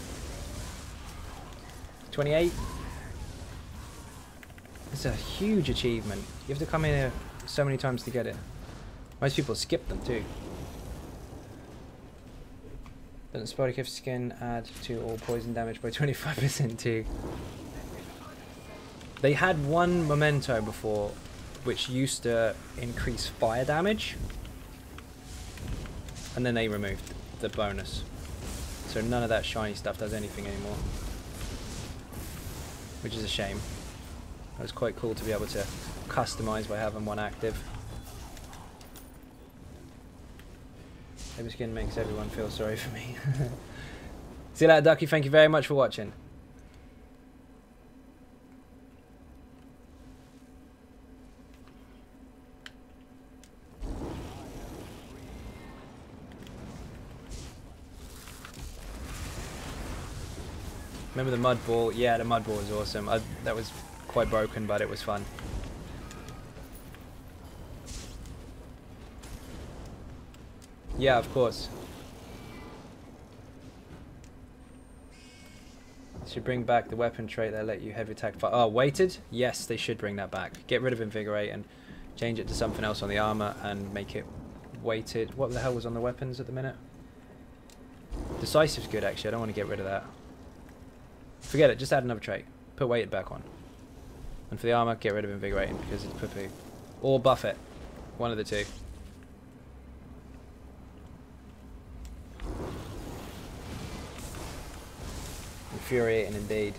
[SPEAKER 3] 28? It's a huge achievement. You have to come in here so many times to get it. Most people skip them too. Doesn't Spodikif skin add to all poison damage by 25% too? They had one memento before which used to increase fire damage. And then they removed the bonus. So none of that shiny stuff does anything anymore. Which is a shame. It was quite cool to be able to customize by having one active. Heavy skin makes everyone feel sorry for me. See you later, Ducky. Thank you very much for watching. Remember the mud ball? Yeah, the mud ball was awesome. That was quite broken, but it was fun. Yeah, of course. Should bring back the weapon trait that let you heavy attack fire. Oh, weighted? Yes, they should bring that back. Get rid of Invigorate and change it to something else on the armor and make it weighted. What the hell was on the weapons at the minute? Decisive's good, actually. I don't want to get rid of that. Forget it, just add another trait. Put weighted back on. And for the armor, get rid of Invigorating because it's poo-poo. Or buff it. One of the two. Infuriating indeed.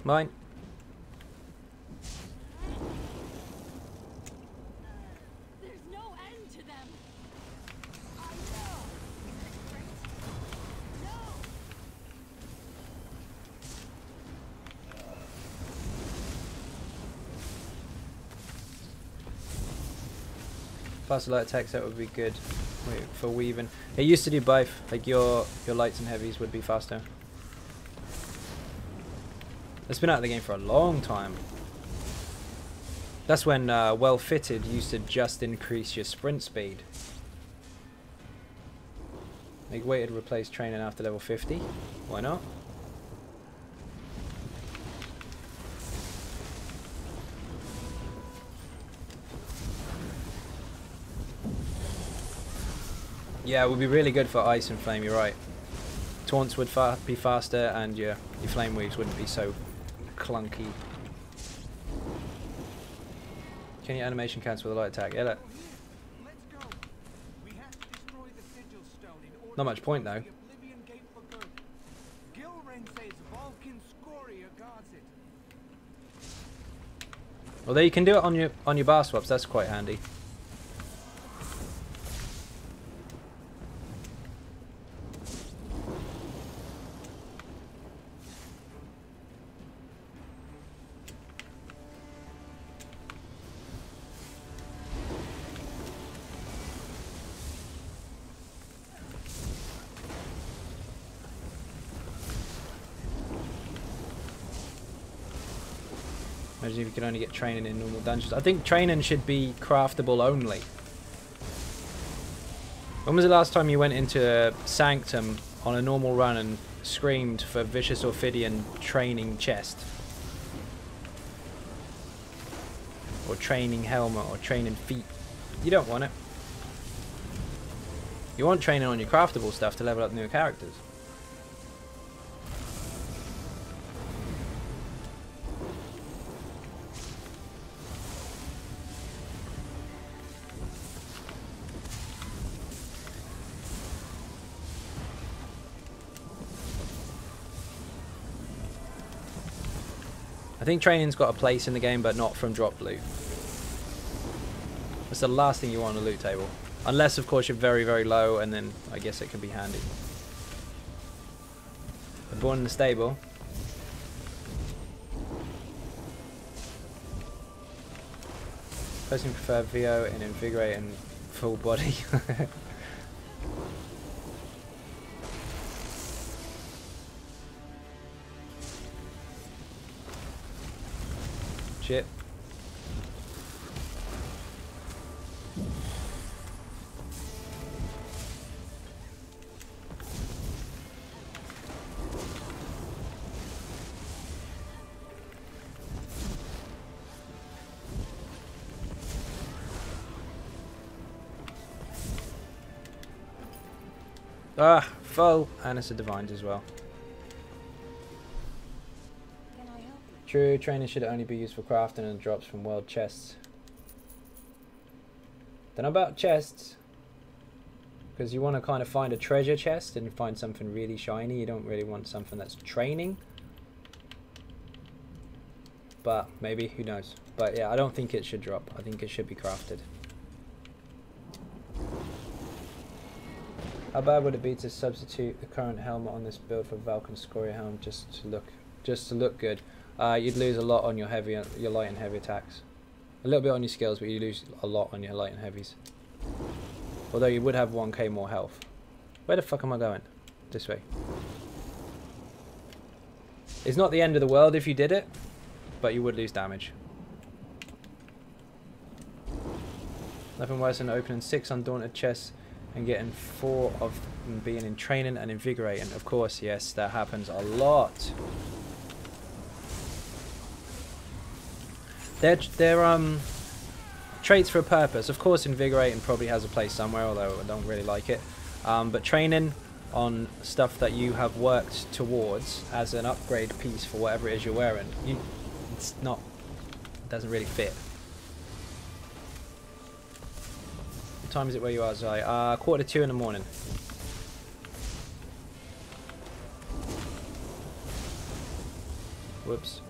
[SPEAKER 3] Mine.
[SPEAKER 4] There's no end to them. I know. No.
[SPEAKER 3] Fast alert attacks, that would be good. Wait, for weaving. It used to do both. Like your lights and heavies would be faster. It's been out of the game for a long time. That's when well fitted used to just increase your sprint speed. Make weighted replace training after level 50. Why not? Yeah, it would be really good for ice and flame, you're right. Taunts would be faster and your flame weaves wouldn't be so clunky. Can your animation cancel with a light attack? Yeah, look.
[SPEAKER 5] Let's go. We have to destroy the sigil stone in order
[SPEAKER 3] Not much point though.
[SPEAKER 5] to the Oblivion Gate for good. Gilren says Vulcan Scoria guards it.
[SPEAKER 3] Although you can do it on your bar swaps, that's quite handy. Imagine if you could only get training in normal dungeons. I think training should be craftable only. When was the last time you went into Sanctum on a normal run and screamed for Vicious Orphidian training chest? Or training helmet or training feet? You don't want it. You want training on your craftable stuff to level up new characters. I think training's got a place in the game, but not from drop loot. That's the last thing you want on a loot table. Unless, of course, you're very, very low, and then I guess it can be handy. But born in the stable. Personally prefer VO and invigorate and full body. Shit. Ah, full, and it's a divines as well.
[SPEAKER 4] Can I help you?
[SPEAKER 3] True, training should only be used for crafting and drops from world chests. Don't know about chests, because you want to kind of find a treasure chest and find something really shiny. You don't really want something that's training. But maybe, who knows. But yeah, I don't think it should drop. I think it should be crafted. How bad would it be to substitute the current helmet on this build for Vulcan Scoria helm just to look good? You'd lose a lot on your light and heavy attacks. A little bit on your skills, but you lose a lot on your light and heavies. Although you would have 1k more health. Where the fuck am I going? This way. It's not the end of the world if you did it, but you would lose damage. Nothing worse than opening 6 undaunted chests and getting 4 of them being in training and invigorating. Of course, yes, that happens a lot. They're traits for a purpose. Of course, invigorating probably has a place somewhere, although I don't really like it. But training on stuff that you have worked towards as an upgrade piece for whatever it is you're wearing, it doesn't really fit. What time is it where you are, Zai? 1:45 in the morning. Whoops.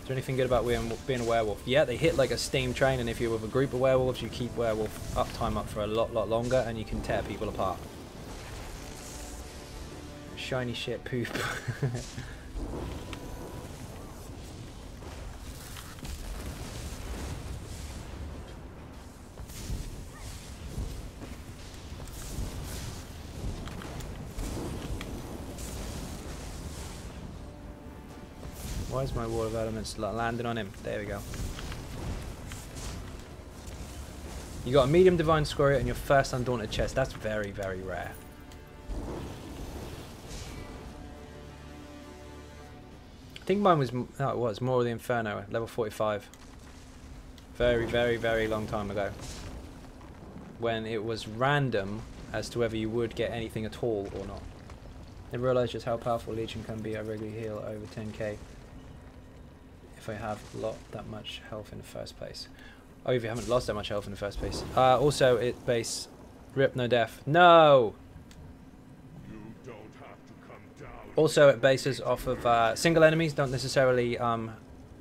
[SPEAKER 3] Is there anything good about being a werewolf? Yeah, they hit like a steam train, and if you're with a group of werewolves, you keep werewolf uptime up for a lot longer, and you can tear people apart. Shiny shit poop. Why is my wall of elements landing on him? There we go. You got a medium divine scoria in your first undaunted chest. That's very, very rare. I think mine was, no, it was more of the Inferno, level 45. Very, very, very long time ago. When it was random as to whether you would get anything at all or not. I realised just how powerful Legion can be. I regularly heal over 10k. If I have that much health in the first place. Oh, if you haven't lost that much health in the first place. Also, it base rip no death. No.
[SPEAKER 2] You don't have to come down.
[SPEAKER 3] Also, it bases off of single enemies. Don't necessarily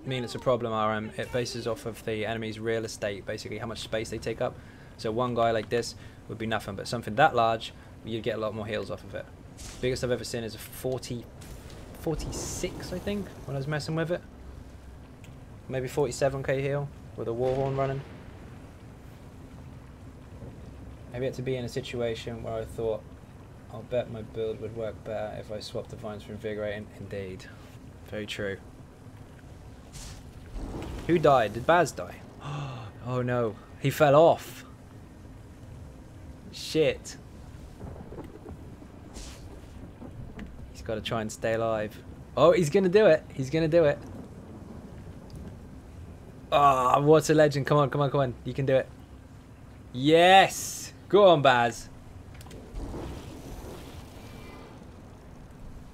[SPEAKER 3] mean it's a problem. RM. It bases off of the enemy's real estate, basically how much space they take up. So one guy like this would be nothing, but something that large, you'd get a lot more heals off of it. Biggest I've ever seen is a 46, I think, when I was messing with it. Maybe 47k heal with a Warhorn running. Maybe I had to be in a situation where I thought, I'll bet my build would work better if I swapped the vines for invigorating. Indeed. Very true. Who died? Did Baz die? Oh no. He fell off. Shit. He's got to try and stay alive. Oh, he's going to do it. He's going to do it. Ah, oh, what a legend. Come on, come on, come on. You can do it. Yes. Go on, Baz.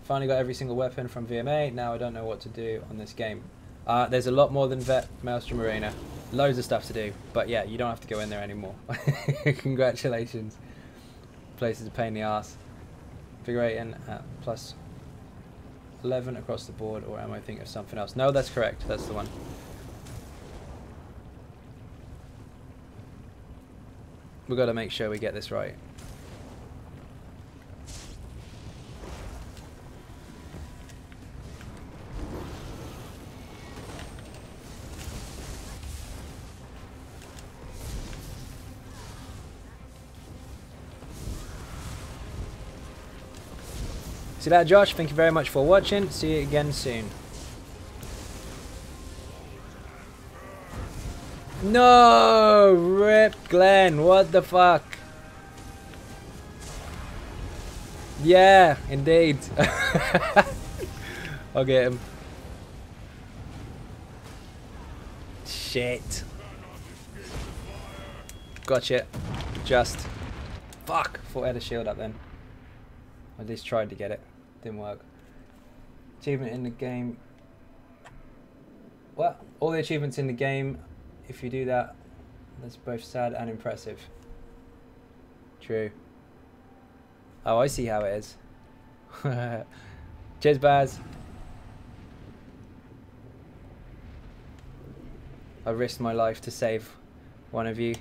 [SPEAKER 3] Finally got every single weapon from VMA. Now I don't know what to do on this game. There's a lot more than Vet Maelstrom Arena. Loads of stuff to do. But yeah, you don't have to go in there anymore. Congratulations. Place is a pain in the ass. Figure 8 in at plus 11 across the board, or am I thinking of something else? No, that's correct. That's the one. We've got to make sure we get this right. See that, Josh? Thank you very much for watching. See you again soon. No! Rip Glenn, what the fuck? Yeah, indeed. I'll get him. Shit. Gotcha. Just. Fuck. Thought I had a shield up then. I at least tried to get it. Didn't work. Achievement in the game. Well, all the achievements in the game, if you do that, that's both sad and impressive. True. Oh, I see how it is. Cheers, Baz. I risked my life to save one of you.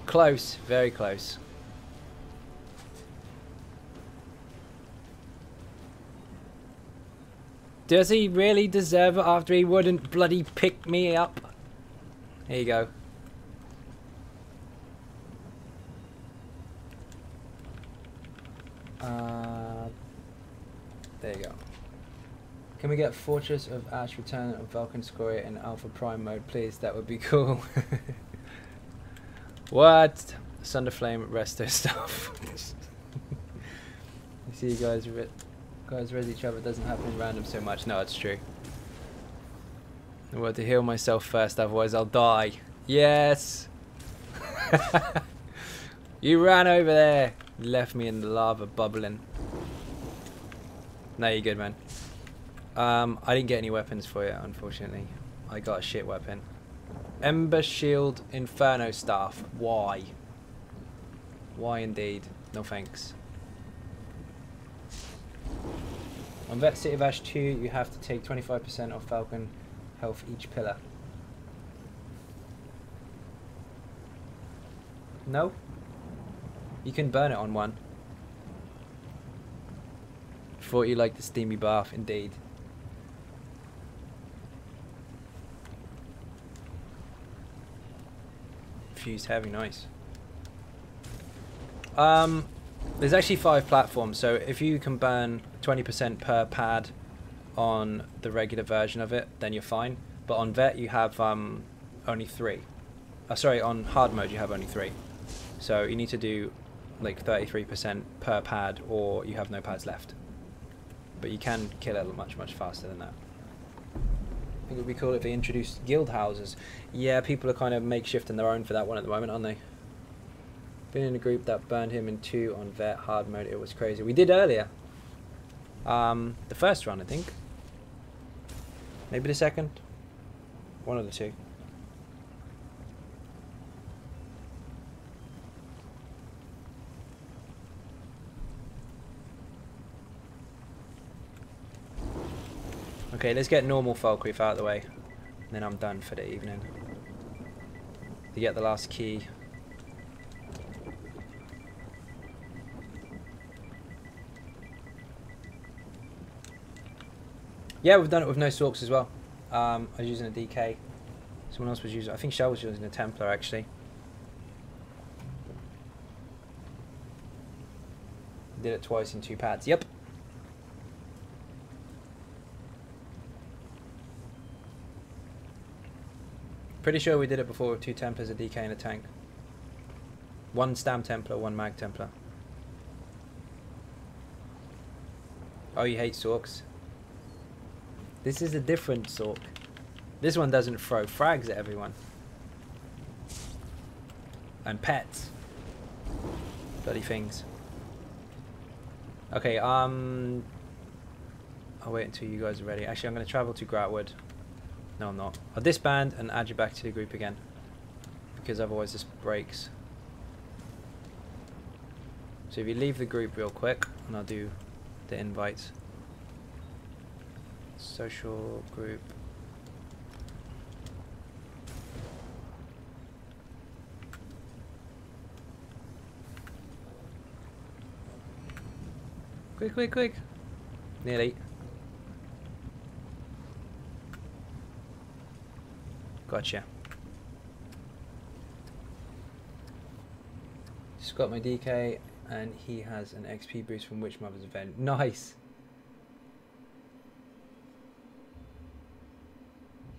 [SPEAKER 3] Close, very close. Does he really deserve it after he wouldn't bloody pick me up? Here you go. There you go. Can we get Fortress of Ash Return of Vulcan Scoria in Alpha Prime mode, please? That would be cool. What? Sunderflame resto stuff. You see, you guys res each other. It doesn't happen in random so much. No, it's true. I want to heal myself first, otherwise I'll die. Yes. You ran over there. You left me in the lava bubbling. No, you're good, man. I didn't get any weapons for you, unfortunately. I got a shit weapon. Ember Shield Inferno Staff. Why? Why indeed? No thanks. On Vet City of Ash 2, you have to take 25% of Falcon health each pillar. No? You can burn it on one. Thought you liked the steamy bath, indeed. Fused heavy, nice. There's actually 5 platforms, so if you can burn 20% per pad on the regular version of it, then you're fine. But on Vet you have only 3. Sorry, on hard mode you have only 3. So you need to do like 33% per pad, or you have no pads left. But you can kill it much faster than that. think it would be cool if they introduced guild houses. Yeah, people are kind of makeshifting their own for that one at the moment, aren't they? Been in a group that burned him in 2 on vet hard mode. It was crazy. We did earlier. The first run, I think. Maybe the second. One of the two. Okay, let's get normal Falkreath out of the way. And then I'm done for the evening. To get the last key. Yeah, we've done it with no Sorks as well. I was using a DK. Someone else was using... I think Shell was using a Templar, actually. Did it twice in 2 pads. Yep. Pretty sure we did it before with 2 Templars, a DK and a tank. 1 Stam Templar, 1 Mag Templar. Oh, you hate Sorks? This is a different Sork. This one doesn't throw frags at everyone. And pets. Bloody things. Okay, I'll wait until you guys are ready. Actually, I'm going to travel to Gratwood. No, I'm not. I'll disband and add you back to the group again. Because otherwise this breaks. So if you leave the group real quick, and I'll do the invites. Social group. Quick, quick, quick. Nearly. Gotcha. Just got my DK and he has an XP boost from Witch Mother's event. Nice!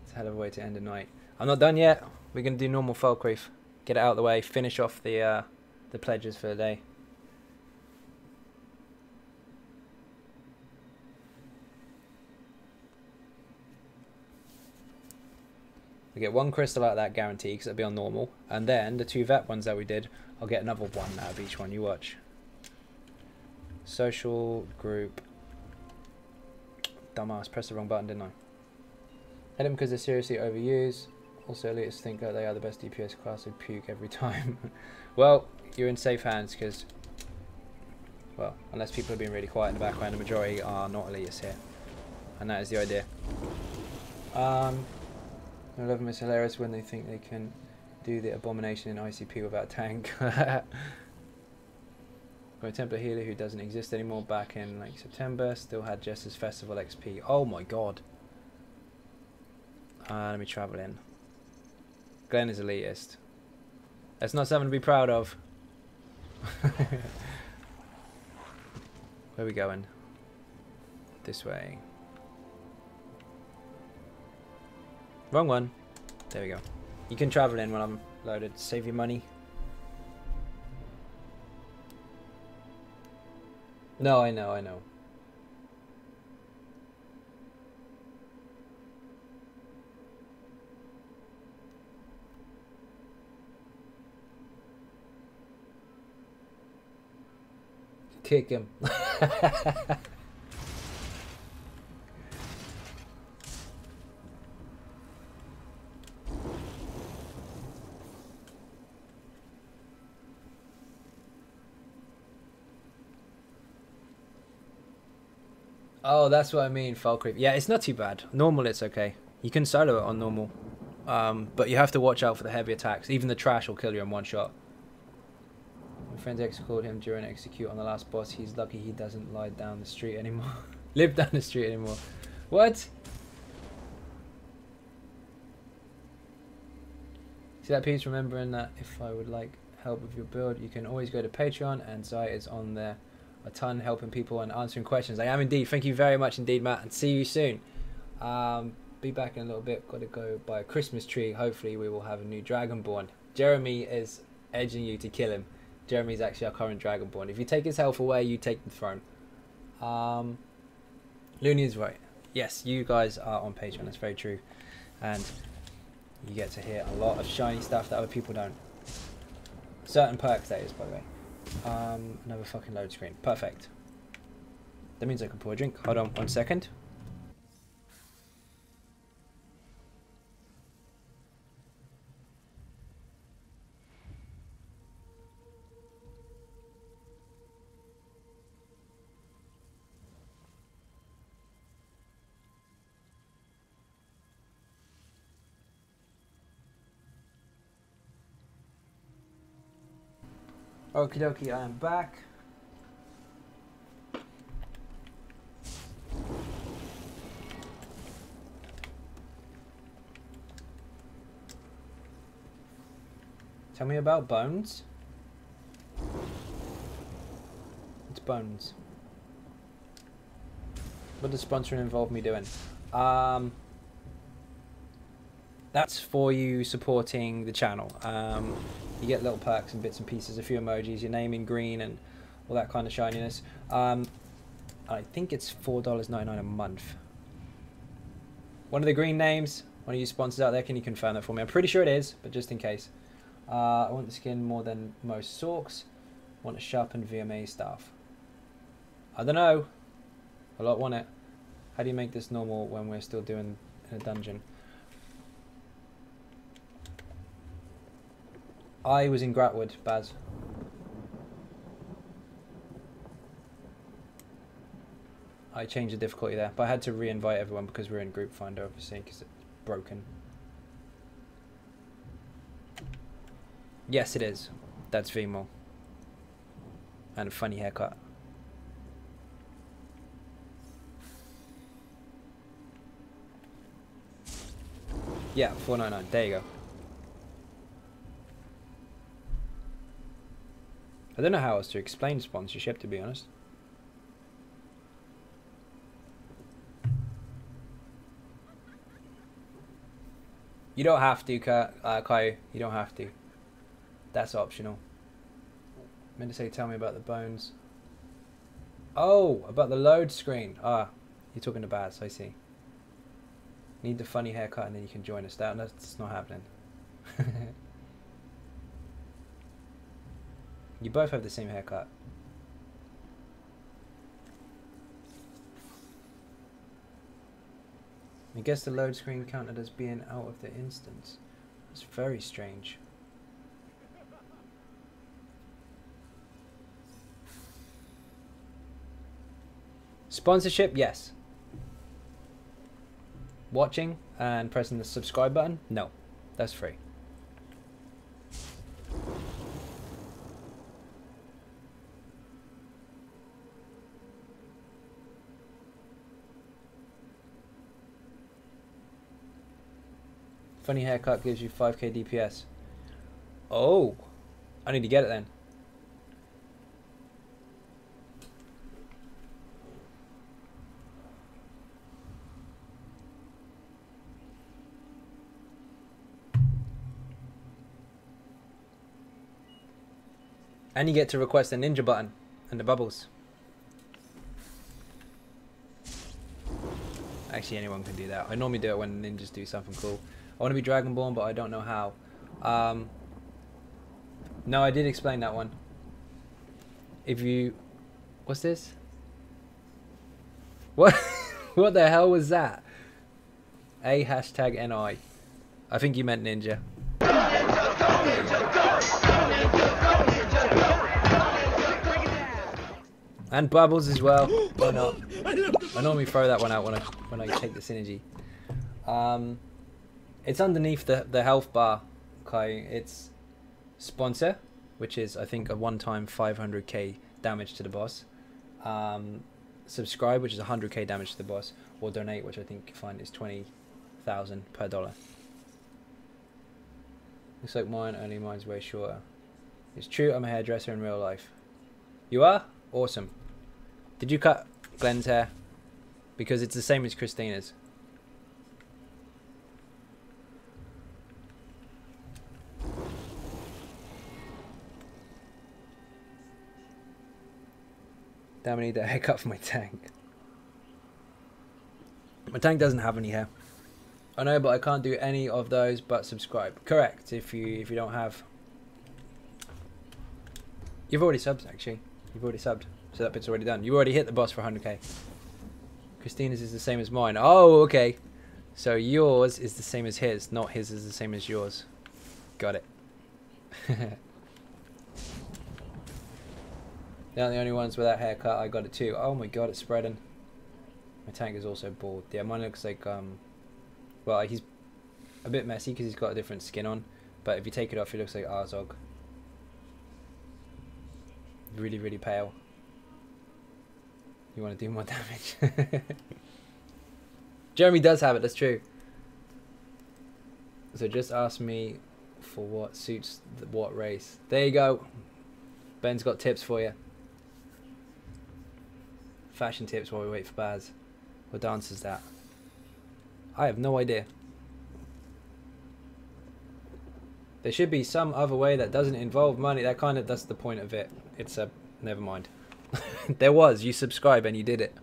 [SPEAKER 3] It's a hell of a way to end a night. I'm not done yet. We're going to do normal Falkreath. Get it out of the way, finish off the pledges for the day. We get 1 crystal out of that guarantee because it'll be on normal. And then the 2 vet ones that we did, I'll get another 1 out of each one. You watch. Social group. Dumbass, pressed the wrong button, didn't I? Hate them because they're seriously overused. Also, elitists think that they are the best DPS class who puke every time. Well, you're in safe hands because, well, unless people are being really quiet in the background, the majority are not elitists here. And that is the idea. I love them, it's hilarious when they think they can do the abomination in ICP without a tank. Got a Templar healer who doesn't exist anymore back in like September. Still had Jester's Festival XP. Oh my god. Let me travel in. Glenn is elitist. That's not something to be proud of. Where are we going? This way. Wrong one. There we go. You can travel in when I'm loaded. Save your money. No, I know, I know. Kick him. Oh, that's what I mean, Falkreath. Yeah, it's not too bad. Normal, it's okay. You can solo it on normal. But you have to watch out for the heavy attacks. Even the trash will kill you in 1 shot. My friend's ex called him during execute on the last boss. He's lucky he doesn't lie down the street anymore. Live down the street anymore. What? See that piece? Remembering that if I would like help with your build, you can always go to Patreon, and Zai is on there a ton helping people and answering questions. I am indeed. Thank you very much indeed, Matt, and see you soon. Be back in a little bit. Got to go buy a Christmas tree. Hopefully we will have a new Dragonborn. Jeremy is edging you to kill him. Jeremy's actually our current Dragonborn. If you take his health away, you take the throne. Looney is right. Yes, you guys are on Patreon. That's very true, and you get to hear a lot of shiny stuff that other people don't. Certain perks, that is, by the way. Another fucking load screen. Perfect. That means I can pour a drink. Hold on 1 second. Okie dokie, I am back. Tell me about Bones. It's Bones. What does sponsoring involve me doing? That's for you supporting the channel. You get little perks and bits and pieces, a few emojis, your name in green and all that kind of shininess. I think it's $4.99 a month. One of the green names, one of you sponsors out there, can you confirm that for me? I'm pretty sure it is, but just in case. I want the skin more than most sorks. I want a sharpened VMA staff. I don't know. A lot want it. How do you make this normal when we're still doing a dungeon? I was in Gratwood, Baz. I changed the difficulty there, but I had to re-invite everyone because we're in Group Finder, obviously, because it's broken. Yes, it is. That's Vmore. And a funny haircut. Yeah, $4.99. There you go. I don't know how else to explain sponsorship, to be honest. You don't have to, Kai. You don't have to. That's optional. I meant to say, tell me about the bones. Oh, about the load screen. Ah, you're talking to Baz, I see. Need the funny haircut and then you can join us. That's not happening. You both have the same haircut. I guess the load screen counted as being out of the instance. It's very strange. Sponsorship, yes. Watching and pressing the subscribe button, no. That's free. Funny haircut gives you 5k DPS. Oh, I need to get it then. And you get to request a ninja button and the bubbles. Actually, anyone can do that. I normally do it when ninjas do something cool. I want to be Dragonborn, but I don't know how. No, I did explain that one. If you... What's this? What? What the hell was that? A hashtag NI. I think you meant ninja. And bubbles as well. Why not? I normally throw that one out when I take the synergy. It's underneath the health bar, Kai. It's sponsor, which is I think a one-time 500k damage to the boss. Subscribe, which is 100k damage to the boss, or donate, which I think you find is 20,000 per dollar. Looks like mine, only mine's way shorter. It's true, I'm a hairdresser in real life. You are? Awesome. Did you cut Glenn's hair? Because it's the same as Christina's. Damn, I need that haircut for my tank. My tank doesn't have any hair. I know, but I can't do any of those but subscribe. Correct, if you don't have. You've already subbed, actually. You've already subbed. So that bit's already done. You already hit the boss for 100k. Christina's is the same as mine. Oh, okay. So yours is the same as his, not his is the same as yours. Got it. They're the only ones with that haircut. I got it too. Oh my god, it's spreading. My tank is also bald. Yeah, mine looks like well, he's a bit messy because he's got a different skin on. But if you take it off, he looks like Arzog. Really, really pale. You want to do more damage? Jeremy does have it, that's true. So just ask me for what suits what race. There you go. Ben's got tips for you. Fashion tips while we wait for Baz. What dance is that? I have no idea. There should be some other way that doesn't involve money. That's the point of it. It's a never mind. There was. You subscribe and you did it.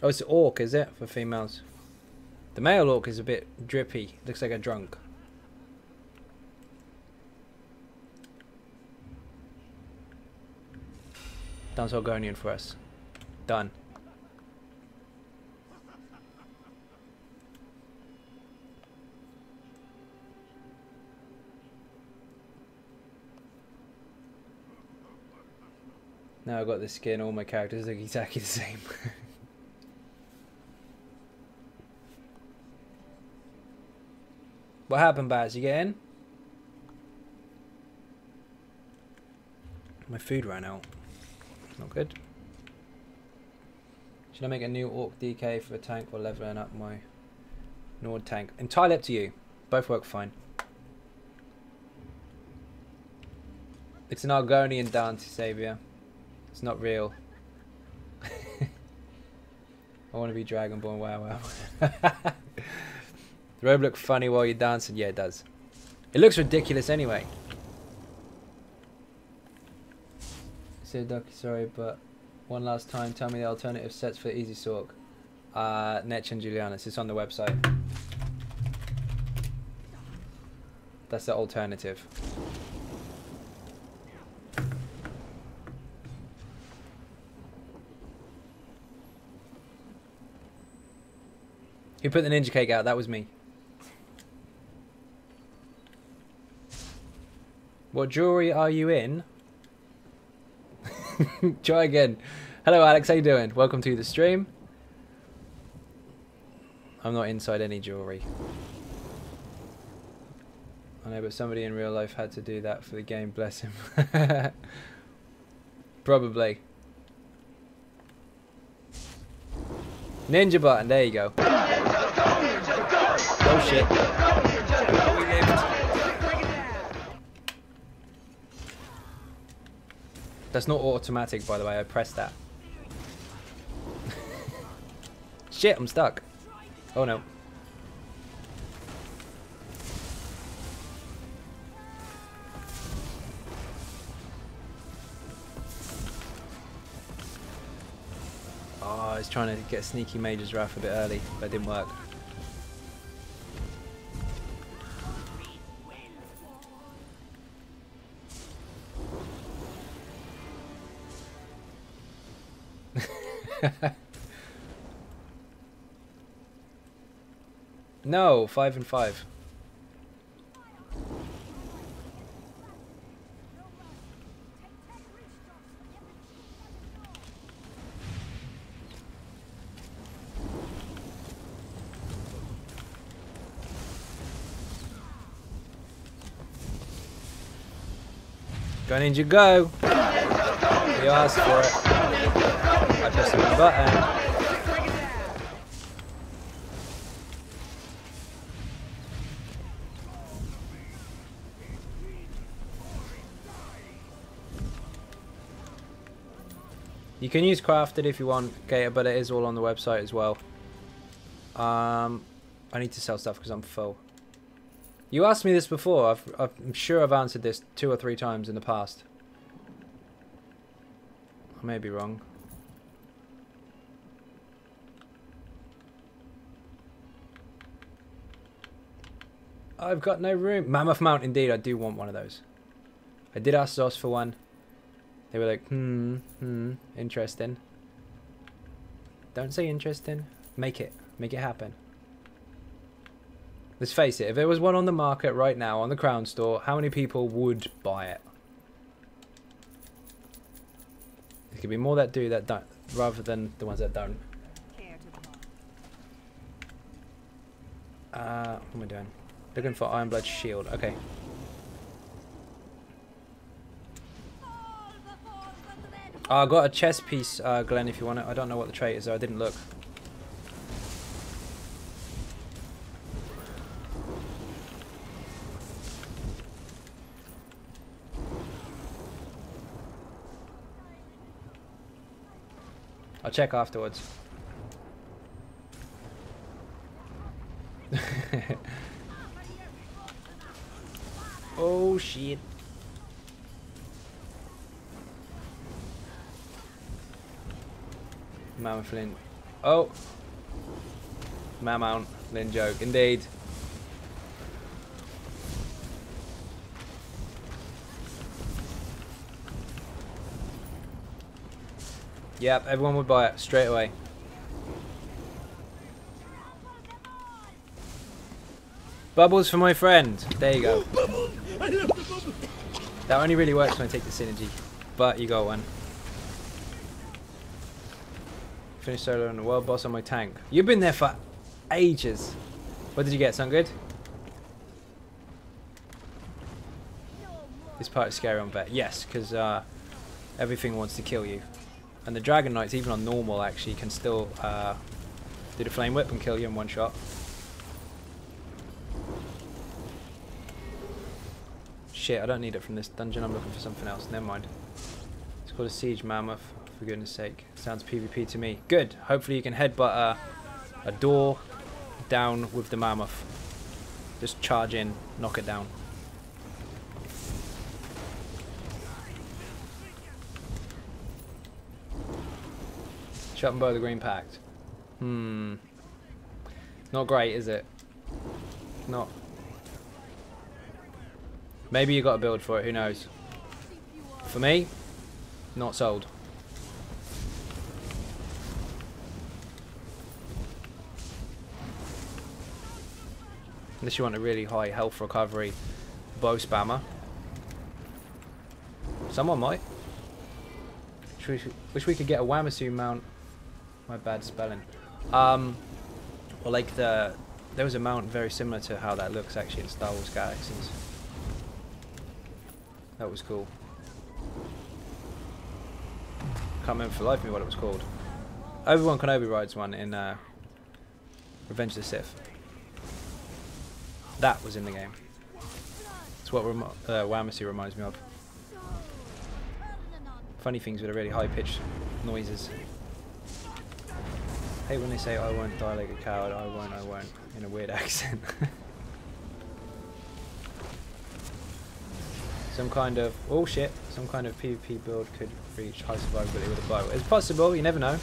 [SPEAKER 3] Oh, it's orc, is it, for females? The male orc is a bit drippy. Looks like a drunk. Done Solgonian for us. Done. Now I've got this skin, all my characters look exactly the same. What happened, Baz? You get in? My food ran out. Not good. Should I make a new Orc DK for a tank or leveling up my Nord tank? Entirely up to you. Both work fine. It's an Argonian dance, Saviour. It's not real. I want to be Dragonborn. Wow, wow. The robe look funny while you're dancing. Yeah, it does. It looks ridiculous anyway. Say, Ducky, sorry, but one last time, tell me the alternative sets for Easy Sork. Netch and Julianus. It's on the website. That's the alternative. Who put the ninja cake out? That was me. What jewelry are you in? Try again. Hello Alex, how you doing? Welcome to the stream. I'm not inside any jewelry. I know, but somebody in real life had to do that for the game, bless him. Probably. Ninja button, there you go. Oh shit. That's not automatic, by the way, I pressed that. Shit, I'm stuck. Oh no. Oh, I was trying to get a sneaky Mage's Wrath a bit early, but it didn't work. No, 5 and 5. Go ninja, go! You asked for it. I pressed the wrong button. You can use crafted if you want, Gator, but it is all on the website as well. I need to sell stuff because I'm full. You asked me this before. I'm sure I've answered this 2 or 3 times in the past. I may be wrong. I've got no room. Mammoth Mount, indeed. I do want one of those. I did ask Zos for one. They were like, interesting. Don't say interesting. Make it happen. Let's face it, if there was one on the market right now on the Crown Store, how many people would buy it? There could be more that do that don't, rather than the ones that don't. What am I doing? Looking for Ironblood Shield. Okay. Oh, I got a chest piece, Glenn, if you want it. I don't know what the trait is, though. I didn't look. I'll check afterwards. Oh shit. Mammoth Flint. Oh! Mammoth Lin joke, indeed. Yep, everyone would buy it straight away. Bubbles for my friend. There you go. That only really works when I take the synergy, but you got one. Finish solo on the world boss on my tank. You've been there for ages. What did you get? Something good? This part is scary on bet. Yes, because everything wants to kill you. And the Dragon Knights, even on normal, actually can still do the Flame Whip and kill you in one shot. Shit, I don't need it from this dungeon. I'm looking for something else. Never mind. It's called a Siege Mammoth, for goodness sake. Sounds PvP to me. Good. Hopefully you can headbutt a door down with the Mammoth. Just charge in, knock it down. Shut and bow the Green Pact. Not great, is it? Not. Maybe you got a build for it, who knows? For me, not sold. Unless you want a really high health recovery bow spammer. Someone might. Wish we could get a Wamasu mount. My bad spelling. Or like there was a mount very similar to how that looks actually in Star Wars Galaxies. That was cool. Can't remember for the life of me what it was called. Obi-Wan Kenobi rides one in Revenge of the Sith. That was in the game. That's what Wamasu reminds me of. Funny things with a really high-pitched noises. I hate when they say I won't die like a coward, I won't, in a weird accent. Some kind of, oh shit, some kind of PvP build could reach high survivability with a bow. It's possible, you never know.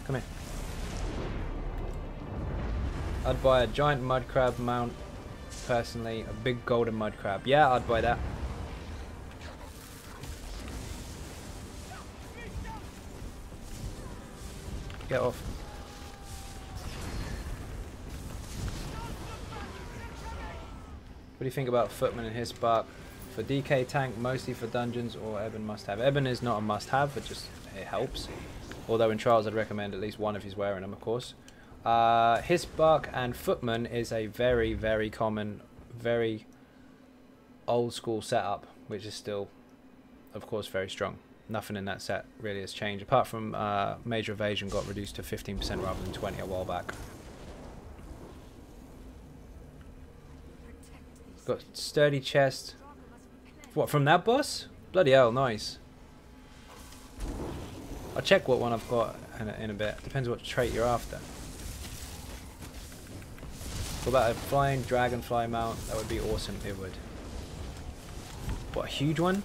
[SPEAKER 3] Come here. I'd buy a giant mud crab mount, personally, a big golden mud crab. Yeah, I'd buy that. Get off. What do you think about Footman and his spark? For DK tank, mostly for dungeons, or Eben must have? Eben is not a must have, but just it helps. Although in trials I'd recommend at least one if he's wearing them, of course. His spark and Footman is a very, very common, very old school setup, which is still, of course, very strong. Nothing in that set really has changed, apart from Major Evasion got reduced to 15% rather than 20 a while back. Got sturdy chest. What, from that boss? Bloody hell, nice. I'll check what one I've got in a bit. Depends what trait you're after. What about a flying dragonfly mount? That would be awesome. It would. What, a huge one?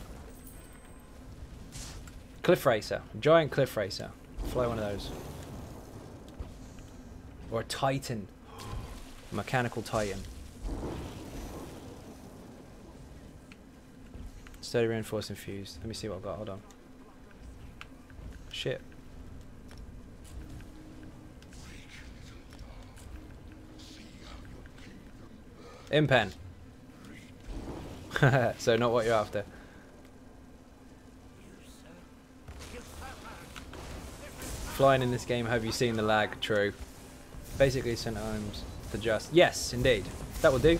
[SPEAKER 3] Cliff racer. Giant cliff racer. Fly one of those. Or a titan. A mechanical titan. Sturdy reinforced infused. Let me see what I've got. Hold on. Shit. Impen. So not what you're after. Flying in this game, have you seen the lag? True. Basically sometimes to just... Yes, indeed. That will do.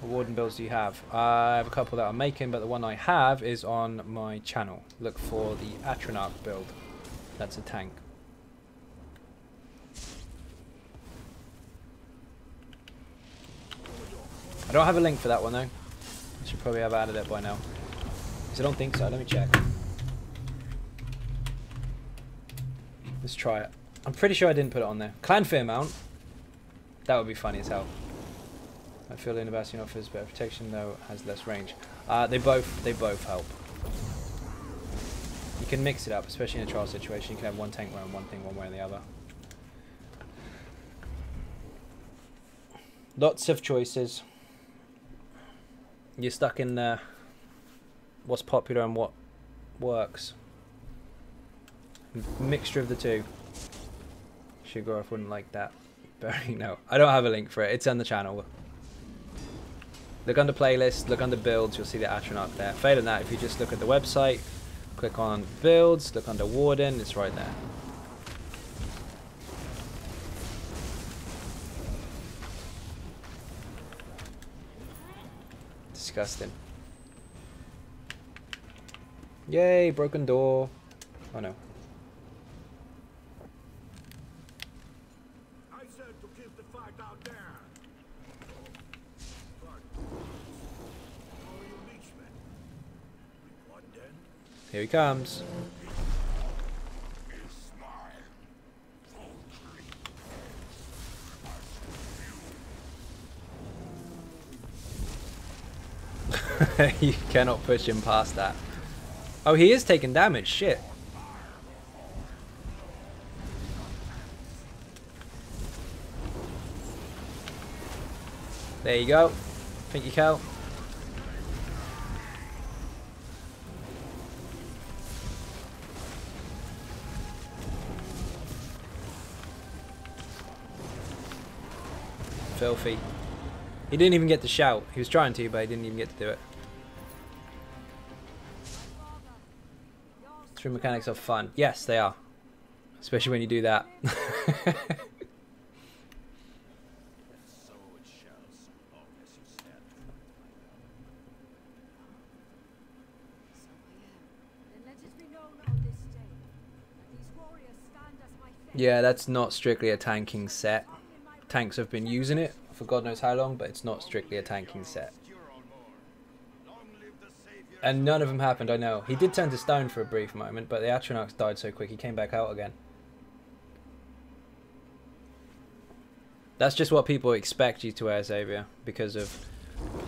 [SPEAKER 3] What warden builds do you have? I have a couple that I'm making, but the one I have is on my channel. Look for the Atronach build. That's a tank. I don't have a link for that one though. I should probably have added it by now. So I don't think so. Let me check. Let's try it. I'm pretty sure I didn't put it on there. Clan Fear mount. That would be funny as hell. I feel in the Bastion offers better protection though has less range. They both help. You can mix it up, especially in a trial situation. You can have one tank wearing one thing one way or the other. Lots of choices. You're stuck in what's popular and what works. Mixture of the two. Shigoroth wouldn't like that. No, I don't have a link for it. It's on the channel. Look under playlist, look under builds, you'll see the Atronach there. Failing that, if you just look at the website, click on builds, look under warden, it's right there. Disgusting. Yay, broken door. Oh no.
[SPEAKER 7] I said to keep the fight out there.
[SPEAKER 3] Here he comes. You cannot push him past that. Oh, he is taking damage. Shit. There you go. Thank you, Cal. Filthy. He didn't even get to shout. He was trying to, but he didn't even get to do it. True mechanics are fun. Yes, they are. Especially when you do that. Yeah, that's not strictly a tanking set. Tanks have been using it for God knows how long, but it's not strictly a tanking set. And none of them happened, I know. He did turn to stone for a brief moment, but the Atronachs died so quick he came back out again. That's just what people expect you to wear, Xavier, because of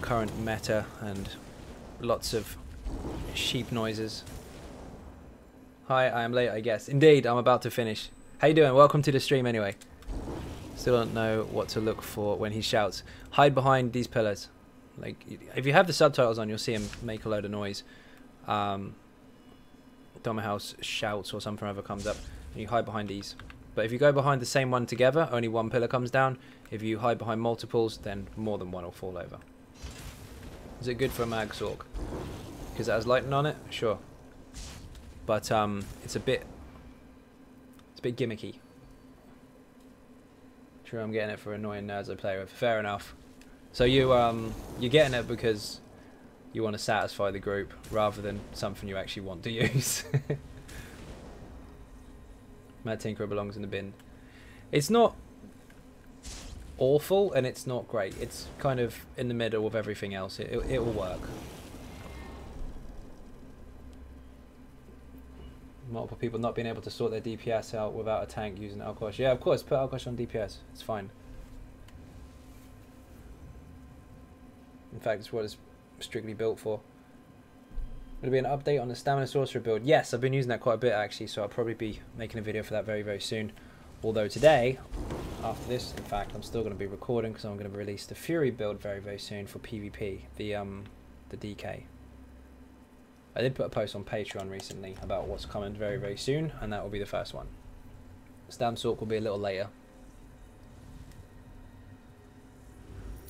[SPEAKER 3] current meta and lots of sheep noises. Hi, I am late, I guess. Indeed, I'm about to finish. How you doing? Welcome to the stream anyway. Still don't know what to look for when he shouts. Hide behind these pillars. Like, if you have the subtitles on, you'll see him make a load of noise. House shouts or something or other comes up, and you hide behind these. But if you go behind the same one together, only one pillar comes down. If you hide behind multiples, then more than one will fall over. Is it good for a mag sork? Because it has lightning on it? Sure. But it's a bit gimmicky. True, I'm getting it for annoying nerds I play with. Fair enough. So you're getting it because you want to satisfy the group rather than something you actually want to use. Mad Tinkerer belongs in the bin. It's not awful and it's not great. It's kind of in the middle with everything else. It will work. Multiple people not being able to sort their DPS out without a tank using Alkosh. Yeah, of course, put Alkosh on DPS. It's fine. In fact, it's what it's strictly built for. Will there be an update on the Stamina Sorcerer build? Yes, I've been using that quite a bit actually, so I'll probably be making a video for that very, very soon. Although today, after this, in fact, I'm still going to be recording because I'm going to release the Fury build very, very soon for PvP, the DK. I did put a post on Patreon recently about what's coming very, very soon, and that will be the first one. Stam Sork will be a little later.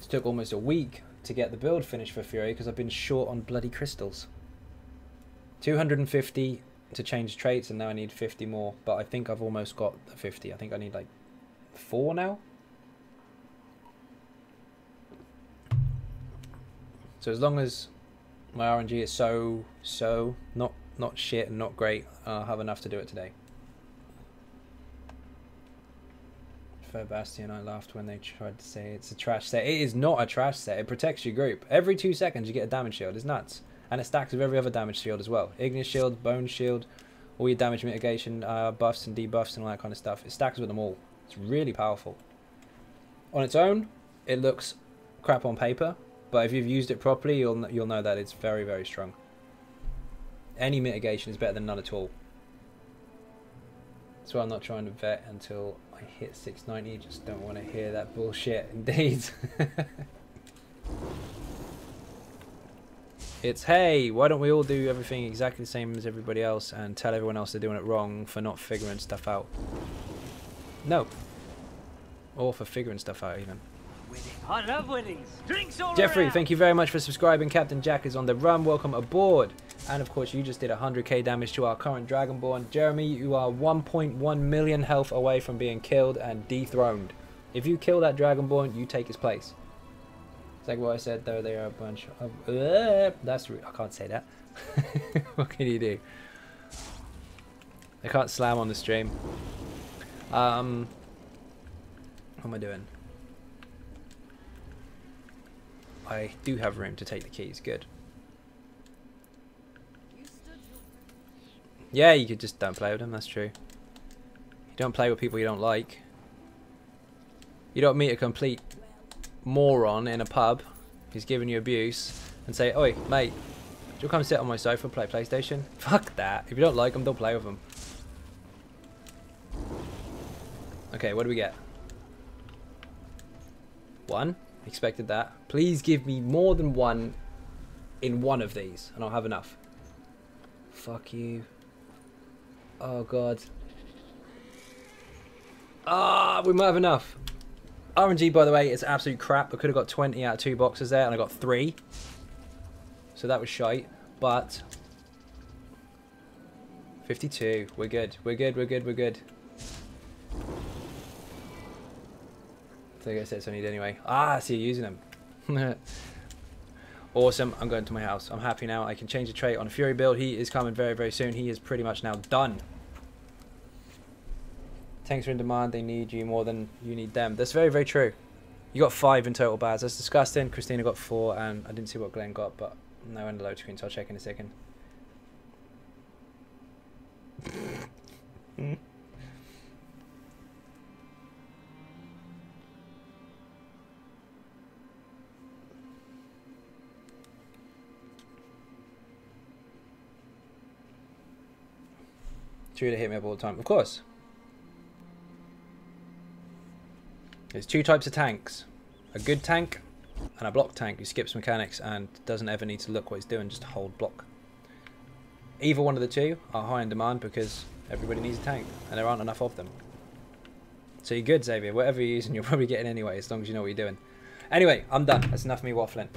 [SPEAKER 3] It took almost a week to get the build finished for Fury because I've been short on bloody crystals. 250 to change traits, and now I need 50 more, but I think I've almost got the 50. I think I need like 4 now. So as long as my RNG is so not shit and not great, I'll have enough to do it today. Fair Bastion, I laughed when they tried to say it's a trash set. It is not a trash set. It protects your group. Every 2 seconds you get a damage shield. It's nuts. And it stacks with every other damage shield as well. Ignis shield, bone shield, all your damage mitigation buffs and debuffs and all that kind of stuff. It stacks with them all. It's really powerful. On its own, it looks crap on paper, but if you've used it properly, you'll know that it's very, very strong. Any mitigation is better than none at all. That's why I'm not trying to vet until I hit 690. Just don't want to hear that bullshit, indeed. It's, hey, why don't we all do everything exactly the same as everybody else and tell everyone else they're doing it wrong for not figuring stuff out? No. Or for figuring stuff out, even.
[SPEAKER 6] I love winnings. Drinks all
[SPEAKER 3] Jeffrey,
[SPEAKER 6] around.
[SPEAKER 3] thank you very much for subscribing. Captain Jack is on the run. Welcome aboard. And of course, you just did 100k damage to our current Dragonborn. Jeremy, you are 1.1 million health away from being killed and dethroned. If you kill that Dragonborn, you take his place. It's like what I said, though, they are a bunch of... that's rude. I can't say that. What can you do? I can't slam on the stream. What am I doing? I do have room to take the keys. Good. Yeah, you could just don't play with them. That's true. You don't play with people you don't like. You don't meet a complete moron in a pub who's giving you abuse and say, oi, mate, do you come sit on my sofa and play PlayStation? Fuck that. If you don't like them, don't play with them. Okay, what do we get? 1. Expected that. Please give me more than 1 in one of these and I'll have enough. Fuck you. Oh god. Ah, we might have enough. RNG, by the way, is absolute crap. I could have got 20 out of 2 boxes there and I got 3. So that was shite. But 52. We're good. We're good. We're good. We're good. I think I said something anyway. Ah, I see you using them. Awesome. I'm going to my house. I'm happy now. I can change the trait on a Fury build. He is coming very, very soon. He is pretty much now done. Tanks are in demand. They need you more than you need them. That's very, very true. You got 5 in total, Baz. That's disgusting. Christina got 4, and I didn't see what Glenn got, but no in the load screen, so I'll check in a second. True to hit me up all the time. Of course. There's 2 types of tanks. A good tank and a block tank who skips mechanics and doesn't ever need to look what he's doing, just hold block. Either one of the 2 are high in demand because everybody needs a tank and there aren't enough of them. So you're good, Xavier. Whatever you're using, you're probably getting anyway, as long as you know what you're doing. Anyway, I'm done. That's enough of me waffling.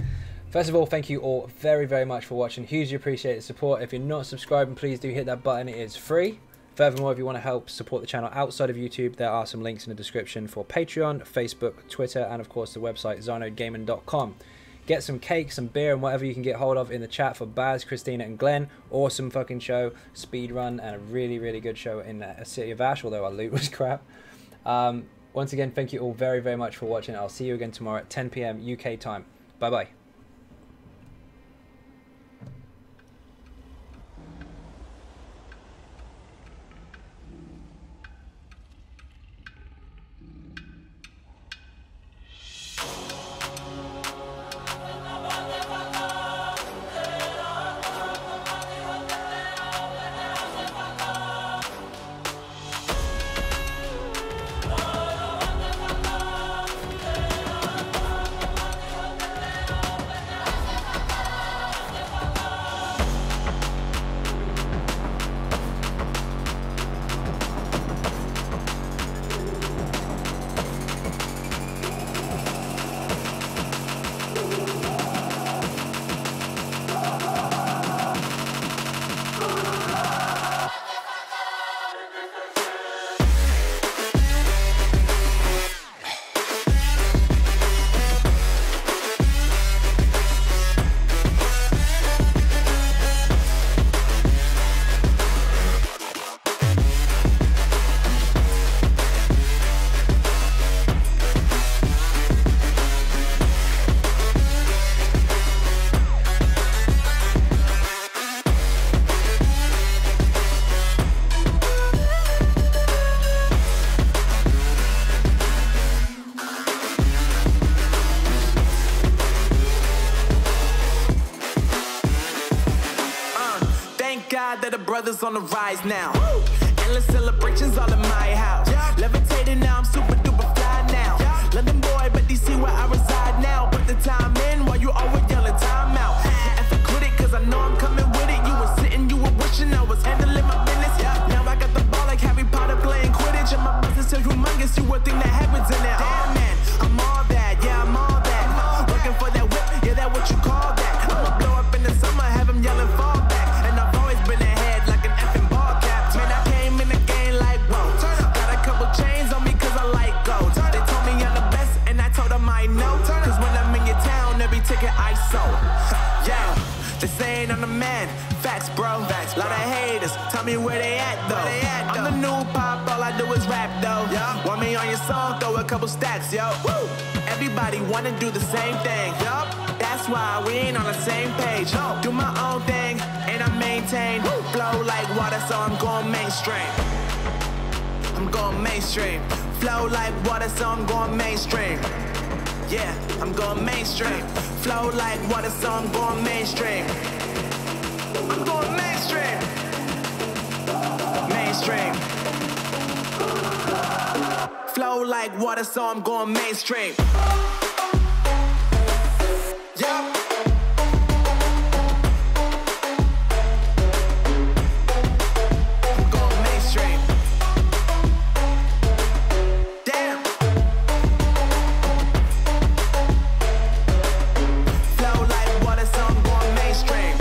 [SPEAKER 3] First of all, thank you all very, very much for watching. Hugely appreciate the support. If you're not subscribing, please do hit that button. It is free. Furthermore, if you want to help support the channel outside of YouTube, there are some links in the description for Patreon, Facebook, Twitter, and of course the website xynodegaming.com. Get some cake, some beer, and whatever you can get hold of in the chat for Baz, Christina, and Glenn. Awesome fucking show, speed run, and a really, really good show in City of Ash, although our loot was crap. Once again, thank you all very, very much for watching. I'll see you again tomorrow at 10 PM UK time. Bye-bye.
[SPEAKER 8] That the brothers on the rise now. Endless celebrations all in my house. Levitating now, I'm super duper fly now. London boy, but DC where I reside now. Put the time in while you always yelling time out. And for quit it, cause I know I'm coming with it. You were sitting, you were wishing I was handling my business. Now I got the ball like Harry Potter playing Quidditch. And my business so humongous, you would think that happens in there. Damn man, I'm all that, yeah, I'm all that. Working for that whip, yeah, that what you call that. I'ma blow up in the summer, have them yelling fall back. And I've always been ahead like an effing ball cap. Man, I came in the game like, whoa. Got a couple chains on me cause I like gold. They told me I'm the best and I told them I know. Cause when I'm in your town, every ticket I sold. Yeah, they saying I'm the man. Facts, bro. Lot of haters, tell me where they at though. I'm the new pop, all I do is rap though. Want me on your song, throw a couple stacks, yo. Woo! Everybody wanna do the same thing. That's why we ain't on the same page. Do my own thing and I maintain. Flow like water, so I'm going mainstream. I'm going mainstream. Flow like water, so I'm going mainstream. Yeah, I'm going mainstream. Flow like water, so I'm going mainstream. I'm going mainstream. Mainstream. Flow like water, so I'm going mainstream. Yup. I'm going mainstream. Damn. Flow like water, so I'm going mainstream.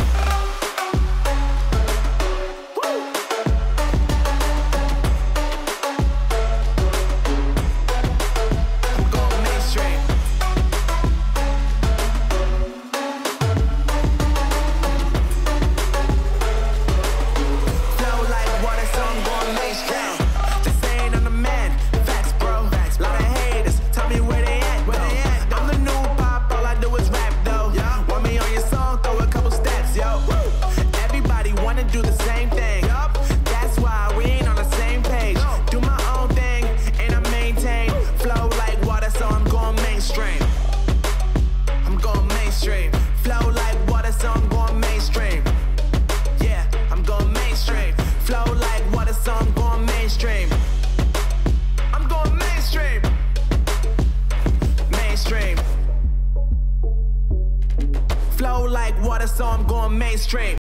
[SPEAKER 8] Flow like water, so I'm going mainstream.